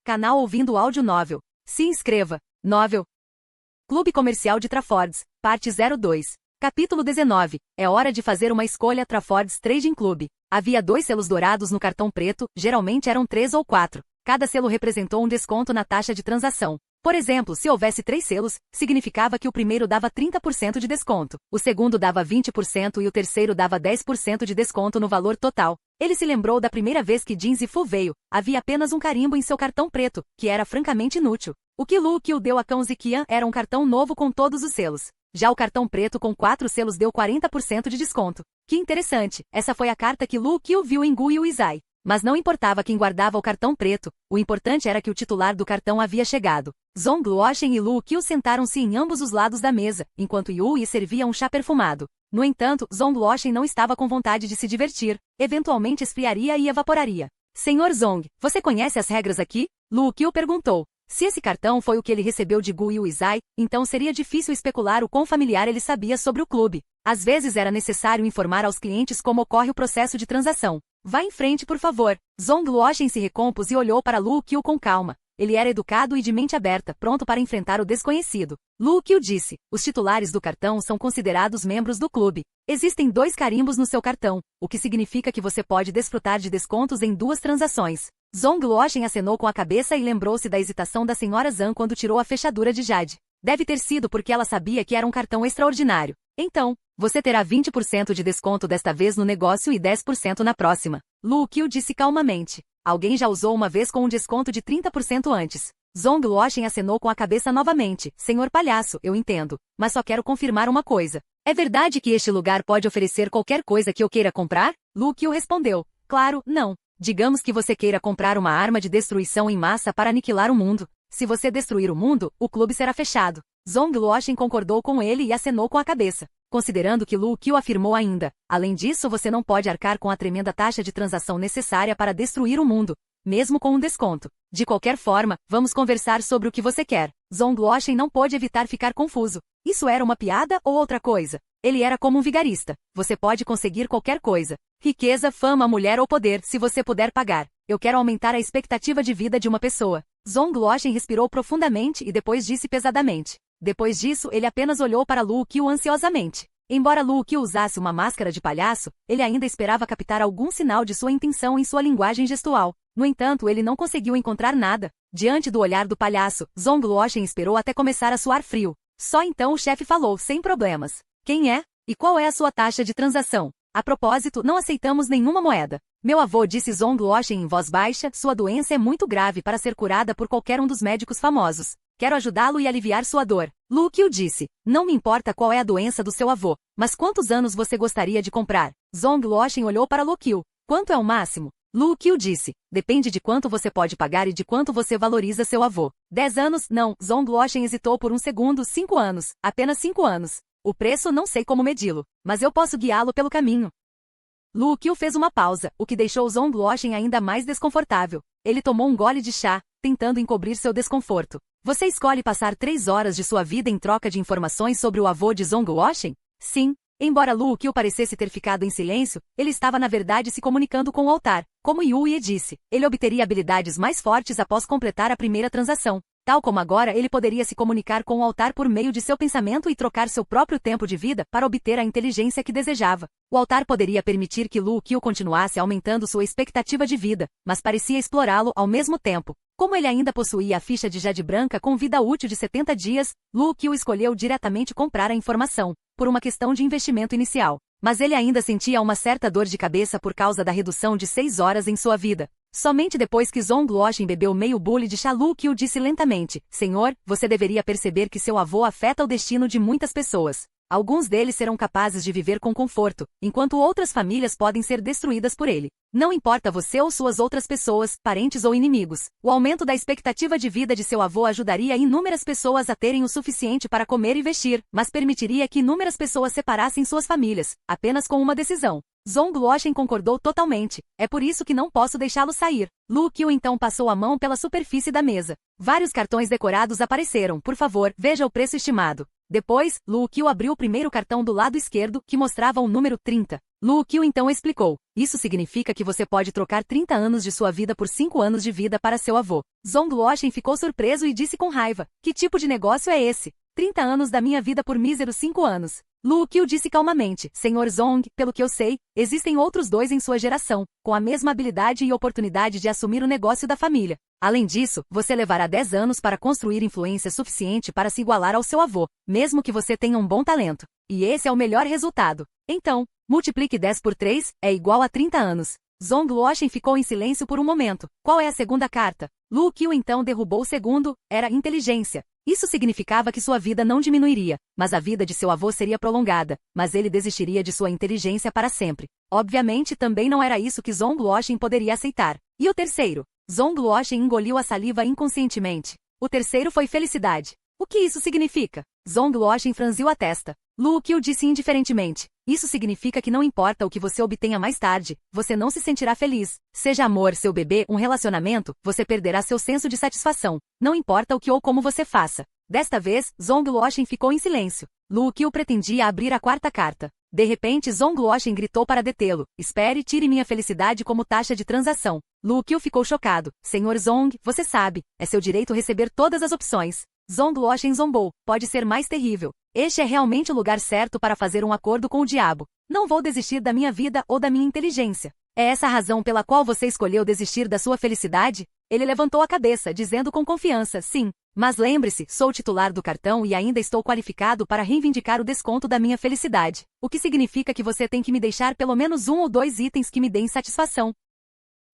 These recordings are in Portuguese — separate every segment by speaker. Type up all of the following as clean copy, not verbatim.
Speaker 1: Canal Ouvindo Áudio Novel. Se inscreva. Novel. Clube Comercial de Trafords, parte 02. Capítulo 19. É hora de fazer uma escolha. Trafords Trading Club. Havia 2 selos dourados no cartão preto, geralmente eram 3 ou 4. Cada selo representou um desconto na taxa de transação. Por exemplo, se houvesse 3 selos, significava que o primeiro dava 30% de desconto, o segundo dava 20% e o terceiro dava 10% de desconto no valor total. Ele se lembrou da primeira vez que Jin Zifu veio, havia apenas um carimbo em seu cartão preto, que era francamente inútil. O que Lu Qiu deu a Kang Ziqian era um cartão novo com todos os selos. Já o cartão preto com 4 selos deu 40% de desconto. Que interessante, essa foi a carta que Lu Qiu viu em Gu Yuizai. Mas não importava quem guardava o cartão preto, o importante era que o titular do cartão havia chegado. Zhong Luoshen e Lu Qiu sentaram-se em ambos os lados da mesa, enquanto Yu Yi servia um chá perfumado. No entanto, Zhong Luoshen não estava com vontade de se divertir, eventualmente esfriaria e evaporaria. Senhor Zhong, você conhece as regras aqui? Lu Qiu perguntou. Se esse cartão foi o que ele recebeu de Gu Yuizai, então seria difícil especular o quão familiar ele sabia sobre o clube. Às vezes era necessário informar aos clientes como ocorre o processo de transação. Vá em frente, por favor. Zhong Luoshen se recompôs e olhou para Lu Qiu com calma. Ele era educado e de mente aberta, pronto para enfrentar o desconhecido. Lu Qiu disse, os titulares do cartão são considerados membros do clube. Existem 2 carimbos no seu cartão, o que significa que você pode desfrutar de descontos em 2 transações. Zhong Luoshen acenou com a cabeça e lembrou-se da hesitação da senhora Zhang quando tirou a fechadura de Jade. Deve ter sido porque ela sabia que era um cartão extraordinário. Então, você terá 20% de desconto desta vez no negócio e 10% na próxima. Lu Qiu disse calmamente. Alguém já usou uma vez com um desconto de 30% antes. Zhong Luoshen acenou com a cabeça novamente. Senhor palhaço, eu entendo, mas só quero confirmar uma coisa. É verdade que este lugar pode oferecer qualquer coisa que eu queira comprar? Lu Qiu respondeu. Claro, não. Digamos que você queira comprar uma arma de destruição em massa para aniquilar o mundo. Se você destruir o mundo, o clube será fechado. Zhong Luoshen concordou com ele e acenou com a cabeça. Considerando que Lu Qiu afirmou ainda, além disso você não pode arcar com a tremenda taxa de transação necessária para destruir o mundo, mesmo com um desconto. De qualquer forma, vamos conversar sobre o que você quer. Zhong Luoshen não pôde evitar ficar confuso. Isso era uma piada ou outra coisa? Ele era como um vigarista. Você pode conseguir qualquer coisa. Riqueza, fama, mulher ou poder, se você puder pagar. Eu quero aumentar a expectativa de vida de uma pessoa. Zhong Luoshen respirou profundamente e depois disse pesadamente. Depois disso, ele apenas olhou para Lu Qiu ansiosamente. Embora Lu Qiu usasse uma máscara de palhaço, ele ainda esperava captar algum sinal de sua intenção em sua linguagem gestual. No entanto, ele não conseguiu encontrar nada. Diante do olhar do palhaço, Zhong Luoshen esperou até começar a suar frio. Só então o chefe falou, sem problemas. Quem é? E qual é a sua taxa de transação? A propósito, não aceitamos nenhuma moeda. Meu avô disse Zhong Luoshen em voz baixa, sua doença é muito grave para ser curada por qualquer um dos médicos famosos. Quero ajudá-lo e aliviar sua dor. Lu Qiu disse, não me importa qual é a doença do seu avô, mas quantos anos você gostaria de comprar? Zhong Luoshen olhou para Lu Qiu. Quanto é o máximo? Lu Qiu disse, depende de quanto você pode pagar e de quanto você valoriza seu avô. 10 anos? Não. Zhong Luoshen hesitou por um segundo. 5 anos. Apenas 5 anos. O preço não sei como medi-lo, mas eu posso guiá-lo pelo caminho. Lu Qiu fez uma pausa, o que deixou Zhong Luoshen ainda mais desconfortável. Ele tomou um gole de chá, tentando encobrir seu desconforto. Você escolhe passar 3 horas de sua vida em troca de informações sobre o avô de Zhong Luoshen? Sim. Embora Lu Qiu parecesse ter ficado em silêncio, ele estava na verdade se comunicando com o altar. Como Yu Yi disse, ele obteria habilidades mais fortes após completar a primeira transação. Tal como agora ele poderia se comunicar com o altar por meio de seu pensamento e trocar seu próprio tempo de vida para obter a inteligência que desejava. O altar poderia permitir que Lu Qiu continuasse aumentando sua expectativa de vida, mas parecia explorá-lo ao mesmo tempo. Como ele ainda possuía a ficha de Jade Branca com vida útil de 70 dias, Lu Qiu escolheu diretamente comprar a informação, por uma questão de investimento inicial. Mas ele ainda sentia uma certa dor de cabeça por causa da redução de 6 horas em sua vida. Somente depois que Zhong Luoshen bebeu meio bule de chá, Lu Qiu disse lentamente, Senhor, você deveria perceber que seu avô afeta o destino de muitas pessoas. Alguns deles serão capazes de viver com conforto, enquanto outras famílias podem ser destruídas por ele. Não importa você ou suas outras pessoas, parentes ou inimigos. O aumento da expectativa de vida de seu avô ajudaria inúmeras pessoas a terem o suficiente para comer e vestir, mas permitiria que inúmeras pessoas separassem suas famílias, apenas com uma decisão. Zhong Luoshen concordou totalmente. É por isso que não posso deixá-lo sair. Lu Qiu então passou a mão pela superfície da mesa. Vários cartões decorados apareceram. Por favor, veja o preço estimado. Depois, Luo Qiu abriu o primeiro cartão do lado esquerdo, que mostrava o número 30. Luo Qiu então explicou: isso significa que você pode trocar 30 anos de sua vida por 5 anos de vida para seu avô. Zhong Luoshen ficou surpreso e disse com raiva: que tipo de negócio é esse? 30 anos da minha vida por míseros 5 anos. Luo Qiu disse calmamente: Senhor Zong, pelo que eu sei, existem outros 2 em sua geração, com a mesma habilidade e oportunidade de assumir o negócio da família. Além disso, você levará 10 anos para construir influência suficiente para se igualar ao seu avô, mesmo que você tenha um bom talento. E esse é o melhor resultado. Então, multiplique 10 por 3, é igual a 30 anos. Zhong Luoshen ficou em silêncio por um momento. Qual é a segunda carta? Luo Qiu então derrubou o segundo, era inteligência. Isso significava que sua vida não diminuiria, mas a vida de seu avô seria prolongada, mas ele desistiria de sua inteligência para sempre. Obviamente também não era isso que Zhong Luoshen poderia aceitar. E o terceiro? Zhong Luoshen engoliu a saliva inconscientemente. O terceiro foi felicidade. O que isso significa? Zhong Luoshen franziu a testa. Luo Qiu disse indiferentemente: isso significa que não importa o que você obtenha mais tarde, você não se sentirá feliz. Seja amor, seu bebê, um relacionamento, você perderá seu senso de satisfação. Não importa o que ou como você faça. Desta vez, Zhong Luoshen ficou em silêncio. Luo Qiu pretendia abrir a quarta carta. De repente Zhong Luoshen gritou para detê-lo: espere, tire minha felicidade como taxa de transação. Luo Qiu ficou chocado. Senhor Zhong, você sabe, é seu direito receber todas as opções. Zhong Luoshen zombou: pode ser mais terrível. Este é realmente o lugar certo para fazer um acordo com o diabo. Não vou desistir da minha vida ou da minha inteligência. É essa a razão pela qual você escolheu desistir da sua felicidade? Ele levantou a cabeça, dizendo com confiança: sim. Mas lembre-se, sou titular do cartão e ainda estou qualificado para reivindicar o desconto da minha felicidade. O que significa que você tem que me deixar pelo menos 1 ou 2 itens que me deem satisfação.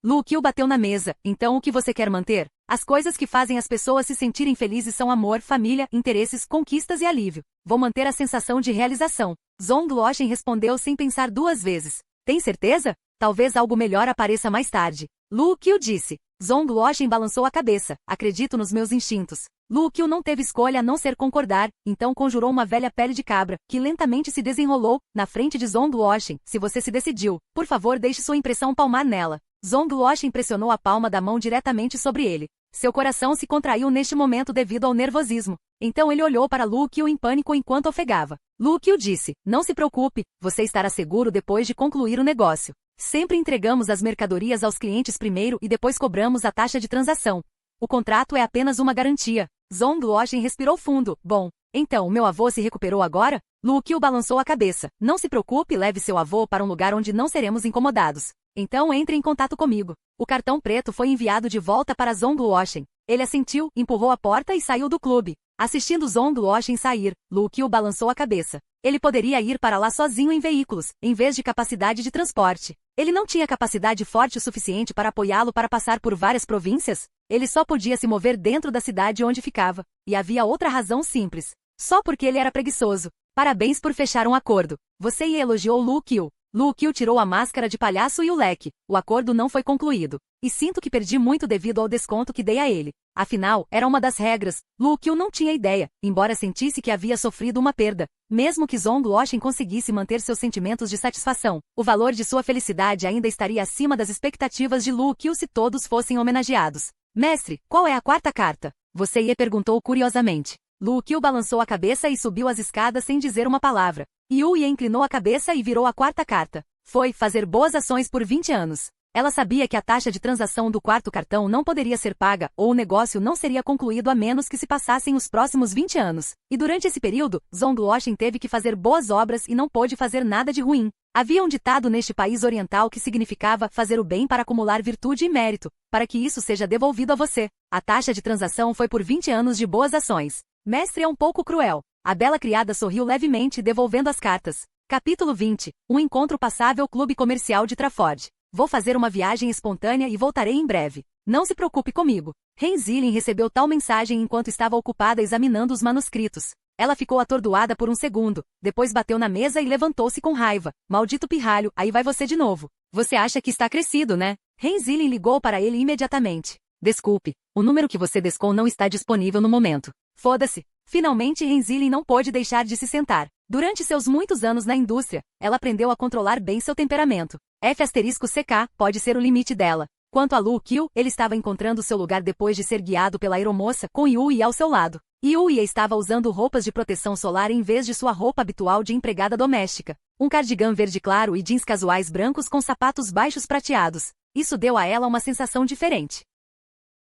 Speaker 1: Luo Qiu bateu na mesa. Então o que você quer manter? As coisas que fazem as pessoas se sentirem felizes são amor, família, interesses, conquistas e alívio. Vou manter a sensação de realização. Zhong Luoshen respondeu sem pensar 2 vezes. Tem certeza? Talvez algo melhor apareça mais tarde. Luo Qiu disse. Zhong Luoshen balançou a cabeça. Acredito nos meus instintos. Luo Qiu não teve escolha a não ser concordar, então conjurou uma velha pele de cabra, que lentamente se desenrolou, na frente de Zhong Luoshen. Se você se decidiu, por favor deixe sua impressão palmar nela. Zhong Luoshen pressionou a palma da mão diretamente sobre ele. Seu coração se contraiu neste momento devido ao nervosismo. Então ele olhou para Luo Qiu em pânico enquanto ofegava. Luo Qiu disse: não se preocupe, você estará seguro depois de concluir o negócio. Sempre entregamos as mercadorias aos clientes primeiro e depois cobramos a taxa de transação. O contrato é apenas uma garantia. Zhong Luoshen respirou fundo. Bom, então meu avô se recuperou agora? Luo Qiu balançou a cabeça. Não se preocupe, leve seu avô para um lugar onde não seremos incomodados. Então entre em contato comigo. O cartão preto foi enviado de volta para Zhong Luoshen. Ele assentiu, empurrou a porta e saiu do clube. Assistindo Zhong Luoshen sair, Luo Qiu balançou a cabeça. Ele poderia ir para lá sozinho em veículos, em vez de capacidade de transporte. Ele não tinha capacidade forte o suficiente para apoiá-lo para passar por várias províncias. Ele só podia se mover dentro da cidade onde ficava. E havia outra razão simples. Só porque ele era preguiçoso. Parabéns por fechar um acordo. Você elogiou Luo Qiu. Luo Qiu tirou a máscara de palhaço e o leque. O acordo não foi concluído. E sinto que perdi muito devido ao desconto que dei a ele. Afinal, era uma das regras. Luo Qiu não tinha ideia, embora sentisse que havia sofrido uma perda. Mesmo que Zhong Luoshen conseguisse manter seus sentimentos de satisfação, o valor de sua felicidade ainda estaria acima das expectativas de Luo Qiu se todos fossem homenageados. Mestre, qual é a quarta carta? Você Ye perguntou curiosamente. Luo Qiu balançou a cabeça e subiu as escadas sem dizer uma palavra. Yu Ye inclinou a cabeça e virou a quarta carta. Foi fazer boas ações por 20 anos. Ela sabia que a taxa de transação do quarto cartão não poderia ser paga ou o negócio não seria concluído a menos que se passassem os próximos 20 anos. E durante esse período, Zhong Luoshen teve que fazer boas obras e não pôde fazer nada de ruim. Havia um ditado neste país oriental que significava fazer o bem para acumular virtude e mérito, para que isso seja devolvido a você. A taxa de transação foi por 20 anos de boas ações. Mestre é um pouco cruel. A bela criada sorriu levemente devolvendo as cartas. Capítulo 20. Um encontro passável Clube Comercial de Trafford. Vou fazer uma viagem espontânea e voltarei em breve. Não se preocupe comigo. Hen Zilin recebeu tal mensagem enquanto estava ocupada examinando os manuscritos. Ela ficou atordoada por um segundo, depois bateu na mesa e levantou-se com raiva. Maldito pirralho, aí vai você de novo. Você acha que está crescido, né? Hen Zilin ligou para ele imediatamente. Desculpe, o número que você descou não está disponível no momento. Foda-se. Finalmente Hen Zilin não pôde deixar de se sentar. Durante seus muitos anos na indústria, ela aprendeu a controlar bem seu temperamento. F*CK pode ser o limite dela. Quanto a Lu Qiu, ele estava encontrando seu lugar depois de ser guiado pela aeromoça, com Yue ao seu lado. Yue estava usando roupas de proteção solar em vez de sua roupa habitual de empregada doméstica. Um cardigan verde claro e jeans casuais brancos com sapatos baixos prateados. Isso deu a ela uma sensação diferente.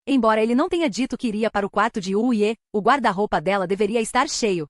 Speaker 1: Embora ele não tenha dito que iria para o quarto de Yue, o guarda-roupa dela deveria estar cheio.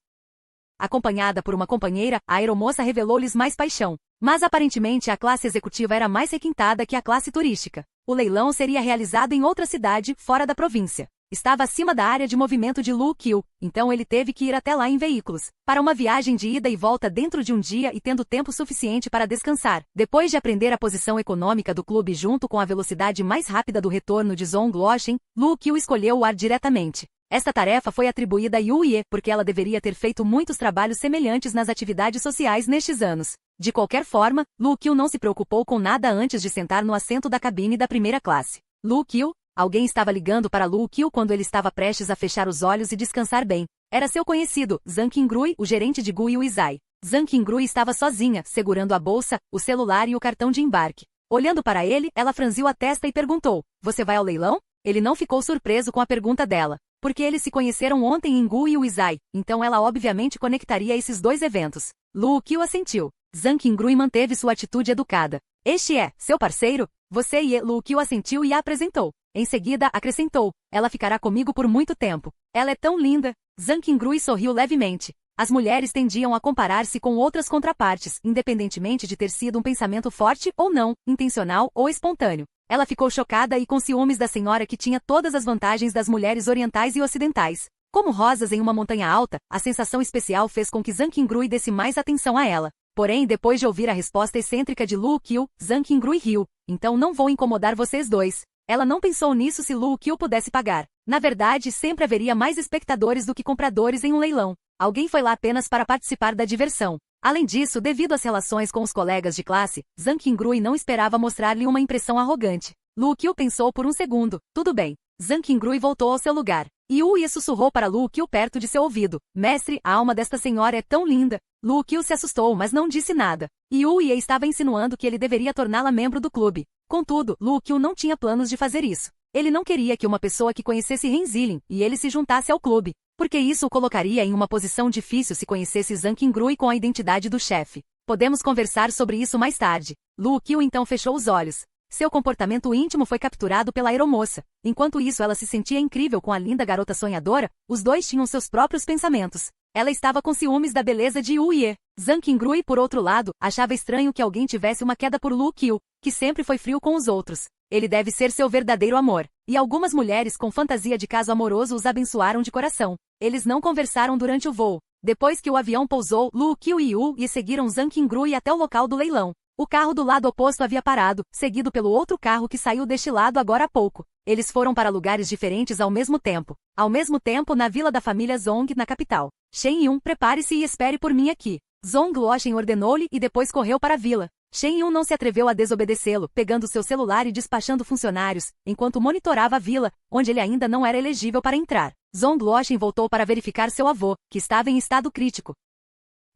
Speaker 1: Acompanhada por uma companheira, a aeromoça revelou-lhes mais paixão. Mas aparentemente a classe executiva era mais requintada que a classe turística. O leilão seria realizado em outra cidade, fora da província. Estava acima da área de movimento de Lu Qiu, então ele teve que ir até lá em veículos, para uma viagem de ida e volta dentro de um dia e tendo tempo suficiente para descansar. Depois de aprender a posição econômica do clube junto com a velocidade mais rápida do retorno de Zhong Luochen, Lu Qiu escolheu o ar diretamente. Esta tarefa foi atribuída a Yue porque ela deveria ter feito muitos trabalhos semelhantes nas atividades sociais nestes anos. De qualquer forma, Lu Qiu não se preocupou com nada antes de sentar no assento da cabine da primeira classe. Lu Qiu? Alguém estava ligando para Lu Qiu quando ele estava prestes a fechar os olhos e descansar bem. Era seu conhecido, Zhang Qingrui, o gerente de Gu Yuizai. Zhang Qingrui estava sozinha, segurando a bolsa, o celular e o cartão de embarque. Olhando para ele, ela franziu a testa e perguntou, "Você vai ao leilão?" Ele não ficou surpreso com a pergunta dela, porque eles se conheceram ontem em Gu Yuizai, então ela obviamente conectaria esses dois eventos. Lu Qiu assentiu. Zhang Qingrui manteve sua atitude educada. "Este é, seu parceiro?" "Você e Lu Qiu assentiu e a apresentou. Em seguida, acrescentou, "Ela ficará comigo por muito tempo. Ela é tão linda." Zhang Qingrui sorriu levemente. As mulheres tendiam a comparar-se com outras contrapartes, independentemente de ter sido um pensamento forte ou não, intencional ou espontâneo. Ela ficou chocada e com ciúmes da senhora que tinha todas as vantagens das mulheres orientais e ocidentais. Como rosas em uma montanha alta, a sensação especial fez com que Zhang Qingrui desse mais atenção a ela. Porém, depois de ouvir a resposta excêntrica de Lu Qiu, Zhang Qingrui riu. "Então não vou incomodar vocês dois." Ela não pensou nisso se Lu Qiu pudesse pagar. Na verdade, sempre haveria mais espectadores do que compradores em um leilão. Alguém foi lá apenas para participar da diversão. Além disso, devido às relações com os colegas de classe, Zhang Qingrui não esperava mostrar-lhe uma impressão arrogante. Lu Qiu pensou por um segundo. Tudo bem. Zhang Qingrui voltou ao seu lugar. Yue sussurrou para Lu Qiu perto de seu ouvido. "Mestre, a alma desta senhora é tão linda." Lu Qiu se assustou, mas não disse nada. Yue estava insinuando que ele deveria torná-la membro do clube. Contudo, Lu Qiu não tinha planos de fazer isso. Ele não queria que uma pessoa que conhecesse Renzilin e ele se juntasse ao clube, porque isso o colocaria em uma posição difícil se conhecesse Zhang Qingrui com a identidade do chefe. "Podemos conversar sobre isso mais tarde." Lu Qiu então fechou os olhos. Seu comportamento íntimo foi capturado pela aeromoça. Enquanto isso ela se sentia incrível com a linda garota sonhadora, os dois tinham seus próprios pensamentos. Ela estava com ciúmes da beleza de Yue. Zhang Qingrui, por outro lado, achava estranho que alguém tivesse uma queda por Lu Qiu, que sempre foi frio com os outros. Ele deve ser seu verdadeiro amor. E algumas mulheres com fantasia de caso amoroso os abençoaram de coração. Eles não conversaram durante o voo. Depois que o avião pousou, Lu Qiu e Yue seguiram Zhang Qingrui até o local do leilão. O carro do lado oposto havia parado, seguido pelo outro carro que saiu deste lado agora há pouco. Eles foram para lugares diferentes ao mesmo tempo. Ao mesmo tempo, na vila da família Zong, na capital. "Shen Yun, prepare-se e espere por mim aqui." Zong Luochen ordenou-lhe e depois correu para a vila. Shen Yun não se atreveu a desobedecê-lo, pegando seu celular e despachando funcionários, enquanto monitorava a vila, onde ele ainda não era elegível para entrar. Zong Luochen voltou para verificar seu avô, que estava em estado crítico.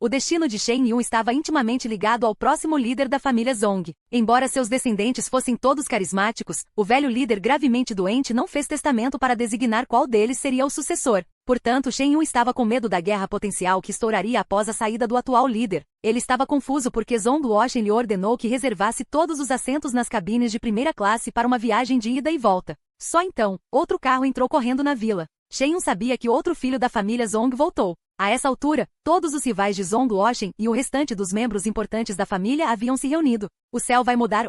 Speaker 1: O destino de Shen Yun estava intimamente ligado ao próximo líder da família Zong. Embora seus descendentes fossem todos carismáticos, o velho líder gravemente doente não fez testamento para designar qual deles seria o sucessor. Portanto, Shen Yun estava com medo da guerra potencial que estouraria após a saída do atual líder. Ele estava confuso porque Zong Luochen lhe ordenou que reservasse todos os assentos nas cabines de primeira classe para uma viagem de ida e volta. Só então, outro carro entrou correndo na vila. Shen Yun sabia que outro filho da família Zong voltou. A essa altura, todos os rivais de Zong Luochen e o restante dos membros importantes da família haviam se reunido. "O céu vai mudar."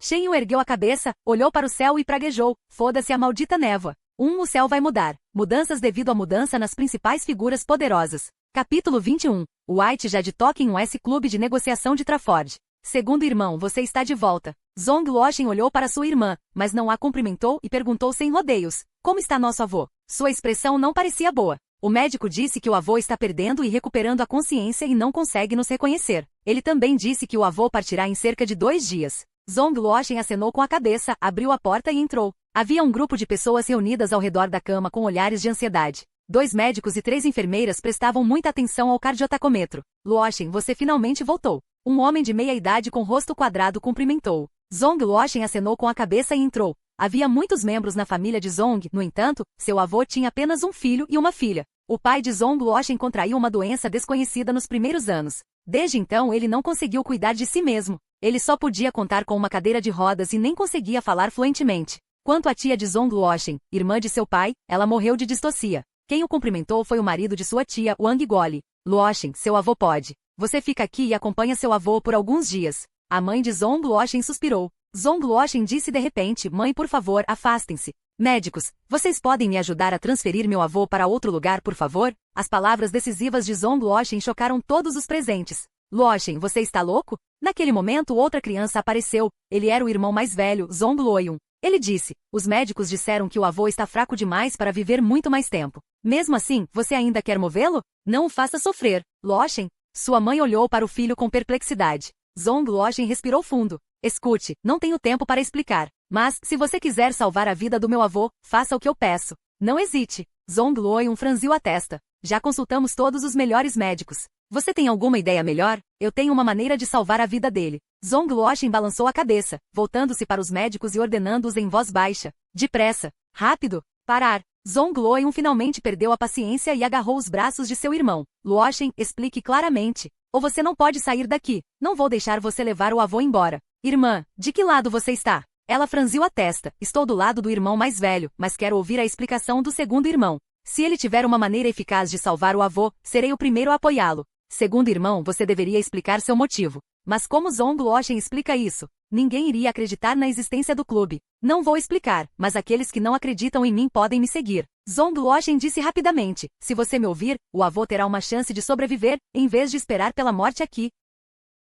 Speaker 1: Shen Yun ergueu a cabeça, olhou para o céu e praguejou, "Foda-se a maldita névoa." O céu vai mudar. Mudanças devido à mudança nas principais figuras poderosas. Capítulo 21. White já de toque em um S-Clube de negociação de Trafford. "Segundo irmão, você está de volta." Zong Luochen olhou para sua irmã, mas não a cumprimentou e perguntou sem rodeios, "Como está nosso avô?" Sua expressão não parecia boa. O médico disse que o avô está perdendo e recuperando a consciência e não consegue nos reconhecer. Ele também disse que o avô partirá em cerca de 2 dias. Zong Luochen acenou com a cabeça, abriu a porta e entrou. Havia um grupo de pessoas reunidas ao redor da cama com olhares de ansiedade. 2 médicos e 3 enfermeiras prestavam muita atenção ao cardiotacômetro. "Luochen, você finalmente voltou." Um homem de meia idade com rosto quadrado cumprimentou. Zong Luochen acenou com a cabeça e entrou. Havia muitos membros na família de Zong, no entanto, seu avô tinha apenas um filho e uma filha. O pai de Zong Luoshen contraiu uma doença desconhecida nos primeiros anos. Desde então ele não conseguiu cuidar de si mesmo. Ele só podia contar com uma cadeira de rodas e nem conseguia falar fluentemente. Quanto à tia de Zong Luoshen, irmã de seu pai, ela morreu de distocia. Quem o cumprimentou foi o marido de sua tia, Wang Goli. Luoshen, seu avô pode. Você fica aqui e acompanha seu avô por alguns dias. A mãe de Zong Luoshen suspirou. Zong Luoshen disse de repente, mãe, por favor, afastem-se. Médicos, vocês podem me ajudar a transferir meu avô para outro lugar, por favor? As palavras decisivas de Zong Luoshen chocaram todos os presentes. Luoshen, você está louco? Naquele momento outra criança apareceu. Ele era o irmão mais velho, Zong Luoyun. Ele disse, os médicos disseram que o avô está fraco demais para viver muito mais tempo. Mesmo assim, você ainda quer movê-lo? Não o faça sofrer. Luoshen? Sua mãe olhou para o filho com perplexidade. Zong Luoshen respirou fundo. Escute, não tenho tempo para explicar. Mas, se você quiser salvar a vida do meu avô, faça o que eu peço. Não hesite. Zong Luoyun franziu a testa. Já consultamos todos os melhores médicos. Você tem alguma ideia melhor? Eu tenho uma maneira de salvar a vida dele. Zong Luoshen balançou a cabeça, voltando-se para os médicos e ordenando-os em voz baixa. Depressa. Rápido. Parar. Zong Luoyun finalmente perdeu a paciência e agarrou os braços de seu irmão. Luoshen, explique claramente. Ou você não pode sair daqui. Não vou deixar você levar o avô embora. Irmã, de que lado você está? Ela franziu a testa. Estou do lado do irmão mais velho, mas quero ouvir a explicação do segundo irmão. Se ele tiver uma maneira eficaz de salvar o avô, serei o primeiro a apoiá-lo. Segundo irmão, você deveria explicar seu motivo. Mas como Zong Luoshen explica isso? Ninguém iria acreditar na existência do clube. Não vou explicar, mas aqueles que não acreditam em mim podem me seguir. Zong Luoshen disse rapidamente, se você me ouvir, o avô terá uma chance de sobreviver, em vez de esperar pela morte aqui.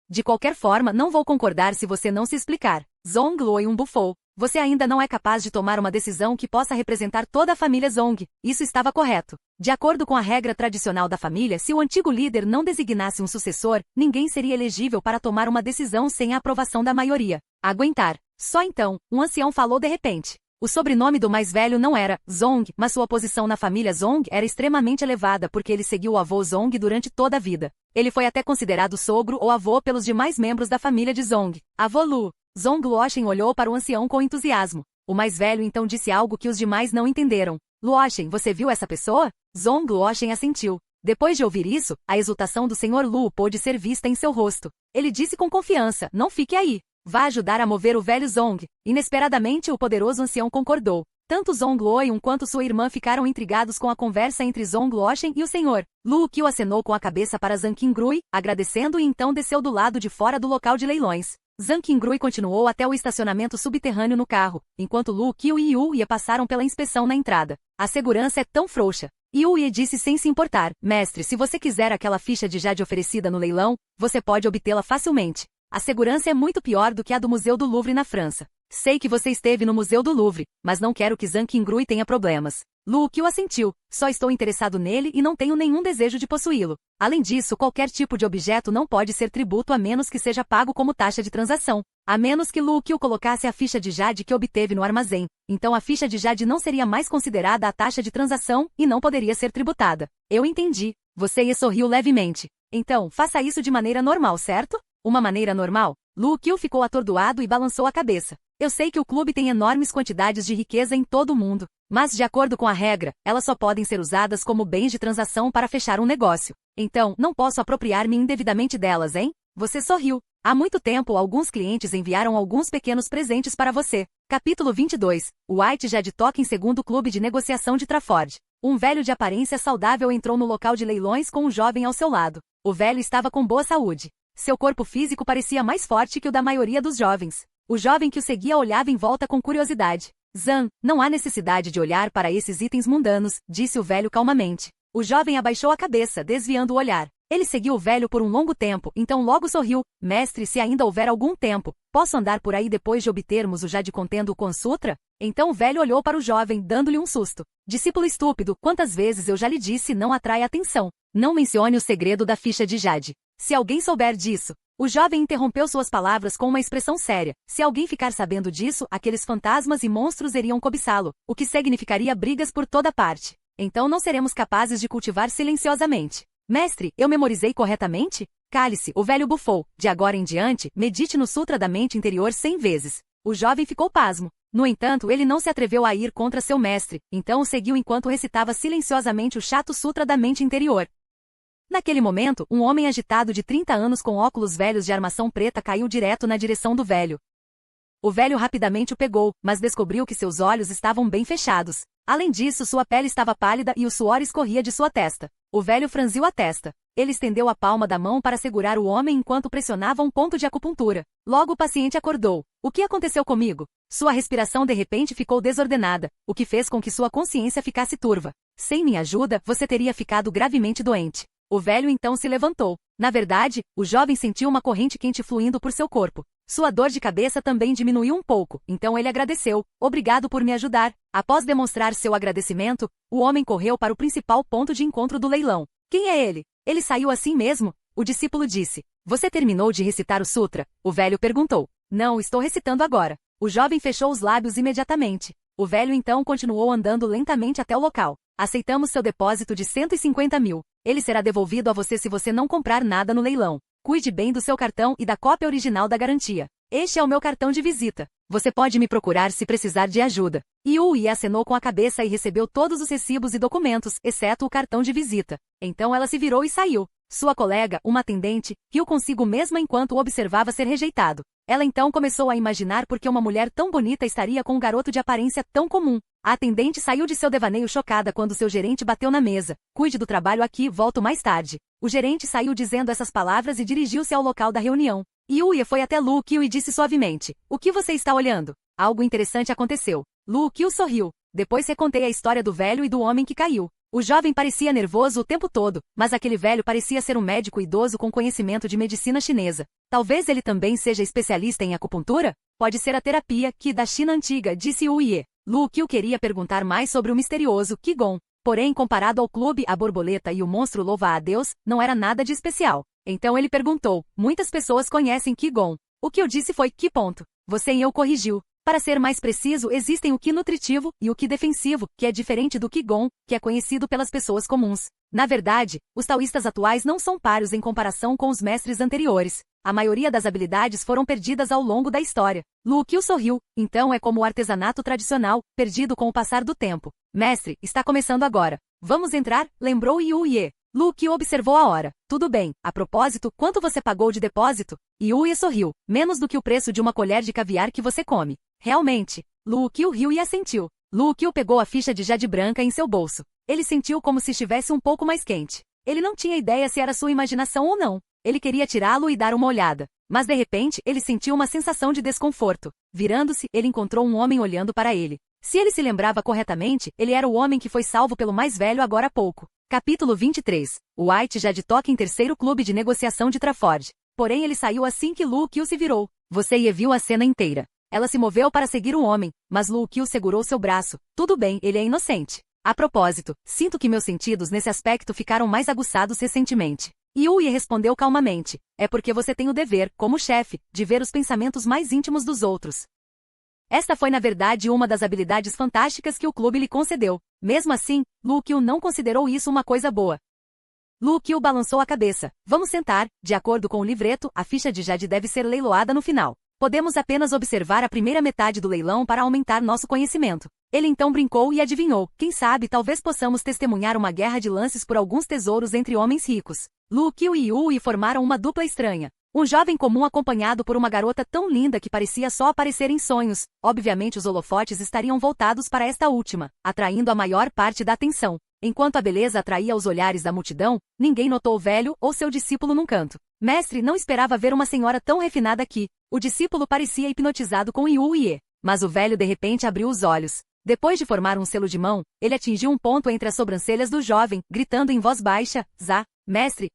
Speaker 1: De qualquer forma, não vou concordar se você não se explicar. Zong Luoyun bufou. Você ainda não é capaz de tomar uma decisão que possa representar toda a família Zong. Isso estava correto. De acordo com a regra tradicional da família, se o antigo líder não designasse um sucessor, ninguém seria elegível para tomar uma decisão sem a aprovação da maioria. Aguentar. Só então, um ancião falou de repente. O sobrenome do mais velho não era Zong, mas sua posição na família Zong era extremamente elevada porque ele seguiu o avô Zong durante toda a vida. Ele foi até considerado sogro ou avô pelos demais membros da família de Zong. Avô Lu. Zong Luoshen olhou para o ancião com entusiasmo. O mais velho então disse algo que os demais não entenderam. Luoshen, você viu essa pessoa? Zong Luoshen assentiu. Depois de ouvir isso, a exultação do Sr. Lu pôde ser vista em seu rosto. Ele disse com confiança, não fique aí. Vá ajudar a mover o velho Zong. Inesperadamente o poderoso ancião concordou. Tanto Zong Luoyun quanto sua irmã ficaram intrigados com a conversa entre Zong Luoshen e o Sr. Lu Qiu acenou com a cabeça para Zhang Qingrui, agradecendo e então desceu do lado de fora do local de leilões. Zhang Qingrui continuou até o estacionamento subterrâneo no carro, enquanto Lu Qiu e Yu Ye passaram pela inspeção na entrada. A segurança é tão frouxa. Yu Ye disse sem se importar, mestre, se você quiser aquela ficha de jade oferecida no leilão, você pode obtê-la facilmente. A segurança é muito pior do que a do Museu do Louvre na França. Sei que você esteve no Museu do Louvre, mas não quero que Zhang Qingrui tenha problemas. Lu Qiu assentiu. Só estou interessado nele e não tenho nenhum desejo de possuí-lo. Além disso, qualquer tipo de objeto não pode ser tributo a menos que seja pago como taxa de transação. A menos que Lu Qiu colocasse a ficha de jade que obteve no armazém. Então a ficha de jade não seria mais considerada a taxa de transação e não poderia ser tributada. Eu entendi. Você sorriu levemente. Então, faça isso de maneira normal, certo? Uma maneira normal? Lu Qiu ficou atordoado e balançou a cabeça. Eu sei que o clube tem enormes quantidades de riqueza em todo o mundo, mas de acordo com a regra, elas só podem ser usadas como bens de transação para fechar um negócio. Então, não posso apropriar-me indevidamente delas, hein? Você sorriu. Há muito tempo, alguns clientes enviaram alguns pequenos presentes para você. Capítulo 22. White Jade Token segundo clube de negociação de Trafford. Um velho de aparência saudável entrou no local de leilões com um jovem ao seu lado. O velho estava com boa saúde. Seu corpo físico parecia mais forte que o da maioria dos jovens. O jovem que o seguia olhava em volta com curiosidade. Zan, não há necessidade de olhar para esses itens mundanos, disse o velho calmamente. O jovem abaixou a cabeça, desviando o olhar. Ele seguiu o velho por um longo tempo, então logo sorriu. Mestre, se ainda houver algum tempo, posso andar por aí depois de obtermos o jade contendo o Consutra? Então o velho olhou para o jovem, dando-lhe um susto. Discípulo estúpido, quantas vezes eu já lhe disse não atrai atenção. Não mencione o segredo da ficha de jade. Se alguém souber disso... O jovem interrompeu suas palavras com uma expressão séria. Se alguém ficar sabendo disso, aqueles fantasmas e monstros iriam cobiçá-lo, o que significaria brigas por toda parte. Então não seremos capazes de cultivar silenciosamente. Mestre, eu memorizei corretamente? Cale-se, o velho bufou. De agora em diante, medite no Sutra da Mente Interior 100 vezes. O jovem ficou pasmo. No entanto, ele não se atreveu a ir contra seu mestre, então o seguiu enquanto recitava silenciosamente o Chato Sutra da mente interior. Naquele momento, um homem agitado de 30 anos com óculos velhos de armação preta caiu direto na direção do velho. O velho rapidamente o pegou, mas descobriu que seus olhos estavam bem fechados. Além disso, sua pele estava pálida e o suor escorria de sua testa. O velho franziu a testa. Ele estendeu a palma da mão para segurar o homem enquanto pressionava um ponto de acupuntura. Logo o paciente acordou. O que aconteceu comigo? Sua respiração de repente ficou desordenada, o que fez com que sua consciência ficasse turva. Sem minha ajuda, você teria ficado gravemente doente. O velho então se levantou. Na verdade, o jovem sentiu uma corrente quente fluindo por seu corpo. Sua dor de cabeça também diminuiu um pouco, então ele agradeceu. Obrigado por me ajudar. Após demonstrar seu agradecimento, o homem correu para o principal ponto de encontro do leilão. Quem é ele? Ele saiu assim mesmo? O discípulo disse. Você terminou de recitar o sutra? O velho perguntou. Não, estou recitando agora. O jovem fechou os lábios imediatamente. O velho então continuou andando lentamente até o local. Aceitamos seu depósito de 150 mil. Ele será devolvido a você se você não comprar nada no leilão. Cuide bem do seu cartão e da cópia original da garantia. Este é o meu cartão de visita. Você pode me procurar se precisar de ajuda. Yui acenou com a cabeça e recebeu todos os recibos e documentos, exceto o cartão de visita. Então ela se virou e saiu. Sua colega, uma atendente, riu consigo mesma enquanto o observava ser rejeitado. Ela então começou a imaginar por que uma mulher tão bonita estaria com um garoto de aparência tão comum. A atendente saiu de seu devaneio chocada quando seu gerente bateu na mesa. Cuide do trabalho aqui, volto mais tarde. O gerente saiu dizendo essas palavras e dirigiu-se ao local da reunião. Yui foi até Lu Qiu e disse suavemente. O que você está olhando? Algo interessante aconteceu. Lu Qiu sorriu. Depois recontei a história do velho e do homem que caiu. O jovem parecia nervoso o tempo todo, mas aquele velho parecia ser um médico idoso com conhecimento de medicina chinesa. Talvez ele também seja especialista em acupuntura? Pode ser a terapia Qi da China antiga, disse Yui. Lu Qiu queria perguntar mais sobre o misterioso Qigong. Porém, comparado ao clube, a borboleta e o monstro louva a Deus, não era nada de especial. Então ele perguntou, muitas pessoas conhecem Qigong. O que eu disse foi Qi ponto. Você e eu corrigiu. Para ser mais preciso, existem o Qi nutritivo e o Qi defensivo, que é diferente do Qigong, que é conhecido pelas pessoas comuns. Na verdade, os taoístas atuais não são páreos em comparação com os mestres anteriores. A maioria das habilidades foram perdidas ao longo da história. Lu Qiu sorriu. Então é como o artesanato tradicional, perdido com o passar do tempo. Mestre, está começando agora. Vamos entrar? Lembrou Yue. Lu Qiu observou a hora. Tudo bem. A propósito, quanto você pagou de depósito? Yue sorriu. Menos do que o preço de uma colher de caviar que você come. Realmente. Lu Qiu riu e assentiu. Lu Qiu pegou a ficha de jade branca em seu bolso. Ele sentiu como se estivesse um pouco mais quente. Ele não tinha ideia se era sua imaginação ou não. Ele queria tirá-lo e dar uma olhada. Mas de repente, ele sentiu uma sensação de desconforto. Virando-se, ele encontrou um homem olhando para ele. Se ele se lembrava corretamente, ele era o homem que foi salvo pelo mais velho agora há pouco. Capítulo 23. White já de toque em terceiro clube de negociação de Trafford. Porém ele saiu assim que Lu Qiu se virou. Você viu a cena inteira. Ela se moveu para seguir o homem, mas Lu Qiu segurou seu braço. Tudo bem, ele é inocente. A propósito, sinto que meus sentidos nesse aspecto ficaram mais aguçados recentemente. Yui respondeu calmamente. É porque você tem o dever, como chefe, de ver os pensamentos mais íntimos dos outros. Esta foi na verdade uma das habilidades fantásticas que o clube lhe concedeu. Mesmo assim, Lu Qiu não considerou isso uma coisa boa. Lu Qiu balançou a cabeça. Vamos sentar. De acordo com o livreto, a ficha de jade deve ser leiloada no final. Podemos apenas observar a primeira metade do leilão para aumentar nosso conhecimento. Ele então brincou e adivinhou. Quem sabe talvez possamos testemunhar uma guerra de lances por alguns tesouros entre homens ricos. Lu Qiu e Yui formaram uma dupla estranha. Um jovem comum acompanhado por uma garota tão linda que parecia só aparecer em sonhos. Obviamente os holofotes estariam voltados para esta última, atraindo a maior parte da atenção. Enquanto a beleza atraía os olhares da multidão, ninguém notou o velho ou seu discípulo num canto. Mestre não esperava ver uma senhora tão refinada aqui. O discípulo parecia hipnotizado com Yue, mas o velho de repente abriu os olhos. Depois de formar um selo de mão, ele atingiu um ponto entre as sobrancelhas do jovem, gritando em voz baixa, Zá, mestre,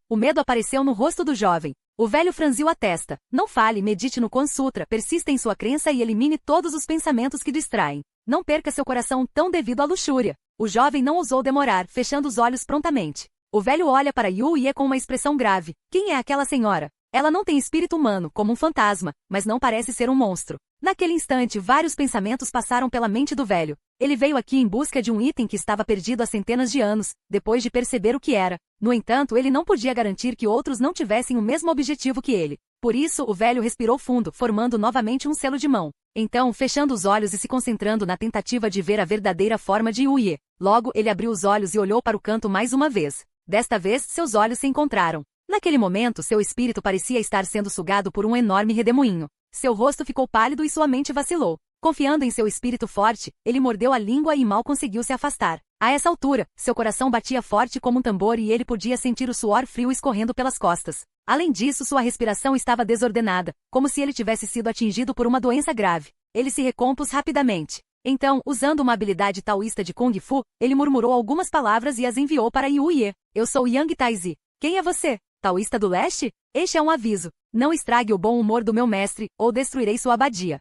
Speaker 1: o medo apareceu no rosto do jovem. O velho franziu a testa. Não fale, medite no Quan Sutra, persista em sua crença e elimine todos os pensamentos que distraem. Não perca seu coração tão devido à luxúria. O jovem não ousou demorar, fechando os olhos prontamente. O velho olha para Yue com uma expressão grave. Quem é aquela senhora? Ela não tem espírito humano, como um fantasma, mas não parece ser um monstro. Naquele instante, vários pensamentos passaram pela mente do velho. Ele veio aqui em busca de um item que estava perdido há centenas de anos, depois de perceber o que era. No entanto, ele não podia garantir que outros não tivessem o mesmo objetivo que ele. Por isso, o velho respirou fundo, formando novamente um selo de mão. Então, fechando os olhos e se concentrando na tentativa de ver a verdadeira forma de Yu Ye. Logo, ele abriu os olhos e olhou para o canto mais uma vez. Desta vez, seus olhos se encontraram. Naquele momento, seu espírito parecia estar sendo sugado por um enorme redemoinho. Seu rosto ficou pálido e sua mente vacilou. Confiando em seu espírito forte, ele mordeu a língua e mal conseguiu se afastar. A essa altura, seu coração batia forte como um tambor e ele podia sentir o suor frio escorrendo pelas costas. Além disso, sua respiração estava desordenada, como se ele tivesse sido atingido por uma doença grave. Ele se recompôs rapidamente. Então, usando uma habilidade taoísta de Kung Fu, ele murmurou algumas palavras e as enviou para Yu Ye. Eu sou Yang Taizi. Quem é você? Taoísta do leste? Este é um aviso. Não estrague o bom humor do meu mestre, ou destruirei sua abadia.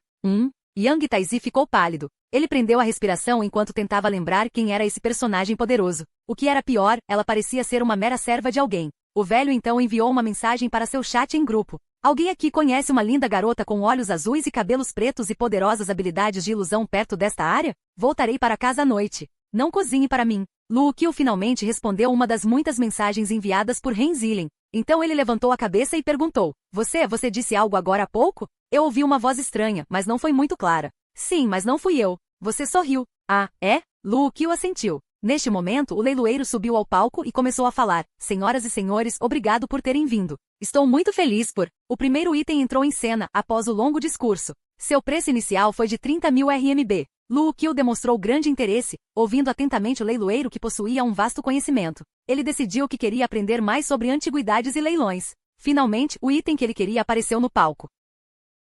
Speaker 1: Yang Taizi ficou pálido. Ele prendeu a respiração enquanto tentava lembrar quem era esse personagem poderoso. O que era pior, ela parecia ser uma mera serva de alguém. O velho então enviou uma mensagem para seu chat em grupo. Alguém aqui conhece uma linda garota com olhos azuis e cabelos pretos e poderosas habilidades de ilusão perto desta área? Voltarei para casa à noite. Não cozinhe para mim. Lu Qiu finalmente respondeu uma das muitas mensagens enviadas por Ren Zilin. Então ele levantou a cabeça e perguntou: Você disse algo agora há pouco? Eu ouvi uma voz estranha, mas não foi muito clara. Sim, mas não fui eu. Você sorriu. Ah, é? Lu Qiu assentiu. Neste momento, o leiloeiro subiu ao palco e começou a falar: Senhoras e senhores, obrigado por terem vindo. Estou muito feliz por... O primeiro item entrou em cena, após o longo discurso. Seu preço inicial foi de 30.000 RMB. Lu Qiu demonstrou grande interesse, ouvindo atentamente o leiloeiro que possuía um vasto conhecimento. Ele decidiu que queria aprender mais sobre antiguidades e leilões. Finalmente, o item que ele queria apareceu no palco.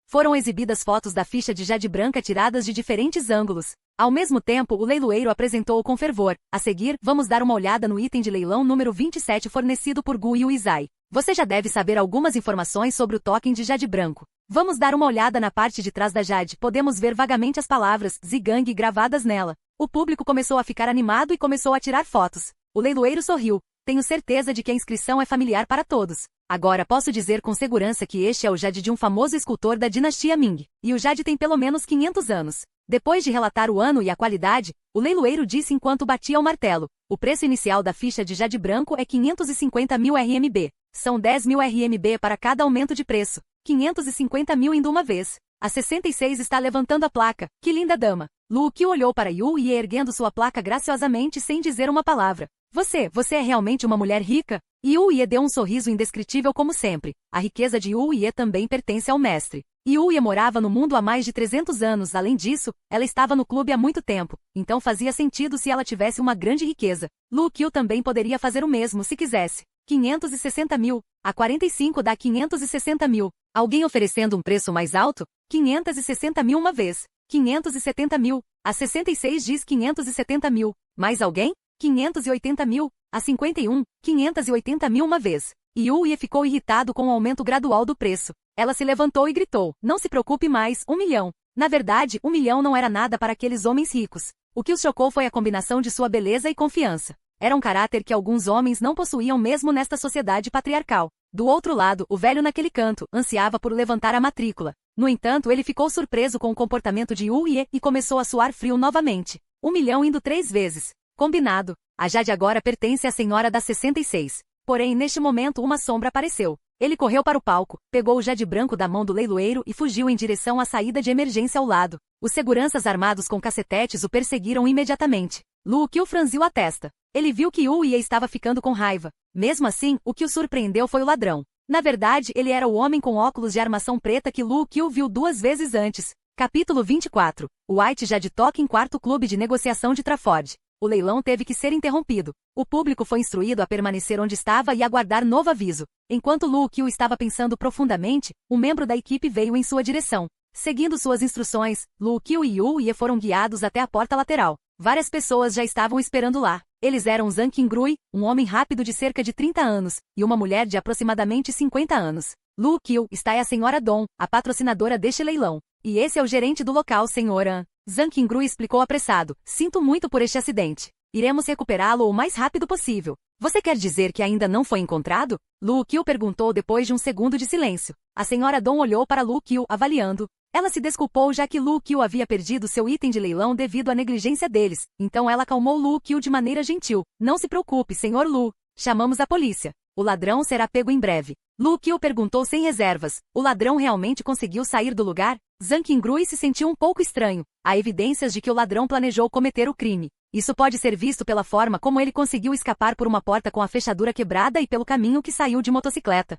Speaker 1: Foram exibidas fotos da ficha de jade branca tiradas de diferentes ângulos. Ao mesmo tempo, o leiloeiro apresentou-o com fervor. A seguir, vamos dar uma olhada no item de leilão número 27 fornecido por Gu Yuizai. Você já deve saber algumas informações sobre o token de jade branco. Vamos dar uma olhada na parte de trás da jade. Podemos ver vagamente as palavras Zigang gravadas nela. O público começou a ficar animado e começou a tirar fotos. O leiloeiro sorriu. Tenho certeza de que a inscrição é familiar para todos. Agora posso dizer com segurança que este é o jade de um famoso escultor da dinastia Ming. E o jade tem pelo menos 500 anos. Depois de relatar o ano e a qualidade, o leiloeiro disse enquanto batia o martelo. O preço inicial da ficha de jade branco é 550.000 RMB. São 10.000 RMB para cada aumento de preço. 550.000 indo uma vez. A 66 está levantando a placa. Que linda dama. Lu Qiu olhou para Yu Ye erguendo sua placa graciosamente sem dizer uma palavra. Você é realmente uma mulher rica? Yu Ye deu um sorriso indescritível como sempre. A riqueza de Yu Ye também pertence ao mestre. Yu Ye morava no mundo há mais de 300 anos. Além disso, ela estava no clube há muito tempo. Então fazia sentido se ela tivesse uma grande riqueza. Lu Qiu também poderia fazer o mesmo se quisesse. 560.000. A 45 dá 560.000. Alguém oferecendo um preço mais alto? 560.000 uma vez. 570.000. A 66 diz 570.000. Mais alguém? 580.000. A 51, 580.000 uma vez. Yu Ye ficou irritado com o aumento gradual do preço. Ela se levantou e gritou: Não se preocupe mais, 1 milhão. Na verdade, 1 milhão não era nada para aqueles homens ricos. O que os chocou foi a combinação de sua beleza e confiança. Era um caráter que alguns homens não possuíam mesmo nesta sociedade patriarcal. Do outro lado, o velho naquele canto, ansiava por levantar a matrícula. No entanto, ele ficou surpreso com o comportamento de Yu Ye e começou a suar frio novamente. 1 milhão indo 3 vezes. Combinado. A jade agora pertence à senhora da 66. Porém, neste momento uma sombra apareceu. Ele correu para o palco, pegou o jade branco da mão do leiloeiro e fugiu em direção à saída de emergência ao lado. Os seguranças armados com cacetetes o perseguiram imediatamente. Lu Qiu franziu a testa. Ele viu que Yu Ye estava ficando com raiva. Mesmo assim, o que o surpreendeu foi o ladrão. Na verdade, ele era o homem com óculos de armação preta que Lu Qiu viu 2 vezes antes. Capítulo 24. White Jade toca em quarto clube de negociação de Trafford. O leilão teve que ser interrompido. O público foi instruído a permanecer onde estava e aguardar novo aviso. Enquanto Lu Qiu estava pensando profundamente, um membro da equipe veio em sua direção. Seguindo suas instruções, Lu Qiu e Yu Ye foram guiados até a porta lateral. Várias pessoas já estavam esperando lá. Eles eram Zhang Qingrui, um homem rápido de cerca de 30 anos, e uma mulher de aproximadamente 50 anos. Lu Qiu, está é a senhora Dong, a patrocinadora deste leilão. E esse é o gerente do local, senhora. Zhang Qingrui explicou apressado. Sinto muito por este acidente. Iremos recuperá-lo o mais rápido possível. Você quer dizer que ainda não foi encontrado? Lu Qiu perguntou depois de um segundo de silêncio. A senhora Dong olhou para Lu Qiu, avaliando. Ela se desculpou já que Lu Qiu havia perdido seu item de leilão devido à negligência deles, então ela acalmou Lu Qiu de maneira gentil. Não se preocupe, Sr. Lu. Chamamos a polícia. O ladrão será pego em breve. Lu Qiu perguntou sem reservas. O ladrão realmente conseguiu sair do lugar? Zhang Qingrui se sentiu um pouco estranho. Há evidências de que o ladrão planejou cometer o crime. Isso pode ser visto pela forma como ele conseguiu escapar por uma porta com a fechadura quebrada e pelo caminho que saiu de motocicleta.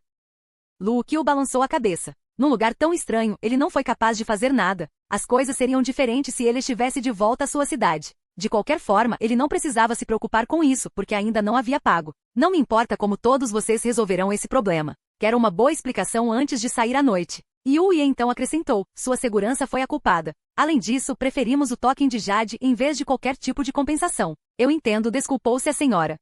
Speaker 1: Lu Qiu balançou a cabeça. Num lugar tão estranho, ele não foi capaz de fazer nada. As coisas seriam diferentes se ele estivesse de volta à sua cidade. De qualquer forma, ele não precisava se preocupar com isso, porque ainda não havia pago. Não me importa como todos vocês resolverão esse problema. Quero uma boa explicação antes de sair à noite. Yu Ye então acrescentou, sua segurança foi a culpada. Além disso, preferimos o token de Jade em vez de qualquer tipo de compensação. Eu entendo, desculpou-se a senhora.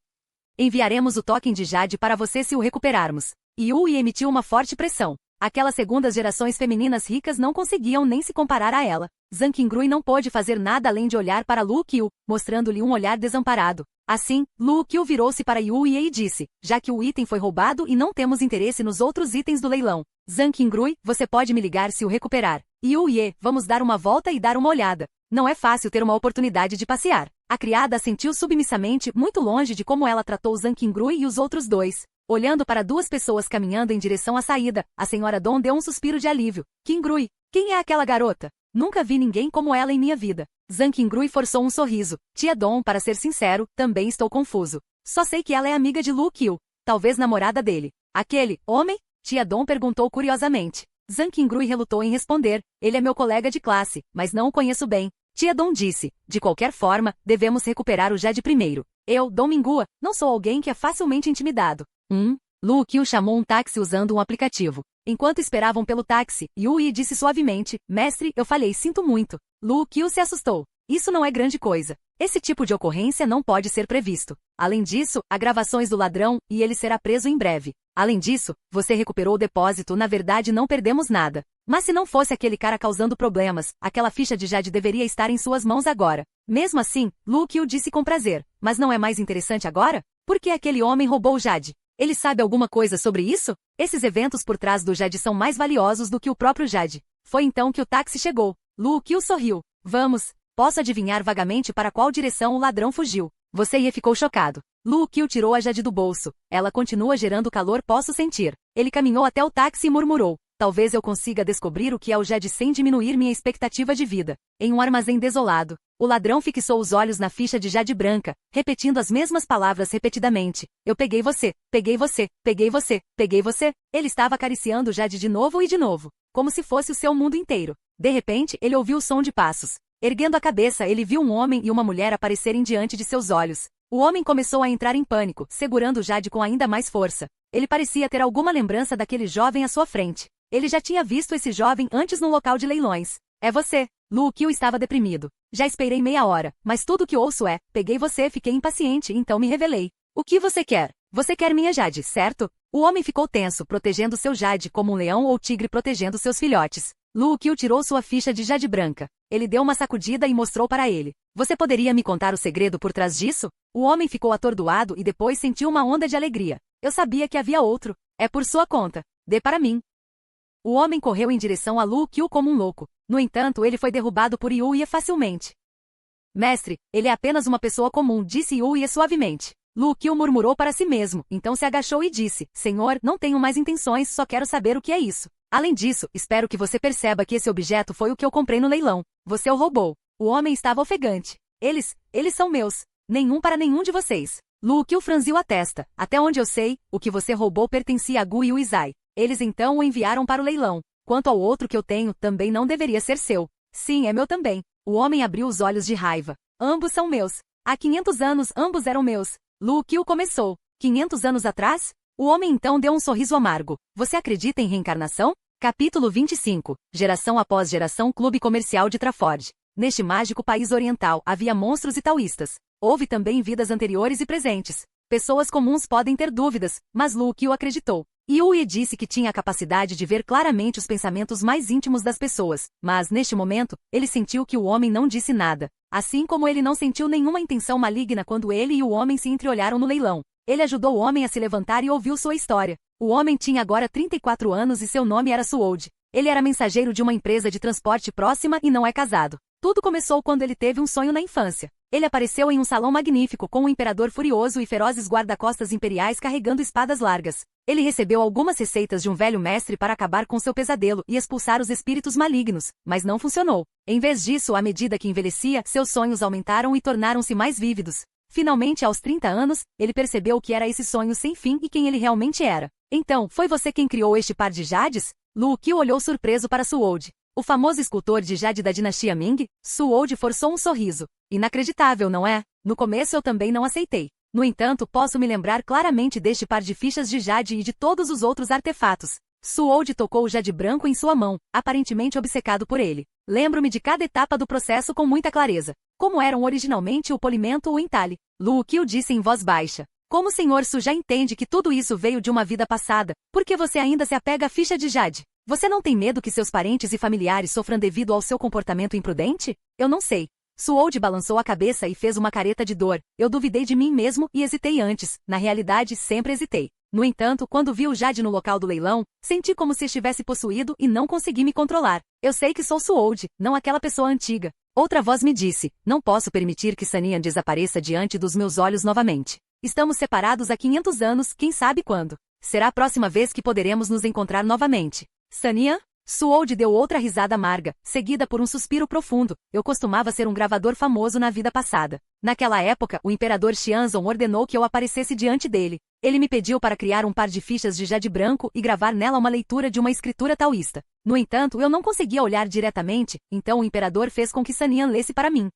Speaker 1: Enviaremos o token de Jade para você se o recuperarmos. Yu Ye emitiu uma forte pressão. Aquelas segundas gerações femininas ricas não conseguiam nem se comparar a ela. Zhang Qingrui não pôde fazer nada além de olhar para Lu Qiu, mostrando-lhe um olhar desamparado. Assim, Lu Qiu virou-se para Yu Ye e disse, já que o item foi roubado e não temos interesse nos outros itens do leilão. Zhang Qingrui, você pode me ligar se o recuperar. Yu Ye, vamos dar uma volta e dar uma olhada. Não é fácil ter uma oportunidade de passear. A criada assentiu submissamente, muito longe de como ela tratou Zhang Qingrui e os outros dois. Olhando para duas pessoas caminhando em direção à saída, a senhora Dong deu um suspiro de alívio. Qingrui, quem é aquela garota? Nunca vi ninguém como ela em minha vida. Zhang Qingrui forçou um sorriso. Tia Dong, para ser sincero, também estou confuso. Só sei que ela é amiga de Lu Qiu, talvez namorada dele. Aquele homem? Tia Dong perguntou curiosamente. Zhang Qingrui relutou em responder. Ele é meu colega de classe, mas não o conheço bem. Tia Dong disse. De qualquer forma, devemos recuperar o Jade primeiro. Eu, Dong Minghua, não sou alguém que é facilmente intimidado. Lu Qiu chamou um táxi usando um aplicativo. Enquanto esperavam pelo táxi, Yu Ye disse suavemente, mestre, eu falhei, sinto muito. Lu Qiu se assustou. Isso não é grande coisa. Esse tipo de ocorrência não pode ser previsto. Além disso, há gravações do ladrão, e ele será preso em breve. Além disso, você recuperou o depósito, na verdade não perdemos nada. Mas se não fosse aquele cara causando problemas, aquela ficha de Jade deveria estar em suas mãos agora. Mesmo assim, Lu Qiu disse com prazer. Mas não é mais interessante agora? Por que aquele homem roubou o Jade? Ele sabe alguma coisa sobre isso? Esses eventos por trás do Jade são mais valiosos do que o próprio Jade. Foi então que o táxi chegou. Lu Qiu sorriu. Vamos. Posso adivinhar vagamente para qual direção o ladrão fugiu. Você Ye ficou chocado. Lu Qiu tirou a Jade do bolso. Ela continua gerando calor, posso sentir. Ele caminhou até o táxi e murmurou. Talvez eu consiga descobrir o que é o Jade sem diminuir minha expectativa de vida. Em um armazém desolado, o ladrão fixou os olhos na ficha de Jade branca, repetindo as mesmas palavras repetidamente. Eu peguei você, peguei você, peguei você, peguei você. Ele estava acariciando Jade de novo e de novo, como se fosse o seu mundo inteiro. De repente, ele ouviu o som de passos. Erguendo a cabeça, ele viu um homem e uma mulher aparecerem diante de seus olhos. O homem começou a entrar em pânico, segurando Jade com ainda mais força. Ele parecia ter alguma lembrança daquele jovem à sua frente. Ele já tinha visto esse jovem antes no local de leilões. É você. Lu Qiu estava deprimido. Já esperei meia hora, mas tudo o que ouço é, peguei você, fiquei impaciente, então me revelei. O que você quer? Você quer minha Jade, certo? O homem ficou tenso, protegendo seu Jade como um leão ou tigre protegendo seus filhotes. Lu Qiu tirou sua ficha de Jade branca. Ele deu uma sacudida e mostrou para ele. Você poderia me contar o segredo por trás disso? O homem ficou atordoado e depois sentiu uma onda de alegria. Eu sabia que havia outro. É por sua conta. Dê para mim. O homem correu em direção a Lu Qiu como um louco. No entanto, ele foi derrubado por Yu Ye facilmente. Mestre, ele é apenas uma pessoa comum, disse Yu Ye suavemente. Lu Qiu murmurou para si mesmo, então se agachou e disse, Senhor, não tenho mais intenções, só quero saber o que é isso. Além disso, espero que você perceba que esse objeto foi o que eu comprei no leilão. Você o roubou. O homem estava ofegante. Eles são meus. Nenhum para nenhum de vocês. Lu Qiu franziu a testa. Até onde eu sei, o que você roubou pertencia a Gu e Izai. Eles então o enviaram para o leilão. Quanto ao outro que eu tenho, também não deveria ser seu. Sim, é meu também. O homem abriu os olhos de raiva. Ambos são meus. Há 500 anos, ambos eram meus. Lu Qiu começou. 500 anos atrás? O homem então deu um sorriso amargo. Você acredita em reencarnação? Capítulo 25. Geração após geração Clube Comercial de Traford. Neste mágico país oriental, havia monstros e taoístas. Houve também vidas anteriores e presentes. Pessoas comuns podem ter dúvidas, mas Lu Qiu acreditou. Yu Ye disse que tinha a capacidade de ver claramente os pensamentos mais íntimos das pessoas, mas, neste momento, ele sentiu que o homem não disse nada. Assim como ele não sentiu nenhuma intenção maligna quando ele e o homem se entreolharam no leilão. Ele ajudou o homem a se levantar e ouviu sua história. O homem tinha agora 34 anos e seu nome era Suode. Ele era mensageiro de uma empresa de transporte próxima e não é casado. Tudo começou quando ele teve um sonho na infância. Ele apareceu em um salão magnífico com um imperador furioso e ferozes guarda-costas imperiais carregando espadas largas. Ele recebeu algumas receitas de um velho mestre para acabar com seu pesadelo e expulsar os espíritos malignos, mas não funcionou. Em vez disso, à medida que envelhecia, seus sonhos aumentaram e tornaram-se mais vívidos. Finalmente, aos 30 anos, ele percebeu o que era esse sonho sem fim e quem ele realmente era. Então, foi você quem criou este par de jades? Lu Qiu olhou surpreso para Suold. O famoso escultor de jade da dinastia Ming. Suold forçou um sorriso. Inacreditável, não é? No começo eu também não aceitei. No entanto, posso me lembrar claramente deste par de fichas de jade e de todos os outros artefatos. Suold tocou o jade branco em sua mão, aparentemente obcecado por ele. Lembro-me de cada etapa do processo com muita clareza. Como eram originalmente o polimento ou o entalhe. Lu Qiu disse em voz baixa. Como o Sr. Su já entende que tudo isso veio de uma vida passada, por que você ainda se apega à ficha de jade? Você não tem medo que seus parentes e familiares sofram devido ao seu comportamento imprudente? Eu não sei. Suold balançou a cabeça e fez uma careta de dor. Eu duvidei de mim mesmo e hesitei antes. Na realidade, sempre hesitei. No entanto, quando vi o jade no local do leilão, senti como se estivesse possuído e não consegui me controlar. Eu sei que sou Suold, não aquela pessoa antiga. Outra voz me disse, não posso permitir que Sanian desapareça diante dos meus olhos novamente. Estamos separados há 500 anos, quem sabe quando. Será a próxima vez que poderemos nos encontrar novamente. Sanian? Suold deu outra risada amarga, seguida por um suspiro profundo. Eu costumava ser um gravador famoso na vida passada. Naquela época, o imperador Xianzong ordenou que eu aparecesse diante dele. Ele me pediu para criar um par de fichas de jade branco e gravar nela uma leitura de uma escritura taoísta. No entanto, eu não conseguia olhar diretamente, então o imperador fez com que Sanian lesse para mim.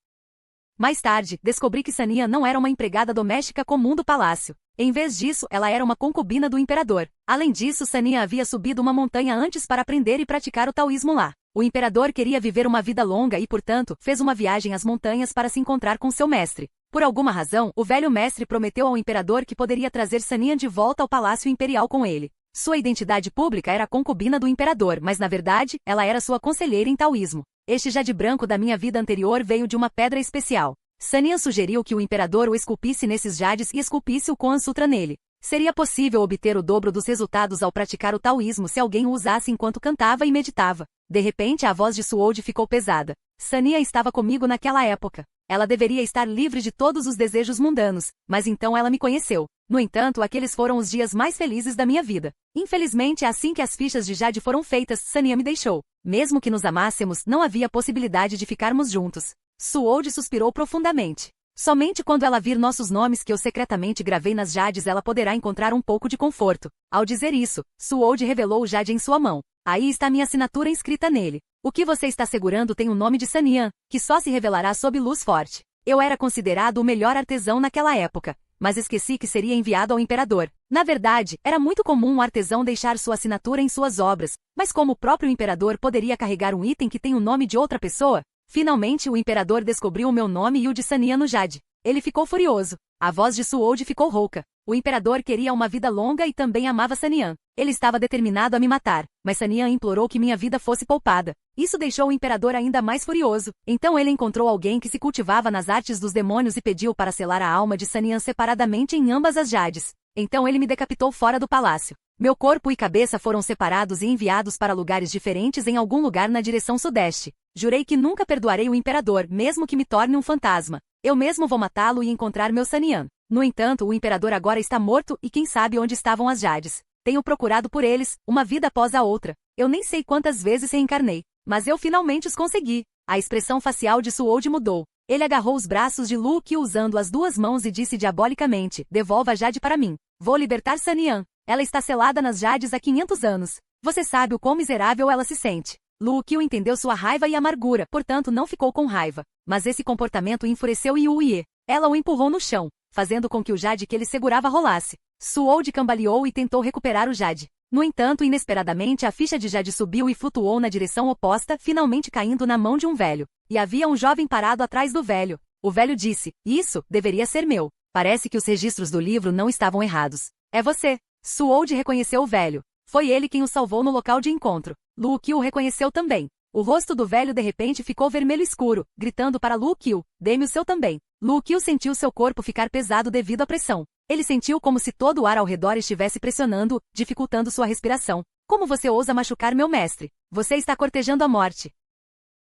Speaker 1: Mais tarde, descobri que Sanian não era uma empregada doméstica comum do palácio. Em vez disso, ela era uma concubina do imperador. Além disso, Sanian havia subido uma montanha antes para aprender e praticar o taoísmo lá. O imperador queria viver uma vida longa e, portanto, fez uma viagem às montanhas para se encontrar com seu mestre. Por alguma razão, o velho mestre prometeu ao imperador que poderia trazer Sanian de volta ao palácio imperial com ele. Sua identidade pública era a concubina do imperador, mas na verdade, ela era sua conselheira em taoísmo. Este jade branco da minha vida anterior veio de uma pedra especial. Sanian sugeriu que o imperador o esculpisse nesses jades e esculpisse o Koan Sutra nele. Seria possível obter o dobro dos resultados ao praticar o taoísmo se alguém o usasse enquanto cantava e meditava. De repente a voz de Suold ficou pesada. Sanian estava comigo naquela época. Ela deveria estar livre de todos os desejos mundanos, mas então ela me conheceu. No entanto, aqueles foram os dias mais felizes da minha vida. Infelizmente, assim que as fichas de jade foram feitas, Sanian me deixou. Mesmo que nos amássemos, não havia possibilidade de ficarmos juntos. Suold suspirou profundamente. Somente quando ela vir nossos nomes que eu secretamente gravei nas jades ela poderá encontrar um pouco de conforto. Ao dizer isso, Suold revelou o jade em sua mão. Aí está minha assinatura inscrita nele. O que você está segurando tem o nome de Sanian, que só se revelará sob luz forte. Eu era considerado o melhor artesão naquela época, mas esqueci que seria enviado ao imperador. Na verdade, era muito comum um artesão deixar sua assinatura em suas obras, mas como o próprio imperador poderia carregar um item que tem o nome de outra pessoa? Finalmente o imperador descobriu o meu nome e o de Sanian no jade. Ele ficou furioso. A voz de Suold ficou rouca. O imperador queria uma vida longa e também amava Sanian. Ele estava determinado a me matar, mas Sanian implorou que minha vida fosse poupada. Isso deixou o imperador ainda mais furioso. Então ele encontrou alguém que se cultivava nas artes dos demônios e pediu para selar a alma de Sanian separadamente em ambas as jades. Então ele me decapitou fora do palácio. Meu corpo e cabeça foram separados e enviados para lugares diferentes em algum lugar na direção sudeste. Jurei que nunca perdoarei o imperador, mesmo que me torne um fantasma. Eu mesmo vou matá-lo e encontrar meu Sanian. No entanto, o imperador agora está morto e quem sabe onde estavam as jades. Tenho procurado por eles, uma vida após a outra. Eu nem sei quantas vezes reencarnei, mas eu finalmente os consegui. A expressão facial de Suold mudou. Ele agarrou os braços de Lu Qiu usando as duas mãos e disse diabolicamente, devolva a jade para mim. Vou libertar Sanian. Ela está selada nas jades há 500 anos. Você sabe o quão miserável ela se sente. Lu Qiu entendeu sua raiva e amargura, portanto não ficou com raiva. Mas esse comportamento enfureceu Yuye. Ela o empurrou no chão, fazendo com que o jade que ele segurava rolasse. Suold cambaleou e tentou recuperar o jade. No entanto, inesperadamente a ficha de jade subiu e flutuou na direção oposta, finalmente caindo na mão de um velho. E havia um jovem parado atrás do velho. O velho disse, isso, deveria ser meu. Parece que os registros do livro não estavam errados. É você. Suold reconheceu o velho. Foi ele quem o salvou no local de encontro. Lu Qiu o reconheceu também. O rosto do velho de repente ficou vermelho escuro, gritando para Lu Qiu, dê-me o seu também. Lu Qiu sentiu seu corpo ficar pesado devido à pressão. Ele sentiu como se todo o ar ao redor estivesse pressionando, dificultando sua respiração. Como você ousa machucar meu mestre? Você está cortejando a morte.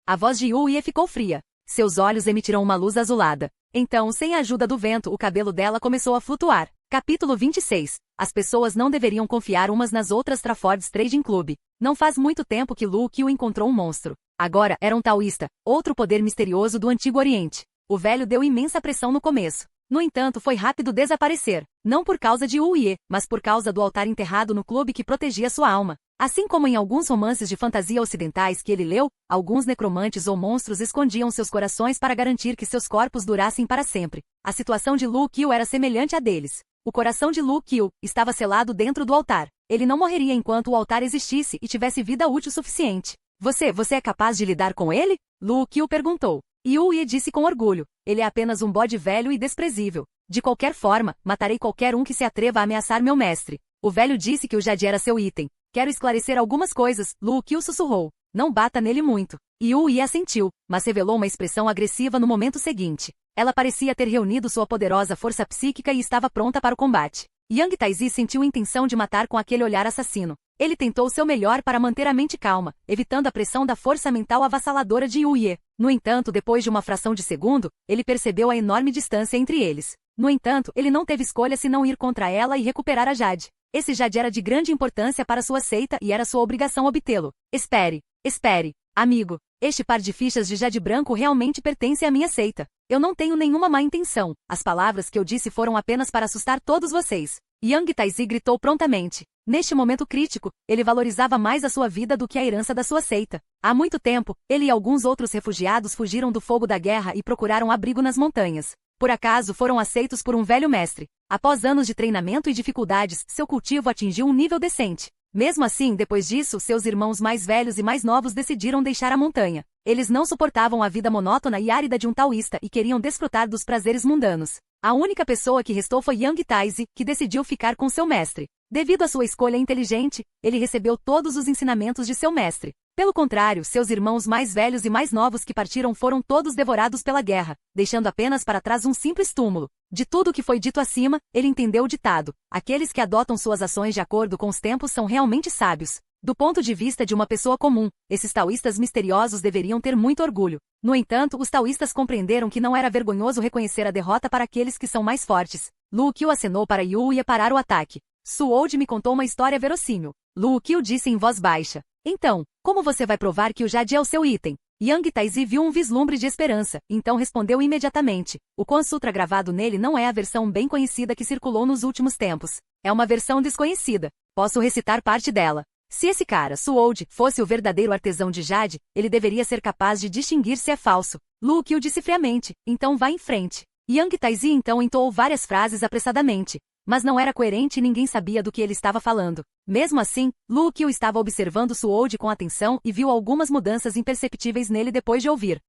Speaker 1: A voz de Yu Ye ficou fria. Seus olhos emitiram uma luz azulada. Então, sem a ajuda do vento, o cabelo dela começou a flutuar. Capítulo 26. As pessoas não deveriam confiar umas nas outras. Trafford's Trading Club. Não faz muito tempo que Lu Qiu encontrou um monstro. Agora, era um taoísta, outro poder misterioso do Antigo Oriente. O velho deu imensa pressão no começo. No entanto, foi rápido desaparecer. Não por causa de Yu Ye, mas por causa do altar enterrado no clube que protegia sua alma. Assim como em alguns romances de fantasia ocidentais que ele leu, alguns necromantes ou monstros escondiam seus corações para garantir que seus corpos durassem para sempre. A situação de Lu Qiu era semelhante à deles. O coração de Lu Qiu estava selado dentro do altar. Ele não morreria enquanto o altar existisse e tivesse vida útil suficiente. Você é capaz de lidar com ele? Lu Qiu perguntou. Yu Ye disse com orgulho. Ele é apenas um bode velho e desprezível. De qualquer forma, matarei qualquer um que se atreva a ameaçar meu mestre. O velho disse que o Jade era seu item. Quero esclarecer algumas coisas, Lu Qiu sussurrou. Não bata nele muito. Yu Ye assentiu, mas revelou uma expressão agressiva no momento seguinte. Ela parecia ter reunido sua poderosa força psíquica e estava pronta para o combate. Yang Taizi sentiu a intenção de matar com aquele olhar assassino. Ele tentou seu melhor para manter a mente calma, evitando a pressão da força mental avassaladora de Yu Ye. No entanto, depois de uma fração de segundo, ele percebeu a enorme distância entre eles. No entanto, ele não teve escolha senão ir contra ela e recuperar a Jade. Esse Jade era de grande importância para sua seita e era sua obrigação obtê-lo. Espere, amigo. Este par de fichas de Jade branco realmente pertence à minha seita. Eu não tenho nenhuma má intenção. As palavras que eu disse foram apenas para assustar todos vocês. Yang Taizi gritou prontamente. Neste momento crítico, ele valorizava mais a sua vida do que a herança da sua seita. Há muito tempo, ele e alguns outros refugiados fugiram do fogo da guerra e procuraram abrigo nas montanhas. Por acaso foram aceitos por um velho mestre. Após anos de treinamento e dificuldades, seu cultivo atingiu um nível decente. Mesmo assim, depois disso, seus irmãos mais velhos e mais novos decidiram deixar a montanha. Eles não suportavam a vida monótona e árida de um taoísta e queriam desfrutar dos prazeres mundanos. A única pessoa que restou foi Yang Taizi, que decidiu ficar com seu mestre. Devido à sua escolha inteligente, ele recebeu todos os ensinamentos de seu mestre. Pelo contrário, seus irmãos mais velhos e mais novos que partiram foram todos devorados pela guerra, deixando apenas para trás um simples túmulo. De tudo o que foi dito acima, ele entendeu o ditado: aqueles que adotam suas ações de acordo com os tempos são realmente sábios. Do ponto de vista de uma pessoa comum, esses taoístas misteriosos deveriam ter muito orgulho. No entanto, os taoístas compreenderam que não era vergonhoso reconhecer a derrota para aqueles que são mais fortes. Lu Qiu acenou para Yu Ye parar o ataque. Suold me contou uma história verossímil. Lu Qiu disse em voz baixa. Então, como você vai provar que o Jade é o seu item? Yang Taizi viu um vislumbre de esperança, então respondeu imediatamente. O Quan Sutra gravado nele não é a versão bem conhecida que circulou nos últimos tempos. É uma versão desconhecida. Posso recitar parte dela. Se esse cara, Suold, fosse o verdadeiro artesão de Jade, ele deveria ser capaz de distinguir se é falso. Lu Qiu disse friamente. Então vá em frente. Yang Taizi então entoou várias frases apressadamente. Mas não era coerente e ninguém sabia do que ele estava falando. Mesmo assim, Lu Qiu estava observando Suold com atenção e viu algumas mudanças imperceptíveis nele depois de ouvir.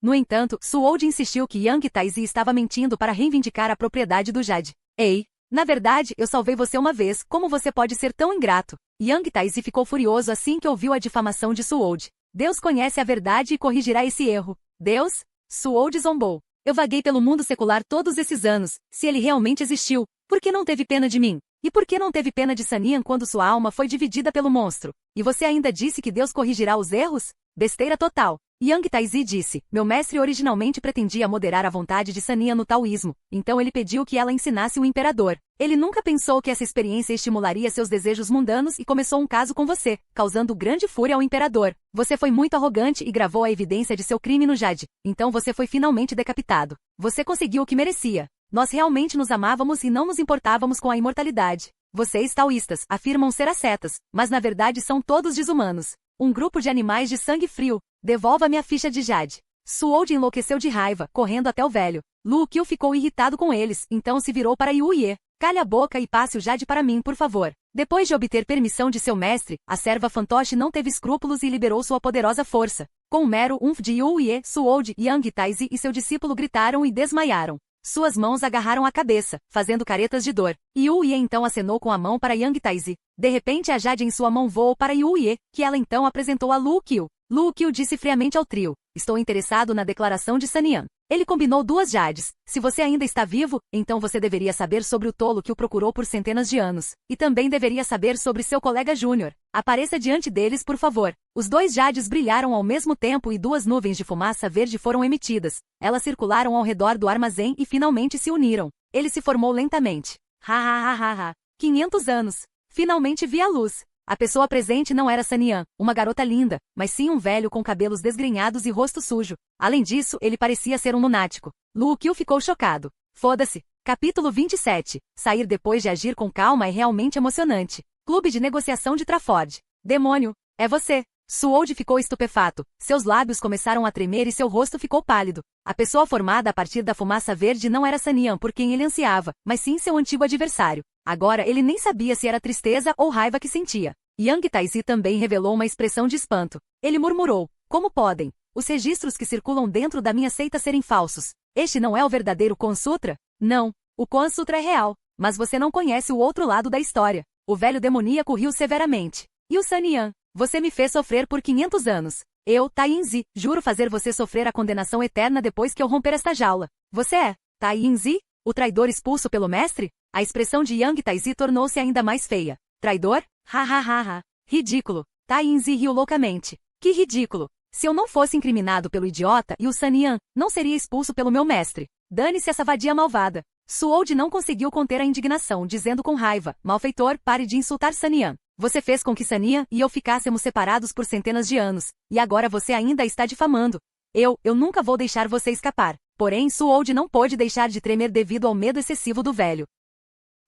Speaker 1: No entanto, Suold insistiu que Yang Taizi estava mentindo para reivindicar a propriedade do Jade. Ei, na verdade, eu salvei você uma vez, como você pode ser tão ingrato? Yang Taizi ficou furioso assim que ouviu a difamação de Suold. Deus conhece a verdade e corrigirá esse erro. Deus? Suold zombou. Eu vaguei pelo mundo secular todos esses anos. Se ele realmente existiu, por que não teve pena de mim? E por que não teve pena de Sanian quando sua alma foi dividida pelo monstro? E você ainda disse que Deus corrigirá os erros? Besteira total. Yang Taizi disse, meu mestre originalmente pretendia moderar a vontade de Sanian no taoísmo, então ele pediu que ela ensinasse o imperador. Ele nunca pensou que essa experiência estimularia seus desejos mundanos e começou um caso com você, causando grande fúria ao imperador. Você foi muito arrogante e gravou a evidência de seu crime no Jade, então você foi finalmente decapitado. Você conseguiu o que merecia. Nós realmente nos amávamos e não nos importávamos com a imortalidade. Vocês, taoístas, afirmam ser ascetas, mas na verdade são todos desumanos. Um grupo de animais de sangue frio. Devolva-me a ficha de Jade. Suold enlouqueceu de raiva, correndo até o velho. Lu Qiu ficou irritado com eles, então se virou para Yu Ye. Calhe a boca e passe o Jade para mim, por favor. Depois de obter permissão de seu mestre, a serva fantoche não teve escrúpulos e liberou sua poderosa força. Com um mero umf de Yu Ye, Suold, Yang Taizi e seu discípulo gritaram e desmaiaram. Suas mãos agarraram a cabeça, fazendo caretas de dor. Yu Ye então acenou com a mão para Yang Taizi. De repente a Jade em sua mão voou para Yu Ye, que ela então apresentou a Lu Qiu. Lu Qiu disse friamente ao trio. Estou interessado na declaração de Sanian. Ele combinou 2 jades. Se você ainda está vivo, então você deveria saber sobre o tolo que o procurou por centenas de anos. E também deveria saber sobre seu colega Júnior. Apareça diante deles, por favor. Os 2 jades brilharam ao mesmo tempo e 2 nuvens de fumaça verde foram emitidas. Elas circularam ao redor do armazém e finalmente se uniram. Ele se formou lentamente. Ha ha ha ha ha. 500 anos. Finalmente vi a luz. A pessoa presente não era Sanian, uma garota linda, mas sim um velho com cabelos desgrenhados e rosto sujo. Além disso, ele parecia ser um lunático. Luo Qiu ficou chocado. Foda-se. Capítulo 27. Sair depois de agir com calma é realmente emocionante. Clube de negociação de Trafford. Demônio, é você. Suold ficou estupefato. Seus lábios começaram a tremer e seu rosto ficou pálido. A pessoa formada a partir da fumaça verde não era Sanian por quem ele ansiava, mas sim seu antigo adversário. Agora ele nem sabia se era tristeza ou raiva que sentia. Yang Taizi também revelou uma expressão de espanto. Ele murmurou: como podem os registros que circulam dentro da minha seita serem falsos? Este não é o verdadeiro Kon Sutra? Não, o Kon Sutra é real, mas você não conhece o outro lado da história. O velho demoníaco riu severamente. E o Sanian? Você me fez sofrer por 500 anos. Eu, Tai Yinzi, juro fazer você sofrer a condenação eterna depois que eu romper esta jaula. Você é Tai Yinzi, o traidor expulso pelo mestre? A expressão de Yang Taizi tornou-se ainda mais feia. Traidor? Ha ha ha ha. Ridículo. Tai Yinzi riu loucamente. Que ridículo. Se eu não fosse incriminado pelo idiota e o Sanian, não seria expulso pelo meu mestre. Dane-se essa vadia malvada. Suold não conseguiu conter a indignação, dizendo com raiva: malfeitor, pare de insultar Sanian. Você fez com que Sanian e eu ficássemos separados por centenas de anos, e agora você ainda está difamando. Eu nunca vou deixar você escapar. Porém, Suold não pôde deixar de tremer devido ao medo excessivo do velho.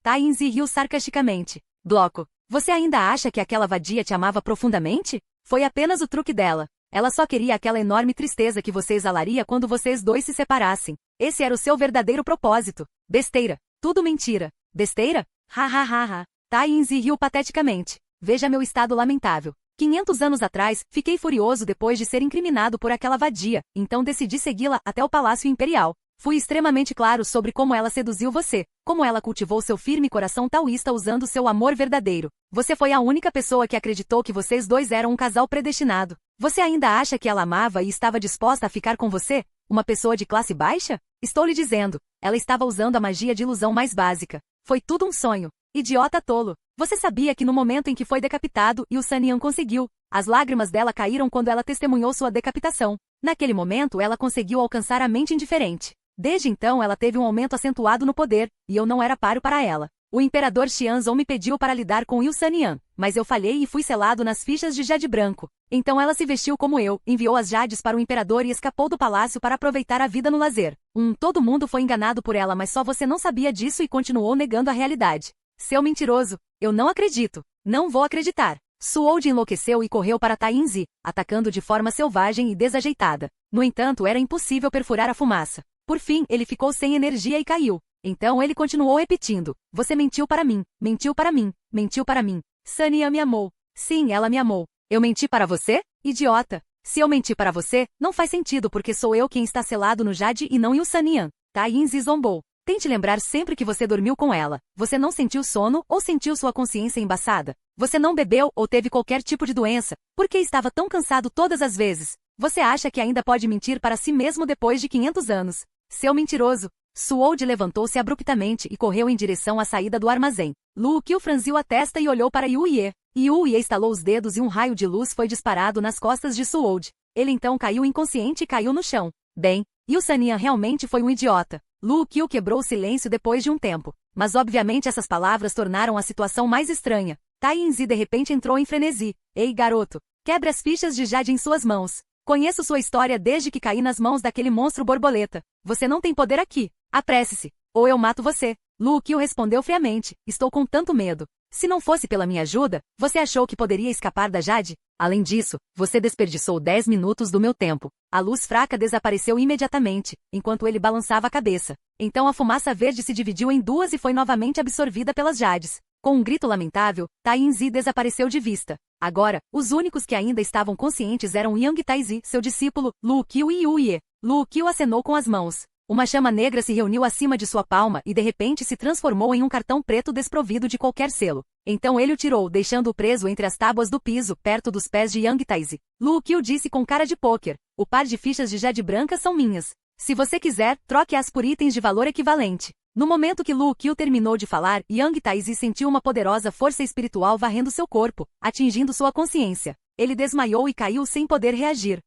Speaker 1: Tai Yinzi riu sarcasticamente. Bloco, você ainda acha que aquela vadia te amava profundamente? Foi apenas o truque dela. Ela só queria aquela enorme tristeza que você exalaria quando vocês dois se separassem. Esse era o seu verdadeiro propósito. Besteira. Tudo mentira. Besteira? Ha ha ha ha. Tai Yinzi riu pateticamente. Veja meu estado lamentável. 500 anos atrás, fiquei furioso depois de ser incriminado por aquela vadia, então decidi segui-la até o Palácio Imperial. Fui extremamente claro sobre como ela seduziu você, como ela cultivou seu firme coração taoísta usando seu amor verdadeiro. Você foi a única pessoa que acreditou que vocês dois eram um casal predestinado. Você ainda acha que ela amava e estava disposta a ficar com você? Uma pessoa de classe baixa? Estou lhe dizendo, ela estava usando a magia de ilusão mais básica. Foi tudo um sonho. Idiota tolo. Você sabia que no momento em que foi decapitado e o Sanian conseguiu, as lágrimas dela caíram quando ela testemunhou sua decapitação. Naquele momento ela conseguiu alcançar a mente indiferente. Desde então ela teve um aumento acentuado no poder, e eu não era páreo para ela. O imperador Xianzong me pediu para lidar com Yu Sanian, mas eu falhei e fui selado nas fichas de jade branco. Então ela se vestiu como eu, enviou as jades para o imperador e escapou do palácio para aproveitar a vida no lazer. Todo mundo foi enganado por ela, mas só você não sabia disso e continuou negando a realidade. Seu mentiroso, eu não acredito. Não vou acreditar. Suold enlouqueceu e correu para Tai Yinzi, atacando de forma selvagem e desajeitada. No entanto, era impossível perfurar a fumaça. Por fim, ele ficou sem energia e caiu. Então ele continuou repetindo: você mentiu para mim, mentiu para mim, mentiu para mim. Sanian me amou. Sim, ela me amou. Eu menti para você? Idiota. Se eu menti para você, não faz sentido porque sou eu quem está selado no jade e não Yu Sanian. Tai Yinzi zombou. Tente lembrar sempre que você dormiu com ela. Você não sentiu sono ou sentiu sua consciência embaçada? Você não bebeu ou teve qualquer tipo de doença? Por que estava tão cansado todas as vezes? Você acha que ainda pode mentir para si mesmo depois de 500 anos? Seu mentiroso. Suold levantou-se abruptamente e correu em direção à saída do armazém. Luo Qiu franziu a testa e olhou para Yu Ye. Yu Ye estalou os dedos e um raio de luz foi disparado nas costas de Suold. Ele então caiu inconsciente e caiu no chão. Bem, Yu Sanian realmente foi um idiota. Luo Qiu quebrou o silêncio depois de um tempo. Mas obviamente essas palavras tornaram a situação mais estranha. Tai Yinzi de repente entrou em frenesi. Ei, garoto, quebre as fichas de jade em suas mãos. Conheço sua história desde que caí nas mãos daquele monstro borboleta. Você não tem poder aqui. Apresse-se, ou eu mato você. Luo Qiu respondeu friamente. Estou com tanto medo. Se não fosse pela minha ajuda, você achou que poderia escapar da jade? Além disso, você desperdiçou 10 minutos do meu tempo. A luz fraca desapareceu imediatamente, enquanto ele balançava a cabeça. Então a fumaça verde se dividiu em duas e foi novamente absorvida pelas jades. Com um grito lamentável, Tai Yinzi desapareceu de vista. Agora, os únicos que ainda estavam conscientes eram Yang Taizi, seu discípulo, Luo Qiu e Yu Ye. Luo Qiu acenou com as mãos. Uma chama negra se reuniu acima de sua palma e de repente se transformou em um cartão preto desprovido de qualquer selo. Então ele o tirou, deixando-o preso entre as tábuas do piso, perto dos pés de Yang Taizi. Luo Qiu disse com cara de pôquer: o par de fichas de jade branca são minhas. Se você quiser, troque-as por itens de valor equivalente. No momento que Lu Qiu terminou de falar, Yang Taizi sentiu uma poderosa força espiritual varrendo seu corpo, atingindo sua consciência. Ele desmaiou e caiu sem poder reagir.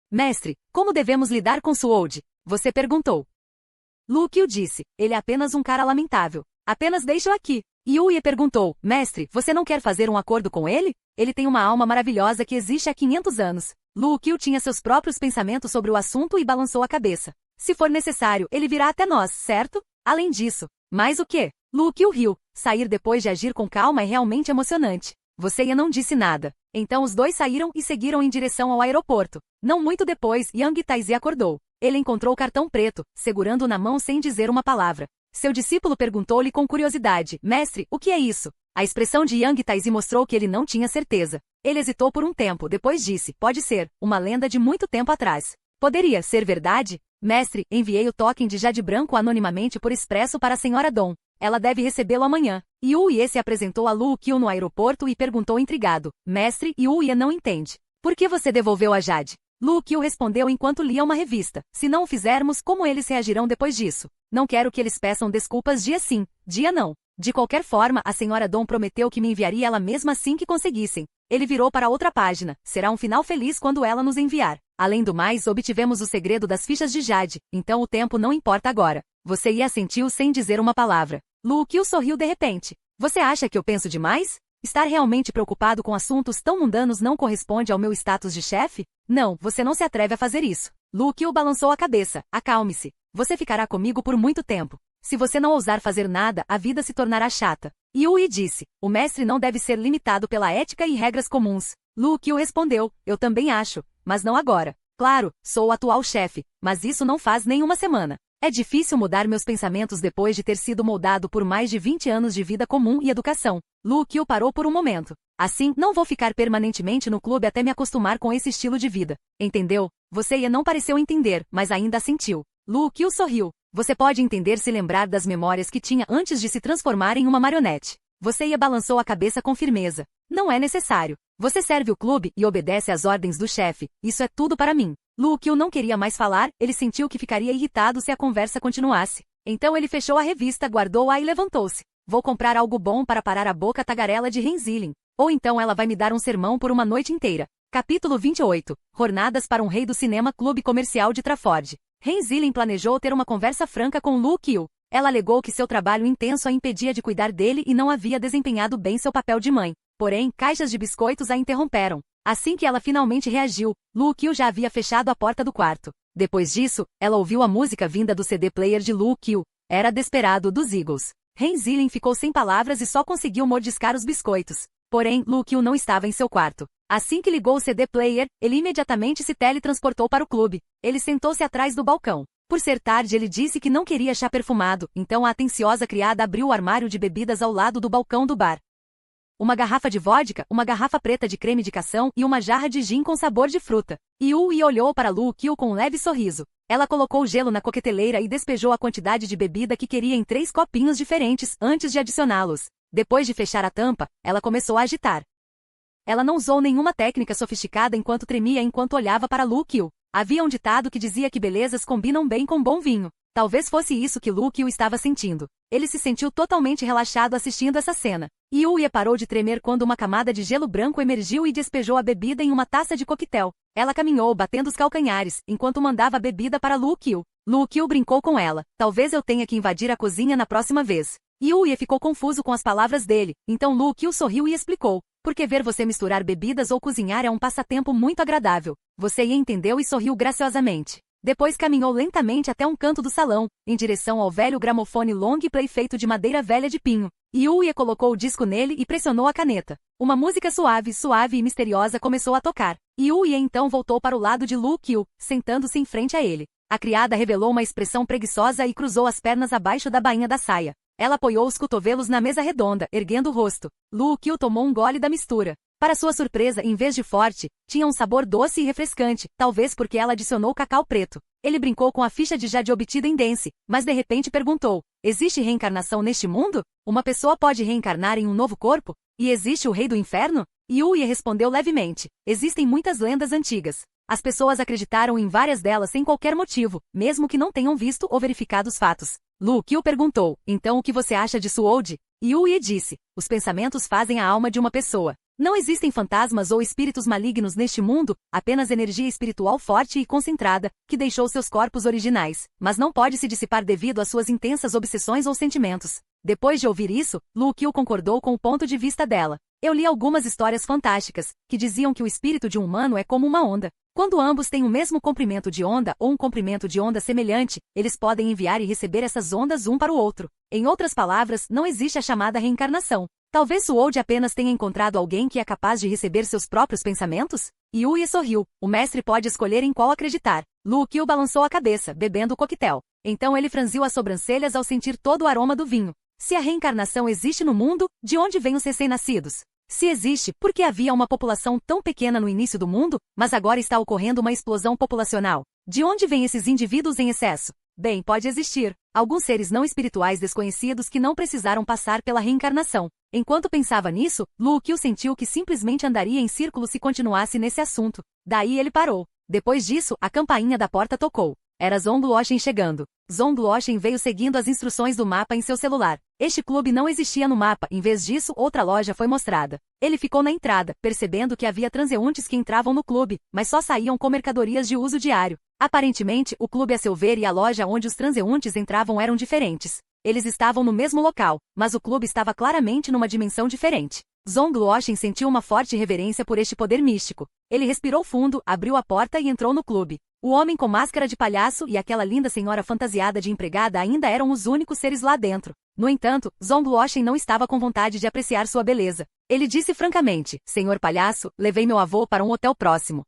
Speaker 1: Mestre, como devemos lidar com Suode? Você perguntou. Lu Qiu disse, ele é apenas um cara lamentável. Apenas deixe-o aqui. Yuye perguntou, mestre, você não quer fazer um acordo com ele? Ele tem uma alma maravilhosa que existe há 500 anos. Lu Qiu tinha seus próprios pensamentos sobre o assunto e balançou a cabeça. Se for necessário, ele virá até nós, certo? Além disso, mais o quê? Lu Qiu riu. Sair depois de agir com calma é realmente emocionante. Você não disse nada. Então os dois saíram e seguiram em direção ao aeroporto. Não muito depois, Yang Taizi acordou. Ele encontrou o cartão preto, segurando-o na mão sem dizer uma palavra. Seu discípulo perguntou-lhe com curiosidade, mestre, o que é isso? A expressão de Yang Taizi mostrou que ele não tinha certeza. Ele hesitou por um tempo, depois disse, pode ser, uma lenda de muito tempo atrás. Poderia ser verdade? Mestre, enviei o token de jade branco anonimamente por expresso para a senhora Dong. Ela deve recebê-lo amanhã. Yuye se apresentou a Lu Qiu no aeroporto e perguntou intrigado. Mestre, Yuye não entende. Por que você devolveu a jade? Lu Qiu respondeu enquanto lia uma revista. Se não o fizermos, como eles reagirão depois disso? Não quero que eles peçam desculpas dia sim, dia não. De qualquer forma, a senhora Dong prometeu que me enviaria ela mesma assim que conseguissem. Ele virou para outra página. Será um final feliz quando ela nos enviar. Além do mais, obtivemos o segredo das fichas de jade, então o tempo não importa agora. Você assentiu sem dizer uma palavra. Lu Qiu sorriu de repente. Você acha que eu penso demais? Estar realmente preocupado com assuntos tão mundanos não corresponde ao meu status de chefe? Não, você não se atreve a fazer isso. Lu Qiu balançou a cabeça. Acalme-se. Você ficará comigo por muito tempo. Se você não ousar fazer nada, a vida se tornará chata. Yui disse, o mestre não deve ser limitado pela ética e regras comuns. Lu Qiu respondeu, eu também acho, mas não agora. Claro, sou o atual chefe, mas isso não faz nem uma semana. É difícil mudar meus pensamentos depois de ter sido moldado por mais de 20 anos de vida comum e educação. Lu Qiu parou por um momento. Assim, não vou ficar permanentemente no clube até me acostumar com esse estilo de vida. Entendeu? Você não pareceu entender, mas ainda assentiu. Lu Qiu sorriu. Você pode entender se lembrar das memórias que tinha antes de se transformar em uma marionete. Você balançou a cabeça com firmeza. Não é necessário. Você serve o clube e obedece às ordens do chefe. Isso é tudo para mim. Lu Qiu não queria mais falar, ele sentiu que ficaria irritado se a conversa continuasse. Então ele fechou a revista, guardou-a e levantou-se. Vou comprar algo bom para parar a boca tagarela de Renzilin. Ou então ela vai me dar um sermão por uma noite inteira. Capítulo 28. Jornadas para um rei do cinema Clube Comercial de Trafford. Renzilin planejou ter uma conversa franca com Lu Qiu. Ela alegou que seu trabalho intenso a impedia de cuidar dele e não havia desempenhado bem seu papel de mãe. Porém, caixas de biscoitos a interromperam. Assim que ela finalmente reagiu, Lu Qiu já havia fechado a porta do quarto. Depois disso, ela ouviu a música vinda do CD player de Lu Qiu. Era Desperado dos Eagles. Renzilin ficou sem palavras e só conseguiu mordiscar os biscoitos. Porém, Lu Qiu não estava em seu quarto. Assim que ligou o CD player, ele imediatamente se teletransportou para o clube. Ele sentou-se atrás do balcão. Por ser tarde, ele disse que não queria chá perfumado, então a atenciosa criada abriu o armário de bebidas ao lado do balcão do bar. Uma garrafa de vodka, uma garrafa preta de creme de cação e uma jarra de gin com sabor de fruta. Yui olhou para Lu Qiu com um leve sorriso. Ela colocou gelo na coqueteleira e despejou a quantidade de bebida que queria em 3 copinhos diferentes antes de adicioná-los. Depois de fechar a tampa, ela começou a agitar. Ela não usou nenhuma técnica sofisticada enquanto tremia enquanto olhava para Lu Qiu. Havia um ditado que dizia que belezas combinam bem com bom vinho. Talvez fosse isso que Lu Qiu estava sentindo. Ele se sentiu totalmente relaxado assistindo essa cena. Yuye parou de tremer quando uma camada de gelo branco emergiu e despejou a bebida em uma taça de coquetel. Ela caminhou batendo os calcanhares, enquanto mandava a bebida para Lu Qiu. Lu Qiu brincou com ela. Talvez eu tenha que invadir a cozinha na próxima vez. Yuye ficou confuso com as palavras dele, então Lu Qiu sorriu e explicou. Porque ver você misturar bebidas ou cozinhar é um passatempo muito agradável. Você entendeu e sorriu graciosamente. Depois caminhou lentamente até um canto do salão, em direção ao velho gramofone long play feito de madeira velha de pinho. Yuye colocou o disco nele e pressionou a caneta. Uma música suave e misteriosa começou a tocar. Yuye então voltou para o lado de Lu Qiu, sentando-se em frente a ele. A criada revelou uma expressão preguiçosa e cruzou as pernas abaixo da bainha da saia. Ela apoiou os cotovelos na mesa redonda, erguendo o rosto. Lu Qiu tomou um gole da mistura. Para sua surpresa, em vez de forte, tinha um sabor doce e refrescante, talvez porque ela adicionou cacau preto. Ele brincou com a ficha de jade obtida em Dance, mas de repente perguntou, existe reencarnação neste mundo? Uma pessoa pode reencarnar em um novo corpo? E existe o rei do inferno? Yuye respondeu levemente, existem muitas lendas antigas. As pessoas acreditaram em várias delas sem qualquer motivo, mesmo que não tenham visto ou verificado os fatos. Lu Qiu perguntou, então o que você acha de Suode? Yu Yi disse, os pensamentos fazem a alma de uma pessoa. Não existem fantasmas ou espíritos malignos neste mundo, apenas energia espiritual forte e concentrada, que deixou seus corpos originais, mas não pode se dissipar devido às suas intensas obsessões ou sentimentos. Depois de ouvir isso, Lu Qiu concordou com o ponto de vista dela. Eu li algumas histórias fantásticas, que diziam que o espírito de um humano é como uma onda. Quando ambos têm o mesmo comprimento de onda ou um comprimento de onda semelhante, eles podem enviar e receber essas ondas um para o outro. Em outras palavras, não existe a chamada reencarnação. Talvez Suode apenas tenha encontrado alguém que é capaz de receber seus próprios pensamentos? Yu Yi sorriu. O mestre pode escolher em qual acreditar. Lu Qiu balançou a cabeça, bebendo o coquetel. Então ele franziu as sobrancelhas ao sentir todo o aroma do vinho. Se a reencarnação existe no mundo, de onde vêm os recém-nascidos? Se existe, por que havia uma população tão pequena no início do mundo, mas agora está ocorrendo uma explosão populacional? De onde vêm esses indivíduos em excesso? Bem, pode existir alguns seres não espirituais desconhecidos que não precisaram passar pela reencarnação. Enquanto pensava nisso, Lu Qiu sentiu que simplesmente andaria em círculo se continuasse nesse assunto. Daí ele parou. Depois disso, a campainha da porta tocou. Era Zong Luoshen chegando. Zong Luoshen veio seguindo as instruções do mapa em seu celular. Este clube não existia no mapa, em vez disso, outra loja foi mostrada. Ele ficou na entrada, percebendo que havia transeuntes que entravam no clube, mas só saíam com mercadorias de uso diário. Aparentemente, o clube a seu ver e a loja onde os transeuntes entravam eram diferentes. Eles estavam no mesmo local, mas o clube estava claramente numa dimensão diferente. Zong Luoshen sentiu uma forte reverência por este poder místico. Ele respirou fundo, abriu a porta e entrou no clube. O homem com máscara de palhaço e aquela linda senhora fantasiada de empregada ainda eram os únicos seres lá dentro. No entanto, Zong Luoshen não estava com vontade de apreciar sua beleza. Ele disse francamente, Senhor palhaço, levei meu avô para um hotel próximo.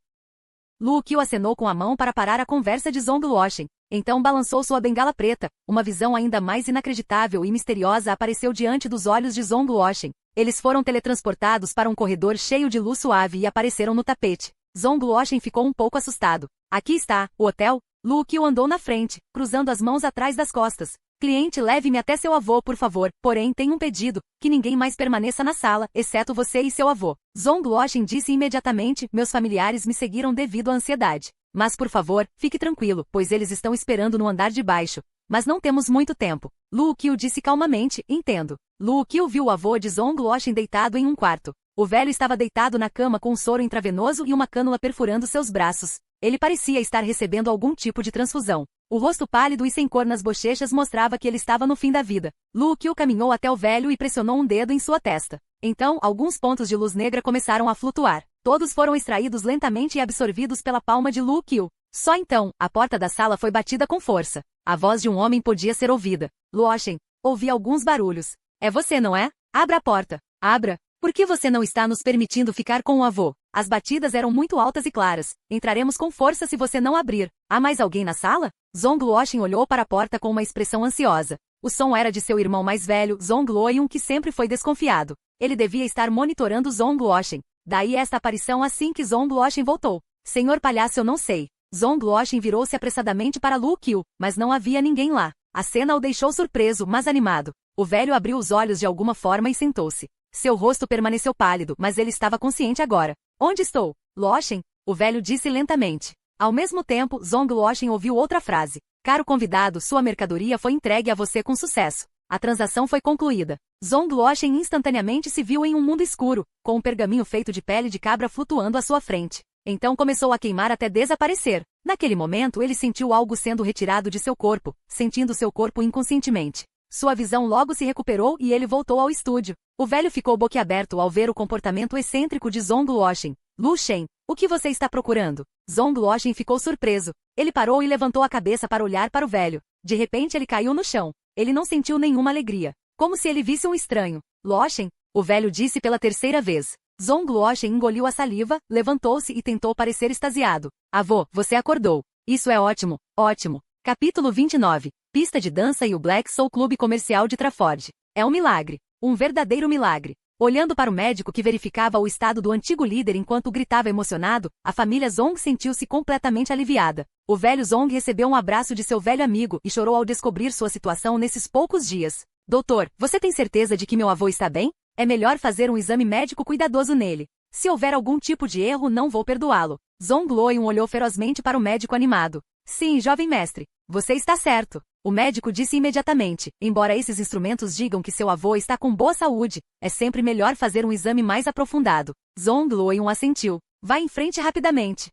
Speaker 1: Lu Qiu acenou com a mão para parar a conversa de Zong Luoshen. Então balançou sua bengala preta. Uma visão ainda mais inacreditável e misteriosa apareceu diante dos olhos de Zong Luoshen. Eles foram teletransportados para um corredor cheio de luz suave e apareceram no tapete. Zong Luoshen ficou um pouco assustado. Aqui está, o hotel. Lu Qiu andou na frente, cruzando as mãos atrás das costas. Cliente, leve-me até seu avô, por favor. Porém, tem um pedido, que ninguém mais permaneça na sala, exceto você e seu avô. Zong Luoshen disse imediatamente, meus familiares me seguiram devido à ansiedade. Mas por favor, fique tranquilo, pois eles estão esperando no andar de baixo. Mas não temos muito tempo. Lu Qiu disse calmamente, entendo. Lu Qiu viu o avô de Zong Luoshen deitado em um quarto. O velho estava deitado na cama com um soro intravenoso e uma cânula perfurando seus braços. Ele parecia estar recebendo algum tipo de transfusão. O rosto pálido e sem cor nas bochechas mostrava que ele estava no fim da vida. Lu Qiu caminhou até o velho e pressionou um dedo em sua testa. Então, alguns pontos de luz negra começaram a flutuar. Todos foram extraídos lentamente e absorvidos pela palma de Lu Qiu. Só então, a porta da sala foi batida com força. A voz de um homem podia ser ouvida. Luoshen, ouvi alguns barulhos. É você, não é? Abra a porta. Abra. Por que você não está nos permitindo ficar com o avô? As batidas eram muito altas e claras. Entraremos com força se você não abrir. Há mais alguém na sala? Zong Luoshen olhou para a porta com uma expressão ansiosa. O som era de seu irmão mais velho, Zong Luoyun, que sempre foi desconfiado. Ele devia estar monitorando Zong Luoshen. Daí esta aparição assim que Zong Luoshen voltou. Senhor palhaço, eu não sei. Zong Luoshen virou-se apressadamente para Lu Qiu, mas não havia ninguém lá. A cena o deixou surpreso, mas animado. O velho abriu os olhos de alguma forma e sentou-se. Seu rosto permaneceu pálido, mas ele estava consciente agora. Onde estou? Luoshen? O velho disse lentamente. Ao mesmo tempo, Zong Luoshen ouviu outra frase. Caro convidado, sua mercadoria foi entregue a você com sucesso. A transação foi concluída. Zong Luoshen instantaneamente se viu em um mundo escuro, com um pergaminho feito de pele de cabra flutuando à sua frente. Então começou a queimar até desaparecer. Naquele momento ele sentiu algo sendo retirado de seu corpo, sentindo seu corpo inconscientemente. Sua visão logo se recuperou e ele voltou ao estúdio. O velho ficou boquiaberto ao ver o comportamento excêntrico de Zong Luoshen. Lu Shen, o que você está procurando? Zong Luoshen ficou surpreso. Ele parou e levantou a cabeça para olhar para o velho. De repente ele caiu no chão. Ele não sentiu nenhuma alegria. Como se ele visse um estranho. Luoshen? O velho disse pela terceira vez. Zong Luoshen engoliu a saliva, levantou-se e tentou parecer extasiado. Avô, você acordou. Isso é ótimo, ótimo. Capítulo 29. Pista de dança e o Black Soul Clube Comercial de Trafford. É um milagre. Um verdadeiro milagre. Olhando para o médico que verificava o estado do antigo líder enquanto gritava emocionado, a família Zong sentiu-se completamente aliviada. O velho Zong recebeu um abraço de seu velho amigo e chorou ao descobrir sua situação nesses poucos dias. Doutor, você tem certeza de que meu avô está bem? É melhor fazer um exame médico cuidadoso nele. Se houver algum tipo de erro, não vou perdoá-lo. Zhongluoyun olhou ferozmente para o médico animado. Sim, jovem mestre. Você está certo. O médico disse imediatamente. Embora esses instrumentos digam que seu avô está com boa saúde, é sempre melhor fazer um exame mais aprofundado. Zhongluoyun assentiu. Vá em frente rapidamente.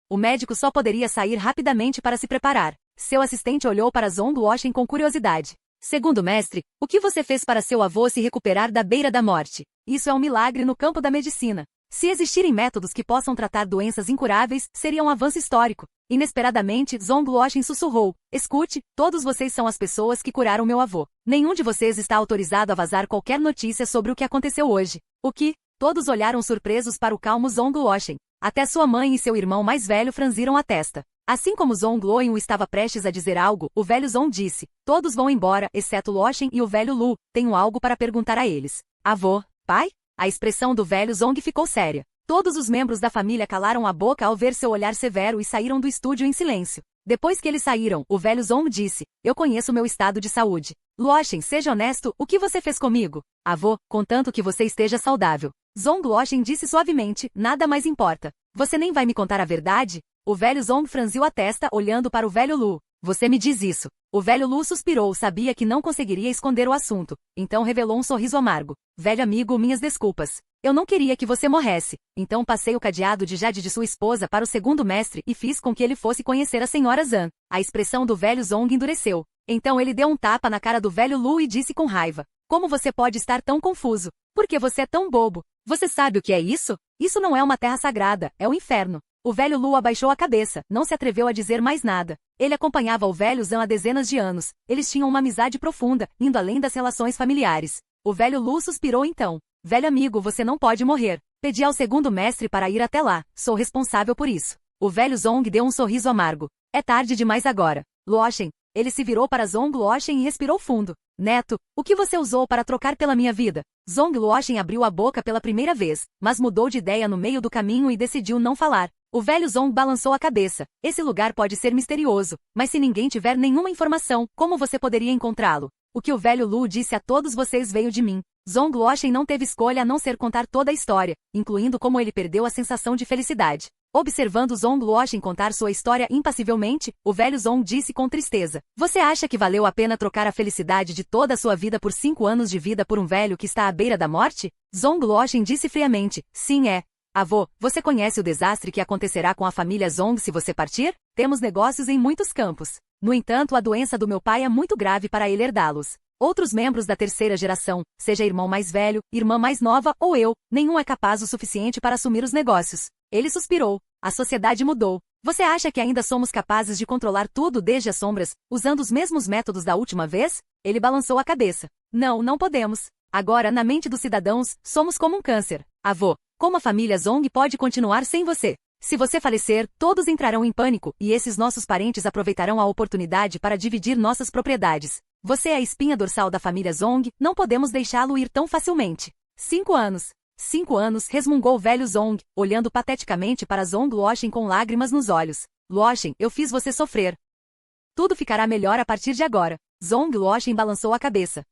Speaker 1: O médico só poderia sair rapidamente para se preparar. Seu assistente olhou para Zhongluoyun com curiosidade. Segundo mestre, o que você fez para seu avô se recuperar da beira da morte? Isso é um milagre no campo da medicina. Se existirem métodos que possam tratar doenças incuráveis, seria um avanço histórico. Inesperadamente, Zhongluoyun sussurrou. Escute, todos vocês são as pessoas que curaram meu avô. Nenhum de vocês está autorizado a vazar qualquer notícia sobre o que aconteceu hoje. O que? Todos olharam surpresos para o calmo Zhongluoyun. Até sua mãe e seu irmão mais velho franziram a testa. Assim como Zhongluoyun estava prestes a dizer algo, o velho Zong disse. Todos vão embora, exceto Luochen e o velho Lu. Tenho algo para perguntar a eles. Avô? Pai? A expressão do velho Zong ficou séria. Todos os membros da família calaram a boca ao ver seu olhar severo e saíram do estúdio em silêncio. Depois que eles saíram, o velho Zong disse. Eu conheço meu estado de saúde. Luochen, seja honesto, o que você fez comigo? Avô, contanto que você esteja saudável. Zhongluoyun disse suavemente, nada mais importa. Você nem vai me contar a verdade? O velho Zong franziu a testa olhando para o velho Lu. Você me diz isso. O velho Lu suspirou, sabia que não conseguiria esconder o assunto. Então revelou um sorriso amargo. Velho amigo, minhas desculpas. Eu não queria que você morresse. Então passei o cadeado de Jade de sua esposa para o segundo mestre e fiz com que ele fosse conhecer a senhora Zan. A expressão do velho Zong endureceu. Então ele deu um tapa na cara do velho Lu e disse com raiva. Como você pode estar tão confuso? Por que você é tão bobo? Você sabe o que é isso? Isso não é uma terra sagrada, é o inferno. O velho Lu abaixou a cabeça, não se atreveu a dizer mais nada. Ele acompanhava o velho Zan há dezenas de anos. Eles tinham uma amizade profunda, indo além das relações familiares. O velho Lu suspirou então. Velho amigo, você não pode morrer. Pedi ao segundo mestre para ir até lá. Sou responsável por isso. O velho Zong deu um sorriso amargo. É tarde demais agora. Luochen. Ele se virou para Zhongluoyun e respirou fundo. Neto, o que você usou para trocar pela minha vida? Zhongluoyun abriu a boca pela primeira vez, mas mudou de ideia no meio do caminho e decidiu não falar. O velho Zong balançou a cabeça. Esse lugar pode ser misterioso, mas se ninguém tiver nenhuma informação, como você poderia encontrá-lo? O que o velho Lu disse a todos vocês veio de mim. Zhongluoyun não teve escolha a não ser contar toda a história, incluindo como ele perdeu a sensação de felicidade. Observando Zhongluoyun contar sua história impassivelmente, o velho Zong disse com tristeza. Você acha que valeu a pena trocar a felicidade de toda a sua vida por 5 anos de vida por um velho que está à beira da morte? Zhongluoyun disse friamente. Sim, é. Avô, você conhece o desastre que acontecerá com a família Zong se você partir? Temos negócios em muitos campos. No entanto, a doença do meu pai é muito grave para ele herdá-los. Outros membros da terceira geração, seja irmão mais velho, irmã mais nova ou eu, nenhum é capaz o suficiente para assumir os negócios. Ele suspirou. A sociedade mudou. Você acha que ainda somos capazes de controlar tudo desde as sombras, usando os mesmos métodos da última vez? Ele balançou a cabeça. Não, não podemos. Agora, na mente dos cidadãos, somos como um câncer. Avô, como a família Zong pode continuar sem você? Se você falecer, todos entrarão em pânico, e esses nossos parentes aproveitarão a oportunidade para dividir nossas propriedades. Você é a espinha dorsal da família Zong, não podemos deixá-lo ir tão facilmente. 5 anos. 5 anos, resmungou o velho Zong, olhando pateticamente para Zhongluoyun com lágrimas nos olhos. Luochen, eu fiz você sofrer. Tudo ficará melhor a partir de agora. Zhongluoyun balançou a cabeça.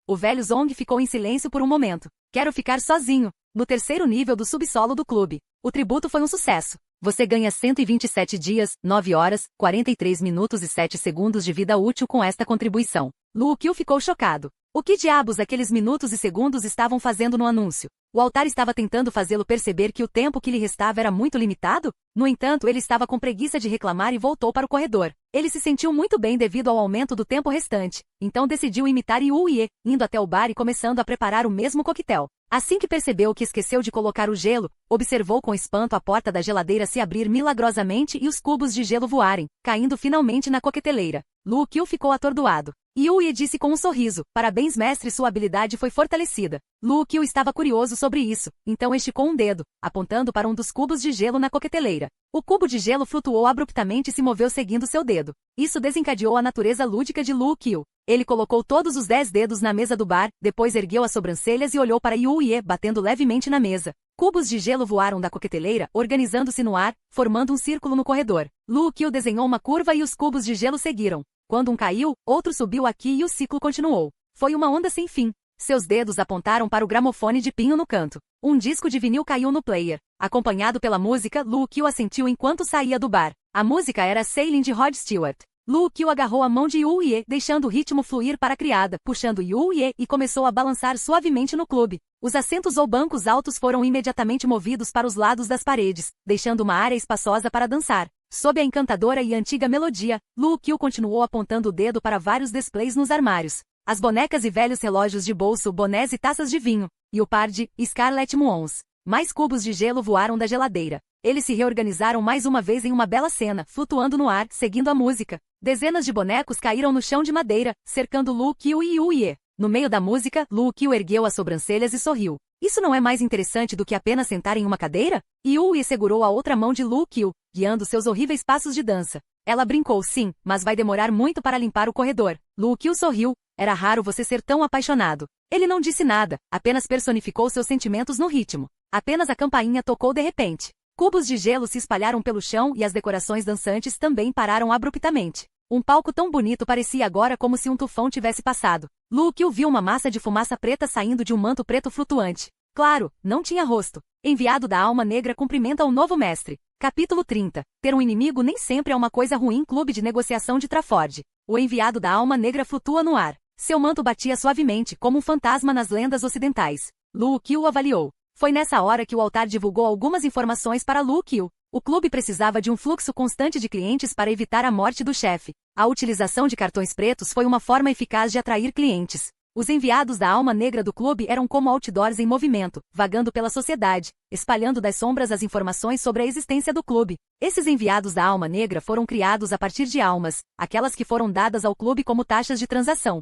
Speaker 1: O velho Zong ficou em silêncio por um momento. Quero ficar sozinho. No terceiro nível do subsolo do clube. O tributo foi um sucesso. Você ganha 127 dias, 9 horas, 43 minutos e 7 segundos de vida útil com esta contribuição. Lu Qiu ficou chocado. O que diabos aqueles minutos e segundos estavam fazendo no anúncio? O altar estava tentando fazê-lo perceber que o tempo que lhe restava era muito limitado? No entanto, ele estava com preguiça de reclamar e voltou para o corredor. Ele se sentiu muito bem devido ao aumento do tempo restante. Então decidiu imitar Yu Ye, indo até o bar e começando a preparar o mesmo coquetel. Assim que percebeu que esqueceu de colocar o gelo, observou com espanto a porta da geladeira se abrir milagrosamente e os cubos de gelo voarem, caindo finalmente na coqueteleira. Lu Qiu ficou atordoado. Yu Ye disse com um sorriso, parabéns mestre, sua habilidade foi fortalecida. Lu Qiu estava curioso sobre isso, então esticou um dedo, apontando para um dos cubos de gelo na coqueteleira. O cubo de gelo flutuou abruptamente e se moveu seguindo seu dedo. Isso desencadeou a natureza lúdica de Lu Qiu. Ele colocou todos os 10 dedos na mesa do bar, depois ergueu as sobrancelhas e olhou para Yu Ye, batendo levemente na mesa. Cubos de gelo voaram da coqueteleira, organizando-se no ar, formando um círculo no corredor. Lu Qiu desenhou uma curva e os cubos de gelo seguiram. Quando um caiu, outro subiu aqui e o ciclo continuou. Foi uma onda sem fim. Seus dedos apontaram para o gramofone de pinho no canto. Um disco de vinil caiu no player. Acompanhado pela música, Luo Kyu assentiu enquanto saía do bar. A música era Sailing de Rod Stewart. Luo Kyu agarrou a mão de Yu Ye, deixando o ritmo fluir para a criada, puxando Yu Ye e começou a balançar suavemente no clube. Os assentos ou bancos altos foram imediatamente movidos para os lados das paredes, deixando uma área espaçosa para dançar. Sob a encantadora e antiga melodia, Luo Kyu continuou apontando o dedo para vários displays nos armários. As bonecas e velhos relógios de bolso, bonés e taças de vinho, e o par de Scarlet Moons. Mais cubos de gelo voaram da geladeira. Eles se reorganizaram mais uma vez em uma bela cena, flutuando no ar, seguindo a música. Dezenas de bonecos caíram no chão de madeira, cercando Luo Kyu e Yu Ye. No meio da música, Luo Kyu ergueu as sobrancelhas e sorriu. Isso não é mais interessante do que apenas sentar em uma cadeira? Yu Ye segurou a outra mão de Luo Kyu, guiando seus horríveis passos de dança. Ela brincou, sim, mas vai demorar muito para limpar o corredor. Luo Kyu sorriu. Era raro você ser tão apaixonado. Ele não disse nada, apenas personificou seus sentimentos no ritmo. Apenas a campainha tocou de repente. Cubos de gelo se espalharam pelo chão e as decorações dançantes também pararam abruptamente. Um palco tão bonito parecia agora como se um tufão tivesse passado. Luo Kyu viu uma massa de fumaça preta saindo de um manto preto flutuante. Claro, não tinha rosto. Enviado da alma negra cumprimenta o novo mestre. Capítulo 30. Ter um inimigo nem sempre é uma coisa ruim. Clube de negociação de Trafford. O enviado da alma negra flutua no ar. Seu manto batia suavemente, como um fantasma nas lendas ocidentais. Luo Kyu avaliou. Foi nessa hora que o altar divulgou algumas informações para Luo Kyu. O clube precisava de um fluxo constante de clientes para evitar a morte do chefe. A utilização de cartões pretos foi uma forma eficaz de atrair clientes. Os enviados da alma negra do clube eram como outdoors em movimento, vagando pela sociedade, espalhando das sombras as informações sobre a existência do clube. Esses enviados da alma negra foram criados a partir de almas, aquelas que foram dadas ao clube como taxas de transação.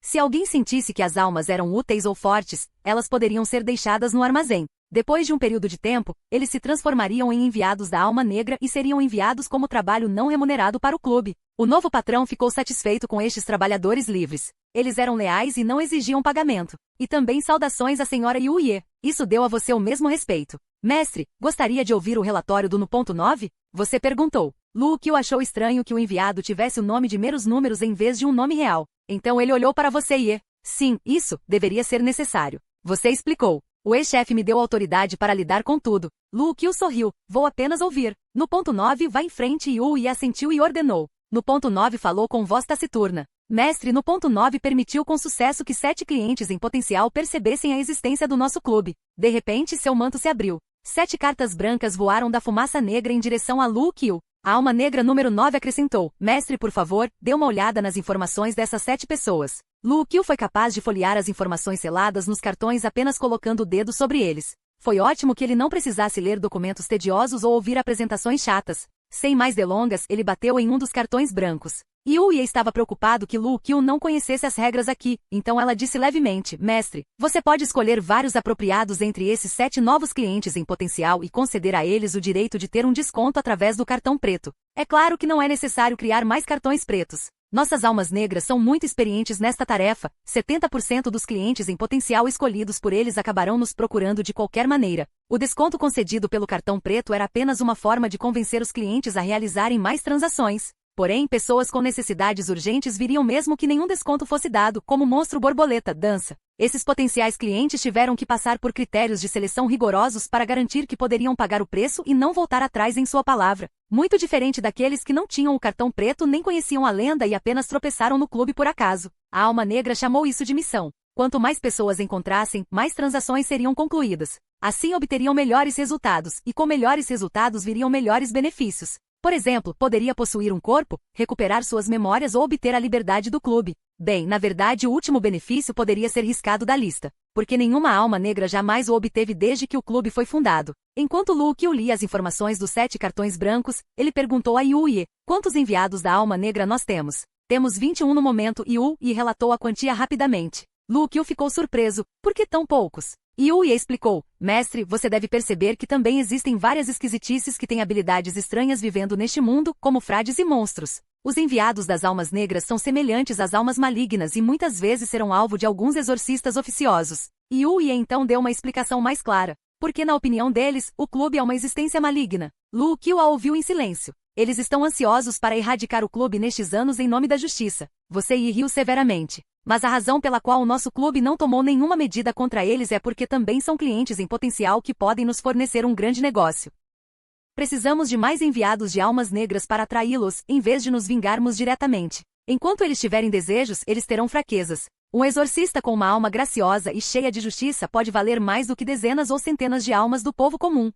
Speaker 1: Se alguém sentisse que as almas eram úteis ou fortes, elas poderiam ser deixadas no armazém. Depois de um período de tempo, eles se transformariam em enviados da alma negra e seriam enviados como trabalho não remunerado para o clube. O novo patrão ficou satisfeito com estes trabalhadores livres. Eles eram leais e não exigiam pagamento. E também saudações à senhora Yu Ye. Isso deu a você o mesmo respeito. Mestre, gostaria de ouvir o relatório do 9? Você perguntou. Luo Kyu achou estranho que o enviado tivesse o nome de meros números em vez de um nome real. Então ele olhou para você e... Sim, isso, deveria ser necessário. Você explicou. O ex-chefe me deu autoridade para lidar com tudo. Luo Kyu sorriu. Vou apenas ouvir. No 9 vá em frente. Yu Ye assentiu e ordenou. No 9 falou com voz taciturna. Mestre, no 9 permitiu com sucesso que 7 clientes em potencial percebessem a existência do nosso clube. De repente seu manto se abriu. 7 cartas brancas voaram da fumaça negra em direção a Luo Kyu. A alma negra número 9 acrescentou. Mestre, por favor, dê uma olhada nas informações dessas 7 pessoas. Luo Kyu foi capaz de folhear as informações seladas nos cartões apenas colocando o dedo sobre eles. Foi ótimo que ele não precisasse ler documentos tediosos ou ouvir apresentações chatas. Sem mais delongas, ele bateu em um dos cartões brancos. Yu Ye estava preocupado que Luo Kyu não conhecesse as regras aqui, então ela disse levemente, mestre, você pode escolher vários apropriados entre esses 7 novos clientes em potencial e conceder a eles o direito de ter um desconto através do cartão preto. É claro que não é necessário criar mais cartões pretos. Nossas almas negras são muito experientes nesta tarefa, 70% dos clientes em potencial escolhidos por eles acabarão nos procurando de qualquer maneira. O desconto concedido pelo cartão preto era apenas uma forma de convencer os clientes a realizarem mais transações. Porém, pessoas com necessidades urgentes viriam mesmo que nenhum desconto fosse dado, como monstro borboleta, dança. Esses potenciais clientes tiveram que passar por critérios de seleção rigorosos para garantir que poderiam pagar o preço e não voltar atrás em sua palavra. Muito diferente daqueles que não tinham o cartão preto nem conheciam a lenda e apenas tropeçaram no clube por acaso. A alma negra chamou isso de missão. Quanto mais pessoas encontrassem, mais transações seriam concluídas. Assim obteriam melhores resultados, e com melhores resultados viriam melhores benefícios. Por exemplo, poderia possuir um corpo, recuperar suas memórias ou obter a liberdade do clube. Bem, na verdade o último benefício poderia ser riscado da lista, porque nenhuma alma negra jamais o obteve desde que o clube foi fundado. Enquanto Luo Kyu lia as informações dos 7 cartões brancos, ele perguntou a Yu Ye, quantos enviados da alma negra nós temos? Temos 21 no momento. Yu Ye relatou a quantia rapidamente. Luo Kyu ficou surpreso, por que tão poucos? Yu Ye explicou, mestre, você deve perceber que também existem várias esquisitices que têm habilidades estranhas vivendo neste mundo, como frades e monstros. Os enviados das almas negras são semelhantes às almas malignas e muitas vezes serão alvo de alguns exorcistas oficiosos. Yu Ye então deu uma explicação mais clara, porque na opinião deles, o clube é uma existência maligna. Luo Kyu a ouviu em silêncio. Eles estão ansiosos para erradicar o clube nestes anos em nome da justiça. Você riu severamente. Mas a razão pela qual o nosso clube não tomou nenhuma medida contra eles é porque também são clientes em potencial que podem nos fornecer um grande negócio. Precisamos de mais enviados de almas negras para atraí-los, em vez de nos vingarmos diretamente. Enquanto eles tiverem desejos, eles terão fraquezas. Um exorcista com uma alma graciosa e cheia de justiça pode valer mais do que dezenas ou centenas de almas do povo comum.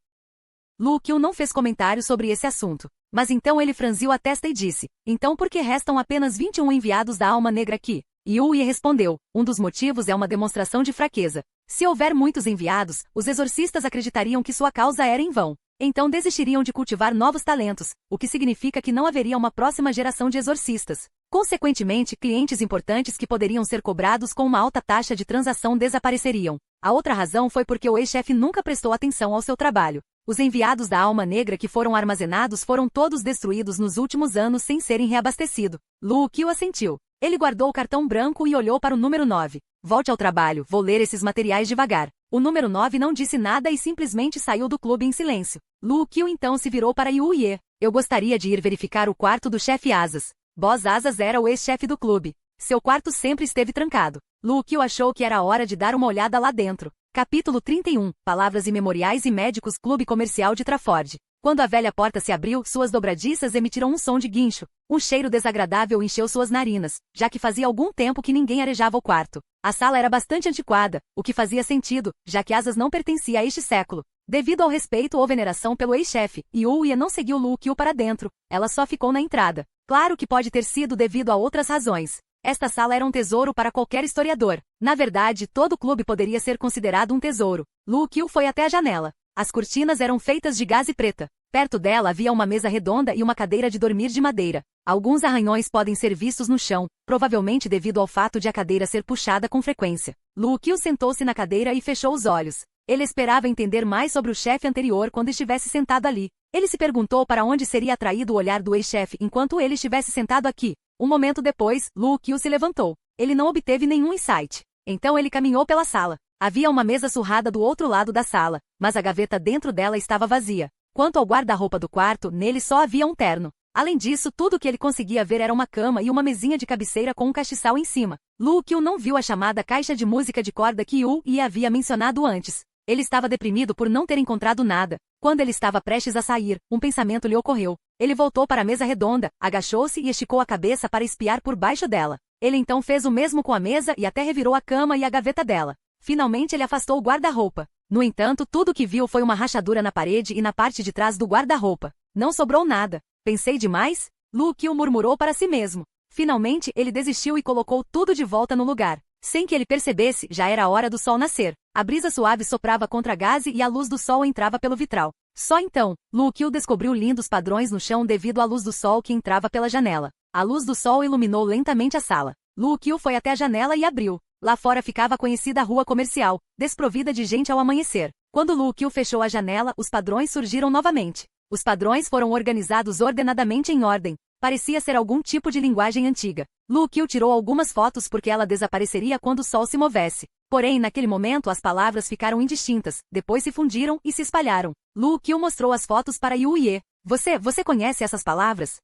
Speaker 1: Luke não fez comentário sobre esse assunto. Mas então ele franziu a testa e disse, então por que restam apenas 21 enviados da alma negra aqui? Yui respondeu, um dos motivos é uma demonstração de fraqueza. Se houver muitos enviados, os exorcistas acreditariam que sua causa era em vão. Então desistiriam de cultivar novos talentos, o que significa que não haveria uma próxima geração de exorcistas. Consequentemente, clientes importantes que poderiam ser cobrados com uma alta taxa de transação desapareceriam. A outra razão foi porque o ex-chefe nunca prestou atenção ao seu trabalho. Os enviados da alma negra que foram armazenados foram todos destruídos nos últimos anos sem serem reabastecidos. Luke assentiu. Ele guardou o cartão branco e olhou para o número 9. Volte ao trabalho, vou ler esses materiais devagar. O número 9 não disse nada e simplesmente saiu do clube em silêncio. Luke então se virou para Yui. Eu gostaria de ir verificar o quarto do chefe Asas. Boss Asas era o ex-chefe do clube. Seu quarto sempre esteve trancado. Luke achou que era hora de dar uma olhada lá dentro. Capítulo 31. Palavras imemoriais e médicos. Clube Comercial de Trafford. Quando a velha porta se abriu, suas dobradiças emitiram um som de guincho. Um cheiro desagradável encheu suas narinas, já que fazia algum tempo que ninguém arejava o quarto. A sala era bastante antiquada, o que fazia sentido, já que Asas não pertencia a este século. Devido ao respeito ou veneração pelo ex-chefe, Yui não seguiu Luke para dentro, ela só ficou na entrada. Claro que pode ter sido devido a outras razões. Esta sala era um tesouro para qualquer historiador. Na verdade, todo o clube poderia ser considerado um tesouro. Luke foi até a janela. As cortinas eram feitas de gaze preta. Perto dela havia uma mesa redonda e uma cadeira de dormir de madeira. Alguns arranhões podem ser vistos no chão, provavelmente devido ao fato de a cadeira ser puxada com frequência. Luke sentou-se na cadeira e fechou os olhos. Ele esperava entender mais sobre o chefe anterior quando estivesse sentado ali. Ele se perguntou para onde seria atraído o olhar do ex-chefe enquanto ele estivesse sentado aqui. Um momento depois, Luke se levantou. Ele não obteve nenhum insight. Então ele caminhou pela sala. Havia uma mesa surrada do outro lado da sala, mas a gaveta dentro dela estava vazia. Quanto ao guarda-roupa do quarto, nele só havia um terno. Além disso, tudo que ele conseguia ver era uma cama e uma mesinha de cabeceira com um castiçal em cima. Luke não viu a chamada caixa de música de corda que Yui havia mencionado antes. Ele estava deprimido por não ter encontrado nada. Quando ele estava prestes a sair, um pensamento lhe ocorreu. Ele voltou para a mesa redonda, agachou-se e esticou a cabeça para espiar por baixo dela. Ele então fez o mesmo com a mesa e até revirou a cama e a gaveta dela. Finalmente ele afastou o guarda-roupa. No entanto, tudo o que viu foi uma rachadura na parede e na parte de trás do guarda-roupa. Não sobrou nada. Pensei demais? Luke murmurou para si mesmo. Finalmente, ele desistiu e colocou tudo de volta no lugar. Sem que ele percebesse, já era a hora do sol nascer. A brisa suave soprava contra a gaze e a luz do sol entrava pelo vitral. Só então, Luke descobriu lindos padrões no chão devido à luz do sol que entrava pela janela. A luz do sol iluminou lentamente a sala. Luke foi até a janela e abriu. Lá fora ficava a conhecida rua comercial, desprovida de gente ao amanhecer. Quando Luke fechou a janela, os padrões surgiram novamente. Os padrões foram organizados ordenadamente em ordem. Parecia ser algum tipo de linguagem antiga. Luke tirou algumas fotos porque ela desapareceria quando o sol se movesse. Porém, naquele momento as palavras ficaram indistintas, depois se fundiram e se espalharam. Luke mostrou as fotos para Yui. Você conhece essas palavras?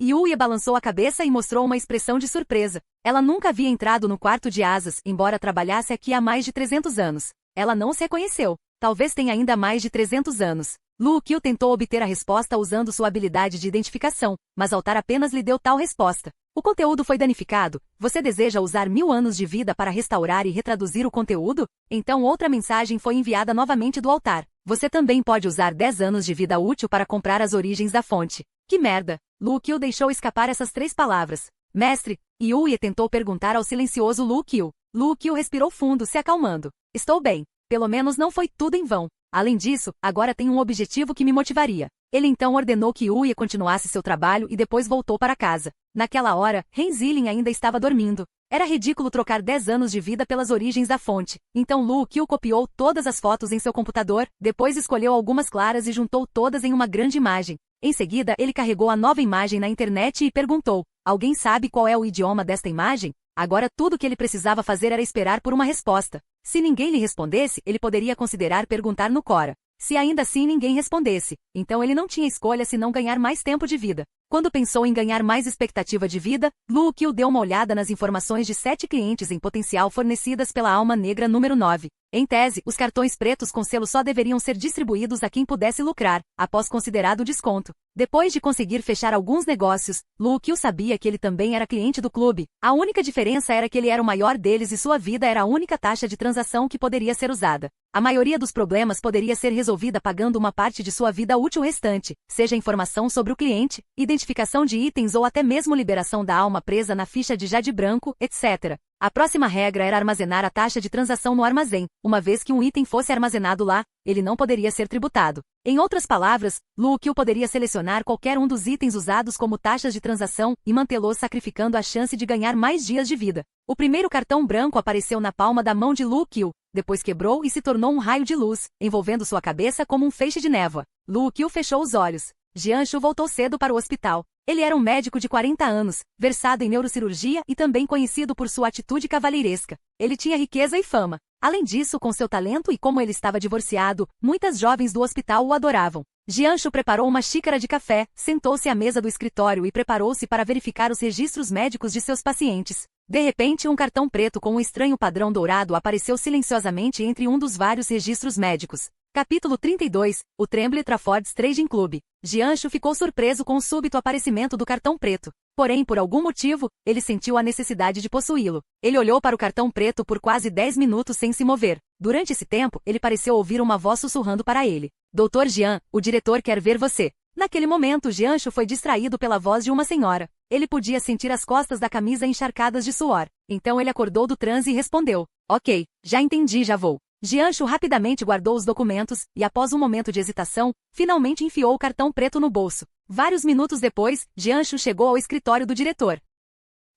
Speaker 1: Yui balançou a cabeça e mostrou uma expressão de surpresa. Ela nunca havia entrado no quarto de Asas, embora trabalhasse aqui há mais de 300 anos. Ela não se reconheceu. Talvez tenha ainda mais de 300 anos. Luke tentou obter a resposta usando sua habilidade de identificação, mas Altar apenas lhe deu tal resposta. O conteúdo foi danificado. Você deseja usar 1000 anos de vida para restaurar e retraduzir o conteúdo? Então outra mensagem foi enviada novamente do altar. Você também pode usar 10 anos de vida útil para comprar as origens da fonte. Que merda! Luke deixou escapar essas 3 palavras. Mestre, Yui tentou perguntar ao silencioso Luke. Luke respirou fundo, se acalmando. Estou bem. Pelo menos não foi tudo em vão. Além disso, agora tenho um objetivo que me motivaria. Ele então ordenou que Yui continuasse seu trabalho e depois voltou para casa. Naquela hora, Renzilin ainda estava dormindo. Era ridículo trocar 10 anos de vida pelas origens da fonte. Então Luke copiou todas as fotos em seu computador, depois escolheu algumas claras e juntou todas em uma grande imagem. Em seguida, ele carregou a nova imagem na internet e perguntou: alguém sabe qual é o idioma desta imagem? Agora tudo que ele precisava fazer era esperar por uma resposta. Se ninguém lhe respondesse, ele poderia considerar perguntar no Quora. Se ainda assim ninguém respondesse, então ele não tinha escolha senão ganhar mais tempo de vida. Quando pensou em ganhar mais expectativa de vida, Lu Kiu deu uma olhada nas informações de 7 clientes em potencial fornecidas pela Alma Negra número 9. Em tese, os cartões pretos com selo só deveriam ser distribuídos a quem pudesse lucrar, após considerado o desconto. Depois de conseguir fechar alguns negócios, Lu Kiu sabia que ele também era cliente do clube. A única diferença era que ele era o maior deles e sua vida era a única taxa de transação que poderia ser usada. A maioria dos problemas poderia ser resolvida pagando uma parte de sua vida útil restante, seja informação sobre o cliente, identificação de itens ou até mesmo liberação da alma presa na ficha de jade branco, etc. A próxima regra era armazenar a taxa de transação no armazém. Uma vez que um item fosse armazenado lá, ele não poderia ser tributado. Em outras palavras, Lu Kiu poderia selecionar qualquer um dos itens usados como taxas de transação e mantê-los sacrificando a chance de ganhar mais dias de vida. O primeiro cartão branco apareceu na palma da mão de Lu Kiu, depois quebrou e se tornou um raio de luz, envolvendo sua cabeça como um feixe de névoa. Lu Kiu fechou os olhos. Jianshu voltou cedo para o hospital. Ele era um médico de 40 anos, versado em neurocirurgia e também conhecido por sua atitude cavalheiresca. Ele tinha riqueza e fama. Além disso, com seu talento e como ele estava divorciado, muitas jovens do hospital o adoravam. Jianshu preparou uma xícara de café, sentou-se à mesa do escritório e preparou-se para verificar os registros médicos de seus pacientes. De repente, um cartão preto com um estranho padrão dourado apareceu silenciosamente entre um dos vários registros médicos. Capítulo 32, o Tremble Trafford's Trading Club. Jianshu ficou surpreso com o súbito aparecimento do cartão preto. Porém, por algum motivo, ele sentiu a necessidade de possuí-lo. Ele olhou para o cartão preto por quase 10 minutos sem se mover. Durante esse tempo, ele pareceu ouvir uma voz sussurrando para ele. Dr. Jian, o diretor quer ver você. Naquele momento, Jianshu foi distraído pela voz de uma senhora. Ele podia sentir as costas da camisa encharcadas de suor. Então ele acordou do transe e respondeu. Ok, já entendi, já vou. Jianshu rapidamente guardou os documentos e, após um momento de hesitação, finalmente enfiou o cartão preto no bolso. Vários minutos depois, Jianshu chegou ao escritório do diretor.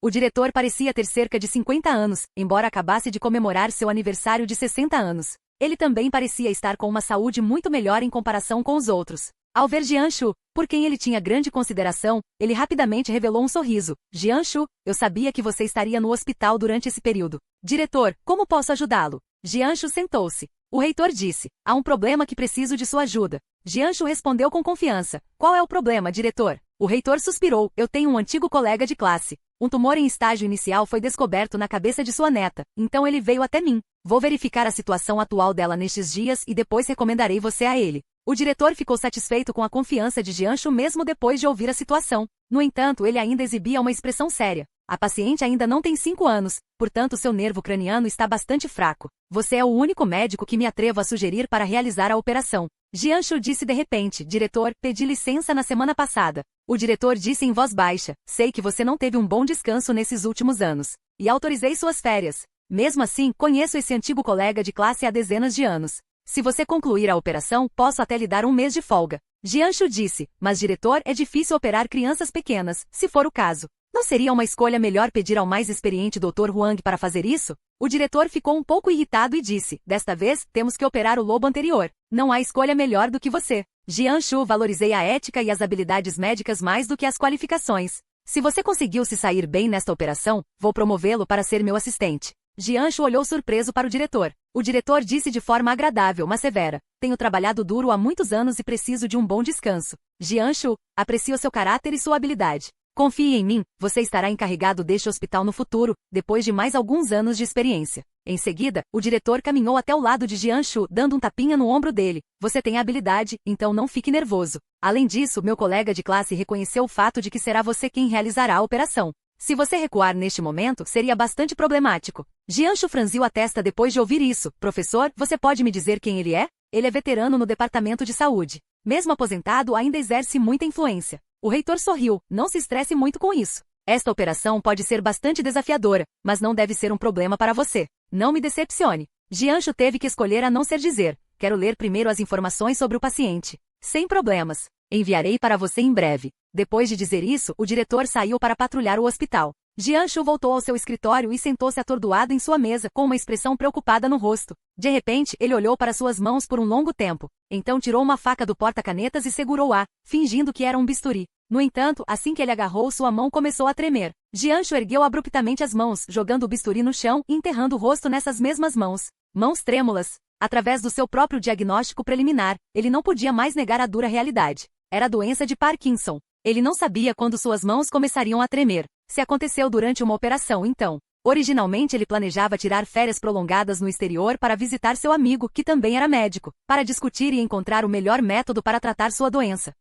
Speaker 1: O diretor parecia ter cerca de 50 anos, embora acabasse de comemorar seu aniversário de 60 anos. Ele também parecia estar com uma saúde muito melhor em comparação com os outros. Ao ver Jianshu, por quem ele tinha grande consideração, ele rapidamente revelou um sorriso. Jianshu, eu sabia que você estaria no hospital durante esse período. Diretor, como posso ajudá-lo? Jianshu sentou-se. O reitor disse, há um problema que preciso de sua ajuda. Jianshu respondeu com confiança. Qual é o problema, diretor? O reitor suspirou. Eu tenho um antigo colega de classe. Um tumor em estágio inicial foi descoberto na cabeça de sua neta, então ele veio até mim. Vou verificar a situação atual dela nestes dias e depois recomendarei você a ele. O diretor ficou satisfeito com a confiança de Jianshu mesmo depois de ouvir a situação. No entanto, ele ainda exibia uma expressão séria. A paciente ainda não tem 5 anos, portanto seu nervo craniano está bastante fraco. Você é o único médico que me atrevo a sugerir para realizar a operação. Jianshu disse de repente, diretor, pedi licença na semana passada. O diretor disse em voz baixa, sei que você não teve um bom descanso nesses últimos anos. E autorizei suas férias. Mesmo assim, conheço esse antigo colega de classe há dezenas de anos. Se você concluir a operação, posso até lhe dar um mês de folga. Jianshu disse, mas diretor, é difícil operar crianças pequenas, se for o caso. Não seria uma escolha melhor pedir ao mais experiente Dr. Huang para fazer isso? O diretor ficou um pouco irritado e disse, desta vez, temos que operar o lobo anterior. Não há escolha melhor do que você. Jianshu, valorizei a ética e as habilidades médicas mais do que as qualificações. Se você conseguiu se sair bem nesta operação, vou promovê-lo para ser meu assistente. Jianshu olhou surpreso para o diretor. O diretor disse de forma agradável, mas severa. Tenho trabalhado duro há muitos anos e preciso de um bom descanso. Jianshu, aprecio seu caráter e sua habilidade. Confie em mim, você estará encarregado deste hospital no futuro, depois de mais alguns anos de experiência. Em seguida, o diretor caminhou até o lado de Jianshu, dando um tapinha no ombro dele. Você tem habilidade, então não fique nervoso. Além disso, meu colega de classe reconheceu o fato de que será você quem realizará a operação. Se você recuar neste momento, seria bastante problemático. Jianshu franziu a testa depois de ouvir isso. Professor, você pode me dizer quem ele é? Ele é veterano no departamento de saúde. Mesmo aposentado, ainda exerce muita influência. O reitor sorriu. Não se estresse muito com isso. Esta operação pode ser bastante desafiadora, mas não deve ser um problema para você. Não me decepcione. Jianshu teve que escolher a não ser dizer. Quero ler primeiro as informações sobre o paciente. Sem problemas. Enviarei para você em breve. Depois de dizer isso, o diretor saiu para patrulhar o hospital. Jianshu voltou ao seu escritório e sentou-se atordoado em sua mesa, com uma expressão preocupada no rosto. De repente, ele olhou para suas mãos por um longo tempo. Então tirou uma faca do porta-canetas e segurou-a, fingindo que era um bisturi. No entanto, assim que ele agarrou, sua mão começou a tremer. Jianshu ergueu abruptamente as mãos, jogando o bisturi no chão e enterrando o rosto nessas mesmas mãos. mãos trêmulas. Através do seu próprio diagnóstico preliminar, ele não podia mais negar a dura realidade. Era a doença de Parkinson. Ele não sabia quando suas mãos começariam a tremer. Se aconteceu durante uma operação, então. Originalmente ele planejava tirar férias prolongadas no exterior para visitar seu amigo, que também era médico, para discutir e encontrar o melhor método para tratar sua doença.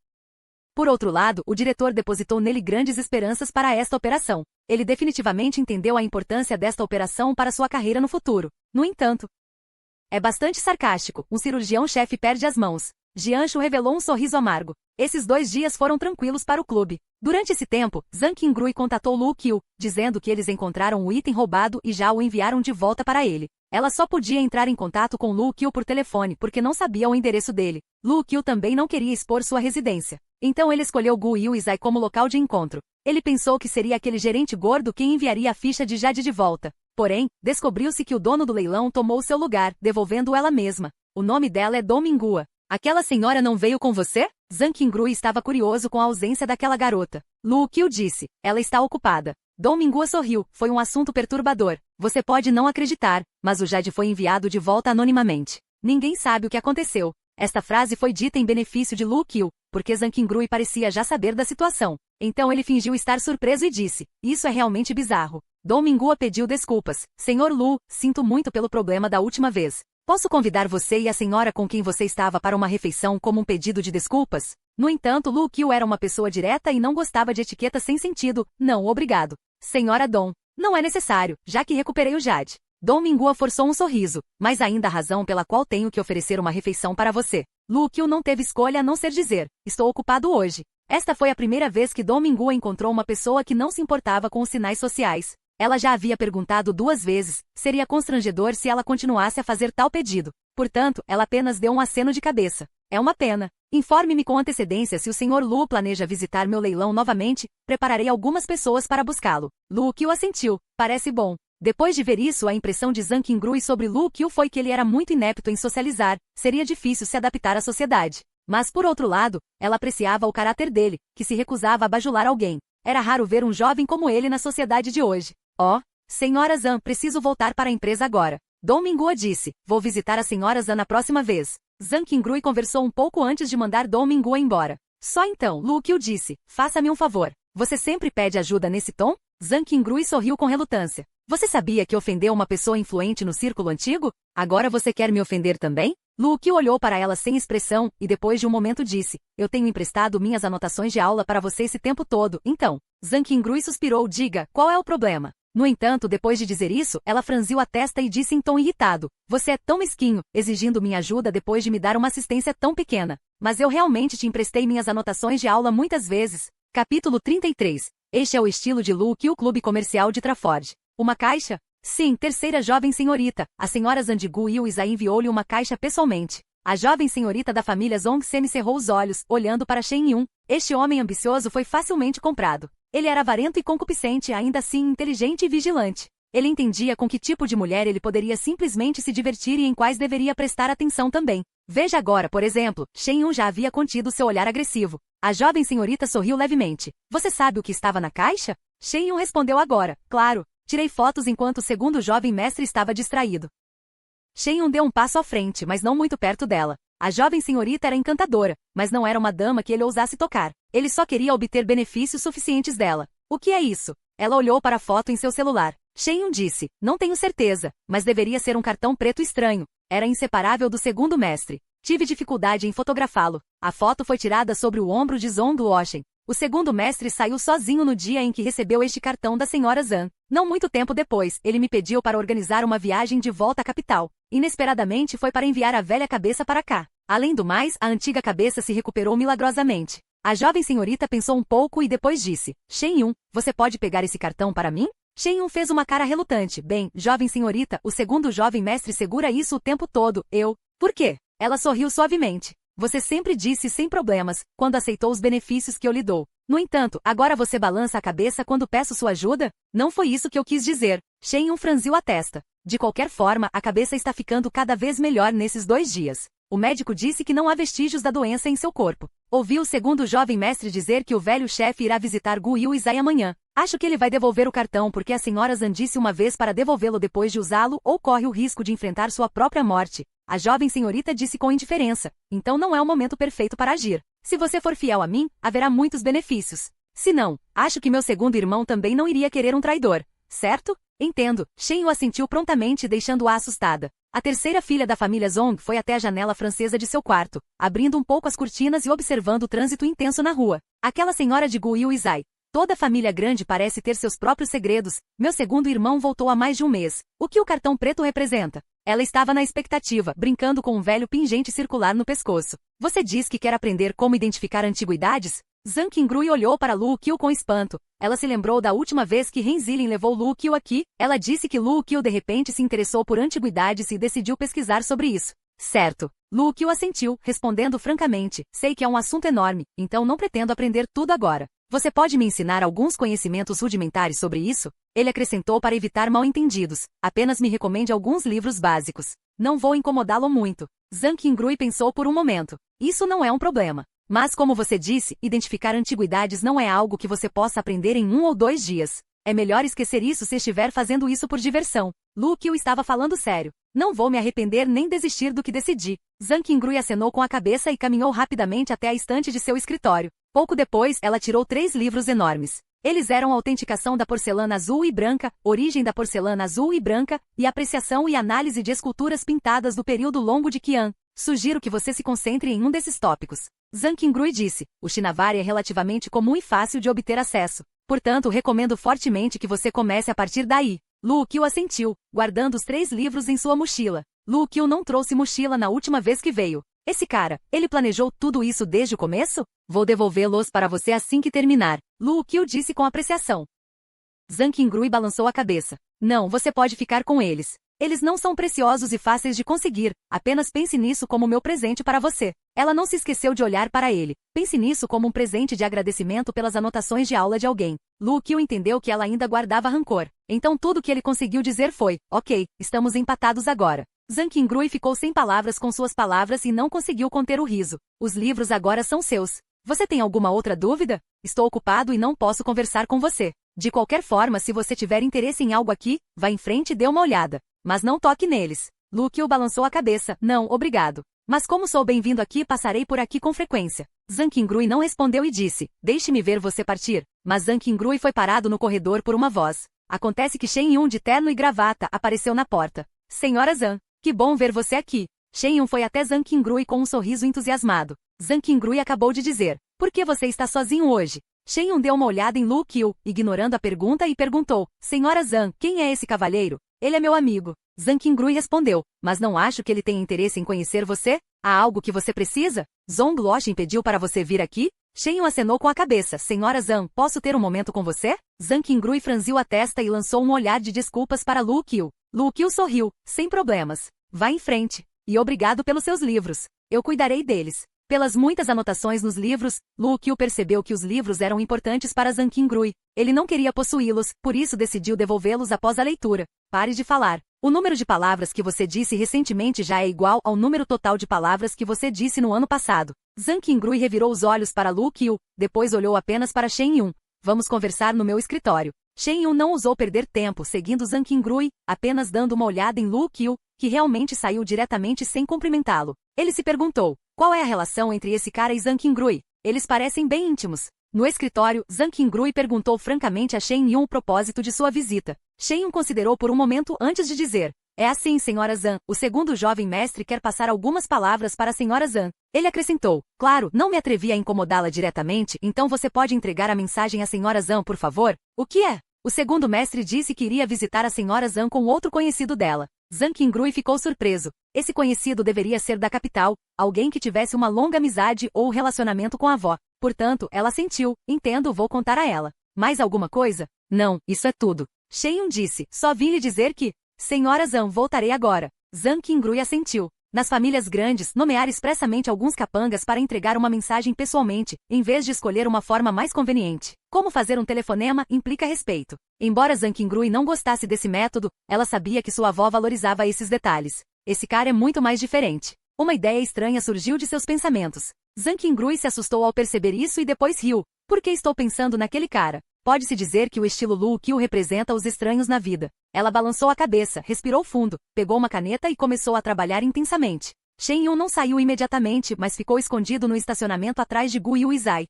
Speaker 1: Por outro lado, o diretor depositou nele grandes esperanças para esta operação. Ele definitivamente entendeu a importância desta operação para sua carreira no futuro. No entanto, é bastante sarcástico. Um cirurgião-chefe perde as mãos. Jianxu revelou um sorriso amargo. Esses 2 dias foram tranquilos para o clube. Durante esse tempo, Zhang Qingrui contatou Lu Qiu, dizendo que eles encontraram o item roubado e já o enviaram de volta para ele. Ela só podia entrar em contato com Lu Qiu por telefone porque não sabia o endereço dele. Lu Qiu também não queria expor sua residência. Então ele escolheu Gu Yuizai como local de encontro. Ele pensou que seria aquele gerente gordo quem enviaria a ficha de Jade de volta. Porém, descobriu-se que o dono do leilão tomou seu lugar, devolvendo ela mesma. O nome dela é Dong Minghua. Aquela senhora não veio com você? Zhang Qingrui estava curioso com a ausência daquela garota. Lu Qiu disse, ela está ocupada. Dong Minghua sorriu, foi um assunto perturbador. Você pode não acreditar, mas o Jade foi enviado de volta anonimamente. Ninguém sabe o que aconteceu. Esta frase foi dita em benefício de Lu Qiu, porque Zhang Qingrui parecia já saber da situação. Então ele fingiu estar surpreso e disse, isso é realmente bizarro. Dong Minghua pediu desculpas. Senhor Lu, sinto muito pelo problema da última vez. Posso convidar você e a senhora com quem você estava para uma refeição como um pedido de desculpas? No entanto, Lu Qiu era uma pessoa direta e não gostava de etiqueta sem sentido. Não, obrigado. Senhora Dong, não é necessário, já que recuperei o Jade. Dong Minghua forçou um sorriso, mas ainda a razão pela qual tenho que oferecer uma refeição para você. Lu Qiu não teve escolha a não ser dizer, estou ocupado hoje. Esta foi a primeira vez que Dong Minghua encontrou uma pessoa que não se importava com os sinais sociais. Ela já havia perguntado 2 vezes, seria constrangedor se ela continuasse a fazer tal pedido. Portanto, ela apenas deu um aceno de cabeça. É uma pena. Informe-me com antecedência se o Sr. Lu planeja visitar meu leilão novamente, prepararei algumas pessoas para buscá-lo. Lu Qiu assentiu, parece bom. Depois de ver isso, a impressão de Zhang Qingrui sobre Lu Qiu foi que ele era muito inepto em socializar, seria difícil se adaptar à sociedade. Mas por outro lado, ela apreciava o caráter dele, que se recusava a bajular alguém. Era raro ver um jovem como ele na sociedade de hoje. Oh, senhora Zhang, preciso voltar para a empresa agora. Dong Minghua disse, vou visitar a senhora Zhang na próxima vez. Zhang Qingrui conversou um pouco antes de mandar Dong Minghua embora. Só então, Lu Qiu disse, faça-me um favor. Você sempre pede ajuda nesse tom? Zhang Qingrui sorriu com relutância. Você sabia que ofendeu uma pessoa influente no círculo antigo? Agora você quer me ofender também? Lu Qiu olhou para ela sem expressão, e depois de um momento disse, eu tenho emprestado minhas anotações de aula para você esse tempo todo, então. Zhang Qingrui suspirou, diga, qual é o problema? No entanto, depois de dizer isso, ela franziu a testa e disse em tom irritado, você é tão mesquinho, exigindo minha ajuda depois de me dar uma assistência tão pequena. Mas eu realmente te emprestei minhas anotações de aula muitas vezes. Capítulo 33. Este é o estilo de Lu Qiu, Clube Comercial de Trafford. Uma caixa? Sim, terceira jovem senhorita. A senhora Zandigu Yuizai enviou-lhe uma caixa pessoalmente. A jovem senhorita da família Zong semicerrou os olhos, olhando para Shen Yun. Este homem ambicioso foi facilmente comprado. Ele era avarento e concupiscente, ainda assim inteligente e vigilante. Ele entendia com que tipo de mulher ele poderia simplesmente se divertir e em quais deveria prestar atenção também. Veja agora, por exemplo, Shen Yun já havia contido seu olhar agressivo. A jovem senhorita sorriu levemente. Você sabe o que estava na caixa? Shen Yun respondeu agora. Claro. Tirei fotos enquanto o segundo jovem mestre estava distraído. Shen Yun deu um passo à frente, mas não muito perto dela. A jovem senhorita era encantadora, mas não era uma dama que ele ousasse tocar. Ele só queria obter benefícios suficientes dela. O que é isso? Ela olhou para a foto em seu celular. Shen Yun disse, não tenho certeza, mas deveria ser um cartão preto estranho. Era inseparável do segundo mestre. Tive dificuldade em fotografá-lo. A foto foi tirada sobre o ombro de Zong Duoshen. O segundo mestre saiu sozinho no dia em que recebeu este cartão da senhora Zhang. Não muito tempo depois, ele me pediu para organizar uma viagem de volta à capital. Inesperadamente foi para enviar a velha cabeça para cá. Além do mais, a antiga cabeça se recuperou milagrosamente. A jovem senhorita pensou um pouco e depois disse, Shen Yun, você pode pegar esse cartão para mim? Shen Yun fez uma cara relutante. Bem, jovem senhorita, o segundo jovem mestre segura isso o tempo todo. Por quê? Ela sorriu suavemente. Você sempre disse sem problemas, quando aceitou os benefícios que eu lhe dou. No entanto, agora você balança a cabeça quando peço sua ajuda? Não foi isso que eu quis dizer. Shen Yun franziu a testa. De qualquer forma, a cabeça está ficando cada vez melhor nesses 2 dias. O médico disse que não há vestígios da doença em seu corpo. Ouvi o segundo jovem mestre dizer que o velho chefe irá visitar Gu Yuizai amanhã. Acho que ele vai devolver o cartão porque a senhora Zan disse uma vez para devolvê-lo depois de usá-lo ou corre o risco de enfrentar sua própria morte. A jovem senhorita disse com indiferença. Então não é o momento perfeito para agir. Se você for fiel a mim, haverá muitos benefícios. Se não, acho que meu segundo irmão também não iria querer um traidor. Certo? Entendo. Shen assentiu prontamente, deixando-a assustada. A terceira filha da família Zong foi até a janela francesa de seu quarto, abrindo um pouco as cortinas e observando o trânsito intenso na rua. Aquela senhora de Gu Yuizai. Toda família grande parece ter seus próprios segredos. Meu segundo irmão voltou há mais de um mês. O que o cartão preto representa? Ela estava na expectativa, brincando com um velho pingente circular no pescoço. Você diz que quer aprender como identificar antiguidades? Zhang Qingrui olhou para Lu Qiu com espanto. Ela se lembrou da última vez que Ren Zilin levou Lu Qiu aqui. Ela disse que Lu Qiu de repente se interessou por antiguidades e decidiu pesquisar sobre isso. Certo. Lu Qiu assentiu, respondendo francamente. Sei que é um assunto enorme, então não pretendo aprender tudo agora. Você pode me ensinar alguns conhecimentos rudimentares sobre isso? Ele acrescentou para evitar mal-entendidos. Apenas me recomende alguns livros básicos. Não vou incomodá-lo muito. Zhang Qingrui pensou por um momento. Isso não é um problema. Mas como você disse, identificar antiguidades não é algo que você possa aprender em 1 ou 2 dias. É melhor esquecer isso se estiver fazendo isso por diversão. Lu Qiu estava falando sério. Não vou me arrepender nem desistir do que decidi. Zhang Qingrui acenou com a cabeça e caminhou rapidamente até a estante de seu escritório. Pouco depois, ela tirou 3 livros enormes. Eles eram Autenticação da Porcelana Azul e Branca, Origem da Porcelana Azul e Branca, e Apreciação e Análise de Esculturas Pintadas do Período Longo de Qian. Sugiro que você se concentre em um desses tópicos. Zhang Qingrui disse. O Shinavari é relativamente comum e fácil de obter acesso. Portanto, recomendo fortemente que você comece a partir daí. Lu Qiu assentiu, guardando os 3 livros em sua mochila. Lu Qiu não trouxe mochila na última vez que veio. Esse cara, ele planejou tudo isso desde o começo? Vou devolvê-los para você assim que terminar. Lu Qiu disse com apreciação. Zhang Qingrui balançou a cabeça. Não, você pode ficar com eles. Eles não são preciosos e fáceis de conseguir, apenas pense nisso como meu presente para você. Ela não se esqueceu de olhar para ele. Pense nisso como um presente de agradecimento pelas anotações de aula de alguém. Lu Qiu entendeu que ela ainda guardava rancor. Então tudo que ele conseguiu dizer foi, ok, estamos empatados agora. Zhang Qingrui ficou sem palavras com suas palavras e não conseguiu conter o riso. Os livros agora são seus. Você tem alguma outra dúvida? Estou ocupado e não posso conversar com você. De qualquer forma, se você tiver interesse em algo aqui, vá em frente e dê uma olhada. Mas não toque neles. Lu Qiu balançou a cabeça. Não, obrigado. Mas como sou bem-vindo aqui, passarei por aqui com frequência. Zhang Qingrui não respondeu e disse, deixe-me ver você partir. Mas Zhang Qingrui foi parado no corredor por uma voz. Acontece que Shen Yun de terno e gravata apareceu na porta. Senhora Zhang, que bom ver você aqui. Shen Yun foi até Zhang Qingrui com um sorriso entusiasmado. Zhang Qingrui acabou de dizer, por que você está sozinho hoje? Shen Yun deu uma olhada em Lu Qiu, ignorando a pergunta e perguntou, Senhora Zhang, quem é esse cavalheiro? Ele é meu amigo. Zhang Qingrui respondeu, mas não acho que ele tenha interesse em conhecer você? Há algo que você precisa? Zong Luoxin pediu para você vir aqui? Shen Yun acenou com a cabeça. Senhora Zhang, posso ter um momento com você? Zhang Qingrui franziu a testa e lançou um olhar de desculpas para Lu Qiu. Lu Qiu sorriu. Sem problemas. Vá em frente. E obrigado pelos seus livros. Eu cuidarei deles. Pelas muitas anotações nos livros, Lu Qiu percebeu que os livros eram importantes para Zhang Qingrui. Ele não queria possuí-los, por isso decidiu devolvê-los após a leitura. Pare de falar. O número de palavras que você disse recentemente já é igual ao número total de palavras que você disse no ano passado. Zhang Qingrui revirou os olhos para Lu Qiu, depois olhou apenas para Shen Yun. Vamos conversar no meu escritório. Shen Yun não ousou perder tempo seguindo Zhang Qingrui, apenas dando uma olhada em Lu Qiu, que realmente saiu diretamente sem cumprimentá-lo. Ele se perguntou, qual é a relação entre esse cara e Zhang Qingrui? Eles parecem bem íntimos. No escritório, Zhang Qingrui perguntou francamente a Shen Yun o propósito de sua visita. Shen Yun considerou por um momento antes de dizer, é assim, senhora Zhang, o segundo jovem mestre quer passar algumas palavras para a senhora Zhang. Ele acrescentou, claro, não me atrevi a incomodá-la diretamente, então você pode entregar a mensagem à senhora Zhang, por favor? O que é? O segundo mestre disse que iria visitar a senhora Zhang com outro conhecido dela. Zhang Qingrui ficou surpreso. Esse conhecido deveria ser da capital, alguém que tivesse uma longa amizade ou relacionamento com a avó. Portanto, ela sentiu, entendo, vou contar a ela. Mais alguma coisa? Não, isso é tudo. Shen Yun disse, só vim lhe dizer que... Senhora Zhang, voltarei agora. Zhang Qingrui assentiu. Nas famílias grandes, nomear expressamente alguns capangas para entregar uma mensagem pessoalmente, em vez de escolher uma forma mais conveniente. Como fazer um telefonema implica respeito. Embora Zhang Qingrui não gostasse desse método, ela sabia que sua avó valorizava esses detalhes. Esse cara é muito mais diferente. Uma ideia estranha surgiu de seus pensamentos. Zhang Qingrui se assustou ao perceber isso e depois riu. Por que estou pensando naquele cara? Pode-se dizer que o estilo Lu Qiu representa os estranhos na vida. Ela balançou a cabeça, respirou fundo, pegou uma caneta e começou a trabalhar intensamente. Shen Yun não saiu imediatamente, mas ficou escondido no estacionamento atrás de Gu Yuizai.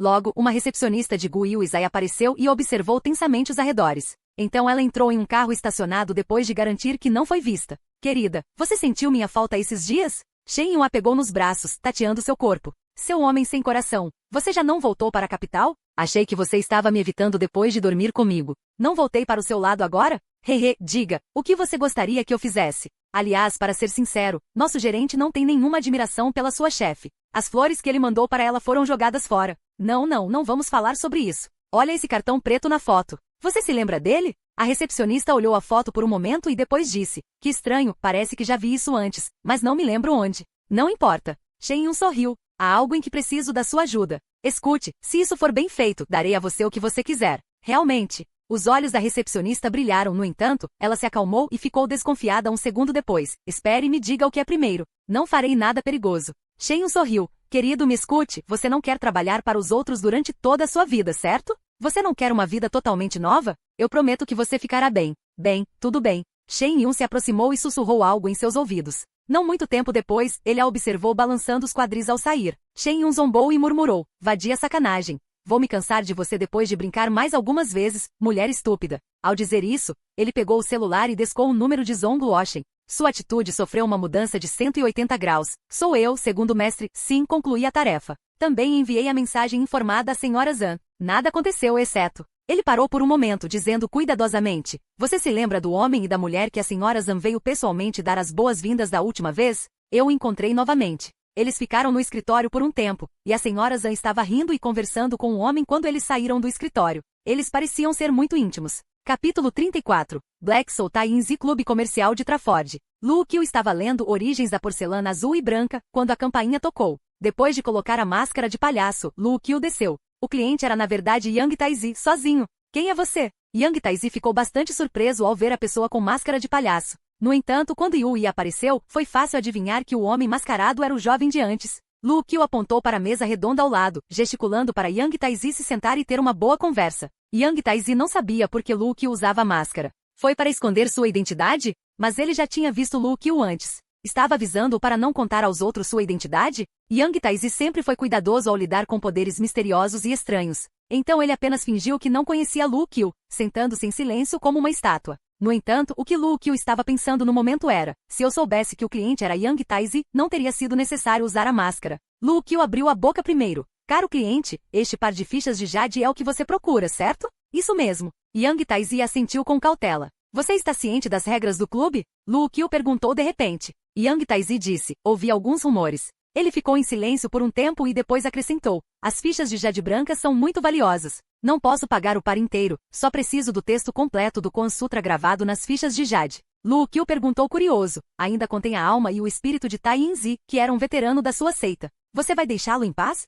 Speaker 1: Logo, uma recepcionista de Gu Yuizai apareceu e observou tensamente os arredores. Então ela entrou em um carro estacionado depois de garantir que não foi vista. Querida, você sentiu minha falta esses dias? Shen Yun a pegou nos braços, tateando seu corpo. Seu homem sem coração, você já não voltou para a capital? Achei que você estava me evitando depois de dormir comigo. Não voltei para o seu lado agora? Hehe, diga, o que você gostaria que eu fizesse? Aliás, para ser sincero, nosso gerente não tem nenhuma admiração pela sua chefe. As flores que ele mandou para ela foram jogadas fora. Não vamos falar sobre isso. Olha esse cartão preto na foto. Você se lembra dele? A recepcionista olhou a foto por um momento e depois disse, que estranho, parece que já vi isso antes, mas não me lembro onde. Não importa. Shen Yun sorriu. Há algo em que preciso da sua ajuda. Escute, se isso for bem feito, darei a você o que você quiser. Realmente. Os olhos da recepcionista brilharam, no entanto, ela se acalmou e ficou desconfiada um segundo depois. Espere e me diga o que é primeiro. Não farei nada perigoso. Shen Yun sorriu. Querido, me escute, você não quer trabalhar para os outros durante toda a sua vida, certo? Você não quer uma vida totalmente nova? Eu prometo que você ficará bem. Bem, tudo bem. Shen Yun se aproximou e sussurrou algo em seus ouvidos. Não muito tempo depois, ele a observou balançando os quadris ao sair. Shen Yun zombou e murmurou, vadia sacanagem. Vou me cansar de você depois de brincar mais algumas vezes, mulher estúpida. Ao dizer isso, ele pegou o celular e descou o número de Zhong Luoshen. Sua atitude sofreu uma mudança de 180 graus. Sou eu, segundo o mestre, sim, concluí a tarefa. Também enviei a mensagem informada à senhora Zhan. Nada aconteceu exceto. Ele parou por um momento, dizendo cuidadosamente, você se lembra do homem e da mulher que a senhora Zhan veio pessoalmente dar as boas-vindas da última vez? Eu o encontrei novamente. Eles ficaram no escritório por um tempo, e a senhora Zhan estava rindo e conversando com o homem quando eles saíram do escritório. Eles pareciam ser muito íntimos. Capítulo 34. Black Soul Tianzi Clube Comercial de Trafford. Lu Qiu estava lendo Origens da Porcelana Azul e Branca, quando a campainha tocou. Depois de colocar a máscara de palhaço, Lu Qiu desceu. O cliente era na verdade Yang Taizi, sozinho. Quem é você? Yang Taizi ficou bastante surpreso ao ver a pessoa com máscara de palhaço. No entanto, quando Yu Yi apareceu, foi fácil adivinhar que o homem mascarado era o jovem de antes. Lu Qiu apontou para a mesa redonda ao lado, gesticulando para Yang Taizi se sentar e ter uma boa conversa. Yang Taizi não sabia por que Lu Qiu usava a máscara. Foi para esconder sua identidade? Mas ele já tinha visto Lu Qiu antes. Estava avisando-o para não contar aos outros sua identidade? Yang Taizi sempre foi cuidadoso ao lidar com poderes misteriosos e estranhos. Então ele apenas fingiu que não conhecia Lu Qiu, sentando-se em silêncio como uma estátua. No entanto, o que Lu Qiu estava pensando no momento era, se eu soubesse que o cliente era Yang Taizi, não teria sido necessário usar a máscara. Lu Qiu abriu a boca primeiro. Caro cliente, este par de fichas de jade é o que você procura, certo? Isso mesmo. Yang Taizi assentiu com cautela. Você está ciente das regras do clube? Lu Qiu perguntou de repente. Yang Taizi disse, ouvi alguns rumores. Ele ficou em silêncio por um tempo e depois acrescentou, as fichas de jade branca são muito valiosas. Não posso pagar o par inteiro, só preciso do texto completo do Kuan Sutra gravado nas fichas de jade. Lu Qiu perguntou curioso, ainda contém a alma e o espírito de Tai Yinzi, que era um veterano da sua seita. Você vai deixá-lo em paz?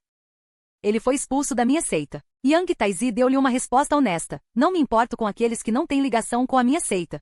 Speaker 1: Ele foi expulso da minha seita. Yang Taizi deu-lhe uma resposta honesta. Não me importo com aqueles que não têm ligação com a minha seita.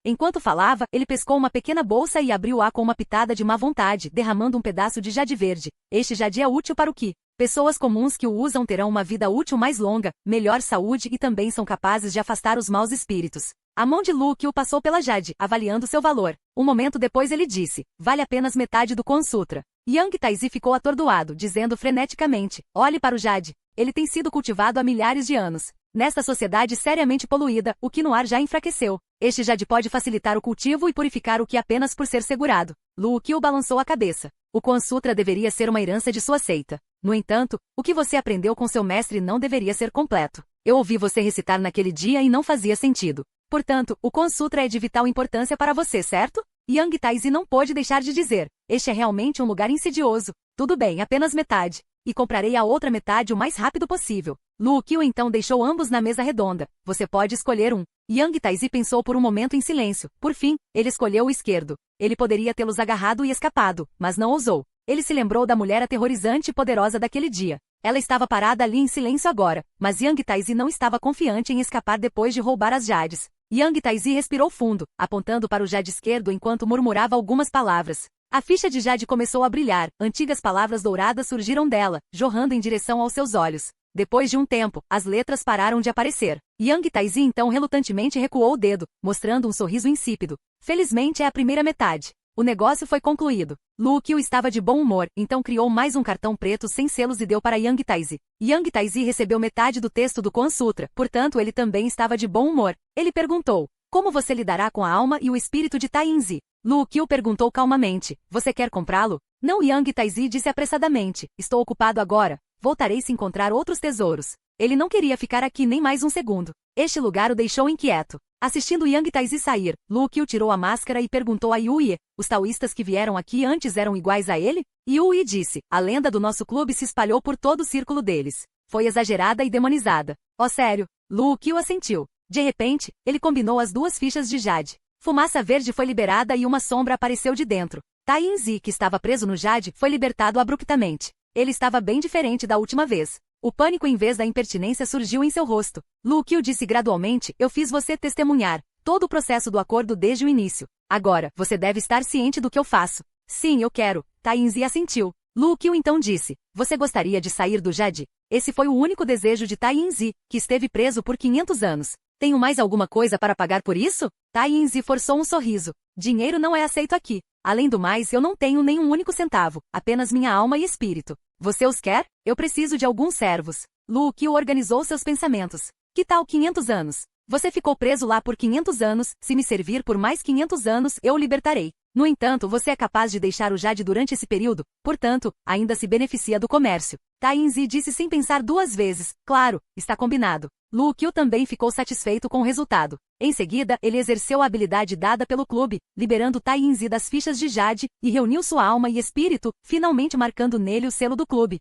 Speaker 1: Enquanto falava, ele pescou uma pequena bolsa e abriu-a com uma pitada de má vontade, derramando um pedaço de jade verde. Este jade é útil para o Qi. Pessoas comuns que o usam terão uma vida útil mais longa, melhor saúde e também são capazes de afastar os maus espíritos. A mão de Lu Qiu passou pela jade, avaliando seu valor. Um momento depois ele disse, vale apenas metade do Kuan Sutra. Yang Taizi ficou atordoado, dizendo freneticamente, olhe para o jade. Ele tem sido cultivado há milhares de anos. Nesta sociedade seriamente poluída, o Qi no ar já enfraqueceu. Este jade pode facilitar o cultivo e purificar o Qi apenas por ser segurado. Lu Qiu balançou a cabeça. O Kuan Sutra deveria ser uma herança de sua seita. No entanto, o que você aprendeu com seu mestre não deveria ser completo. Eu ouvi você recitar naquele dia e não fazia sentido. Portanto, o Kuan Sutra é de vital importância para você, certo? Yang Taizi não pôde deixar de dizer, este é realmente um lugar insidioso. Tudo bem, apenas metade. E comprarei a outra metade o mais rápido possível. Lu Qiu então deixou ambos na mesa redonda. Você pode escolher um. Yang Taizi pensou por um momento em silêncio. Por fim, ele escolheu o esquerdo. Ele poderia tê-los agarrado e escapado, mas não ousou. Ele se lembrou da mulher aterrorizante e poderosa daquele dia. Ela estava parada ali em silêncio agora, mas Yang Taizi não estava confiante em escapar depois de roubar as jades. Yang Taizi respirou fundo, apontando para o jade esquerdo enquanto murmurava algumas palavras. A ficha de jade começou a brilhar, antigas palavras douradas surgiram dela, jorrando em direção aos seus olhos. Depois de um tempo, as letras pararam de aparecer. Yang Taizi então relutantemente recuou o dedo, mostrando um sorriso insípido. Felizmente é a primeira metade. O negócio foi concluído. Lu Qiu estava de bom humor, então criou mais um cartão preto sem selos e deu para Yang Taizi. Yang Taizi recebeu metade do texto do Quan Sutra, portanto ele também estava de bom humor. Ele perguntou: como você lidará com a alma e o espírito de Tainzi? Lu Qiu perguntou calmamente: você quer comprá-lo? Não, Yang Taizi disse apressadamente: estou ocupado agora. Voltarei se encontrar outros tesouros. Ele não queria ficar aqui nem mais um segundo. Este lugar o deixou inquieto. Assistindo Yang Taizi sair, Lu Qiu tirou a máscara e perguntou a Yue: os taoístas que vieram aqui antes eram iguais a ele? Yue disse: a lenda do nosso clube se espalhou por todo o círculo deles. Foi exagerada e demonizada. Oh, sério? Lu Qiu assentiu. De repente, ele combinou as duas fichas de jade. Fumaça verde foi liberada e uma sombra apareceu de dentro. Tainzi, que estava preso no jade, foi libertado abruptamente. Ele estava bem diferente da última vez. O pânico em vez da impertinência surgiu em seu rosto. Lu Qiu disse gradualmente: eu fiz você testemunhar todo o processo do acordo desde o início. Agora, você deve estar ciente do que eu faço. Sim, eu quero. Tainzi assentiu. Lu Qiu então disse: você gostaria de sair do jade? Esse foi o único desejo de Tainzi, que esteve preso por 500 anos. Tenho mais alguma coisa para pagar por isso? Tainzi forçou um sorriso. Dinheiro não é aceito aqui. Além do mais, eu não tenho nenhum único centavo, apenas minha alma e espírito. Você os quer? Eu preciso de alguns servos. Lu Qiu organizou seus pensamentos. Que tal 500 anos? Você ficou preso lá por 500 anos, se me servir por mais 500 anos, eu o libertarei. No entanto, você é capaz de deixar o jade durante esse período, portanto, ainda se beneficia do comércio. Tainzi disse sem pensar duas vezes: claro, está combinado. Lu Qiu também ficou satisfeito com o resultado. Em seguida, ele exerceu a habilidade dada pelo clube, liberando Tainzi das fichas de jade, e reuniu sua alma e espírito, finalmente marcando nele o selo do clube.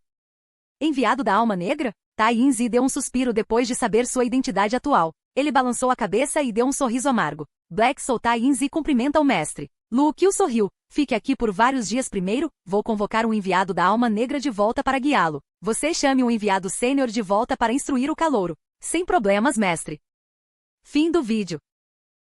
Speaker 1: Enviado da alma negra? Tainzi deu um suspiro depois de saber sua identidade atual. Ele balançou a cabeça e deu um sorriso amargo. Black Soul Tainzi cumprimenta o mestre. Lu Qiu sorriu. Fique aqui por vários dias primeiro, vou convocar um enviado da alma negra de volta para guiá-lo. Você chame um enviado sênior de volta para instruir o calouro. Sem problemas, mestre. Fim do vídeo.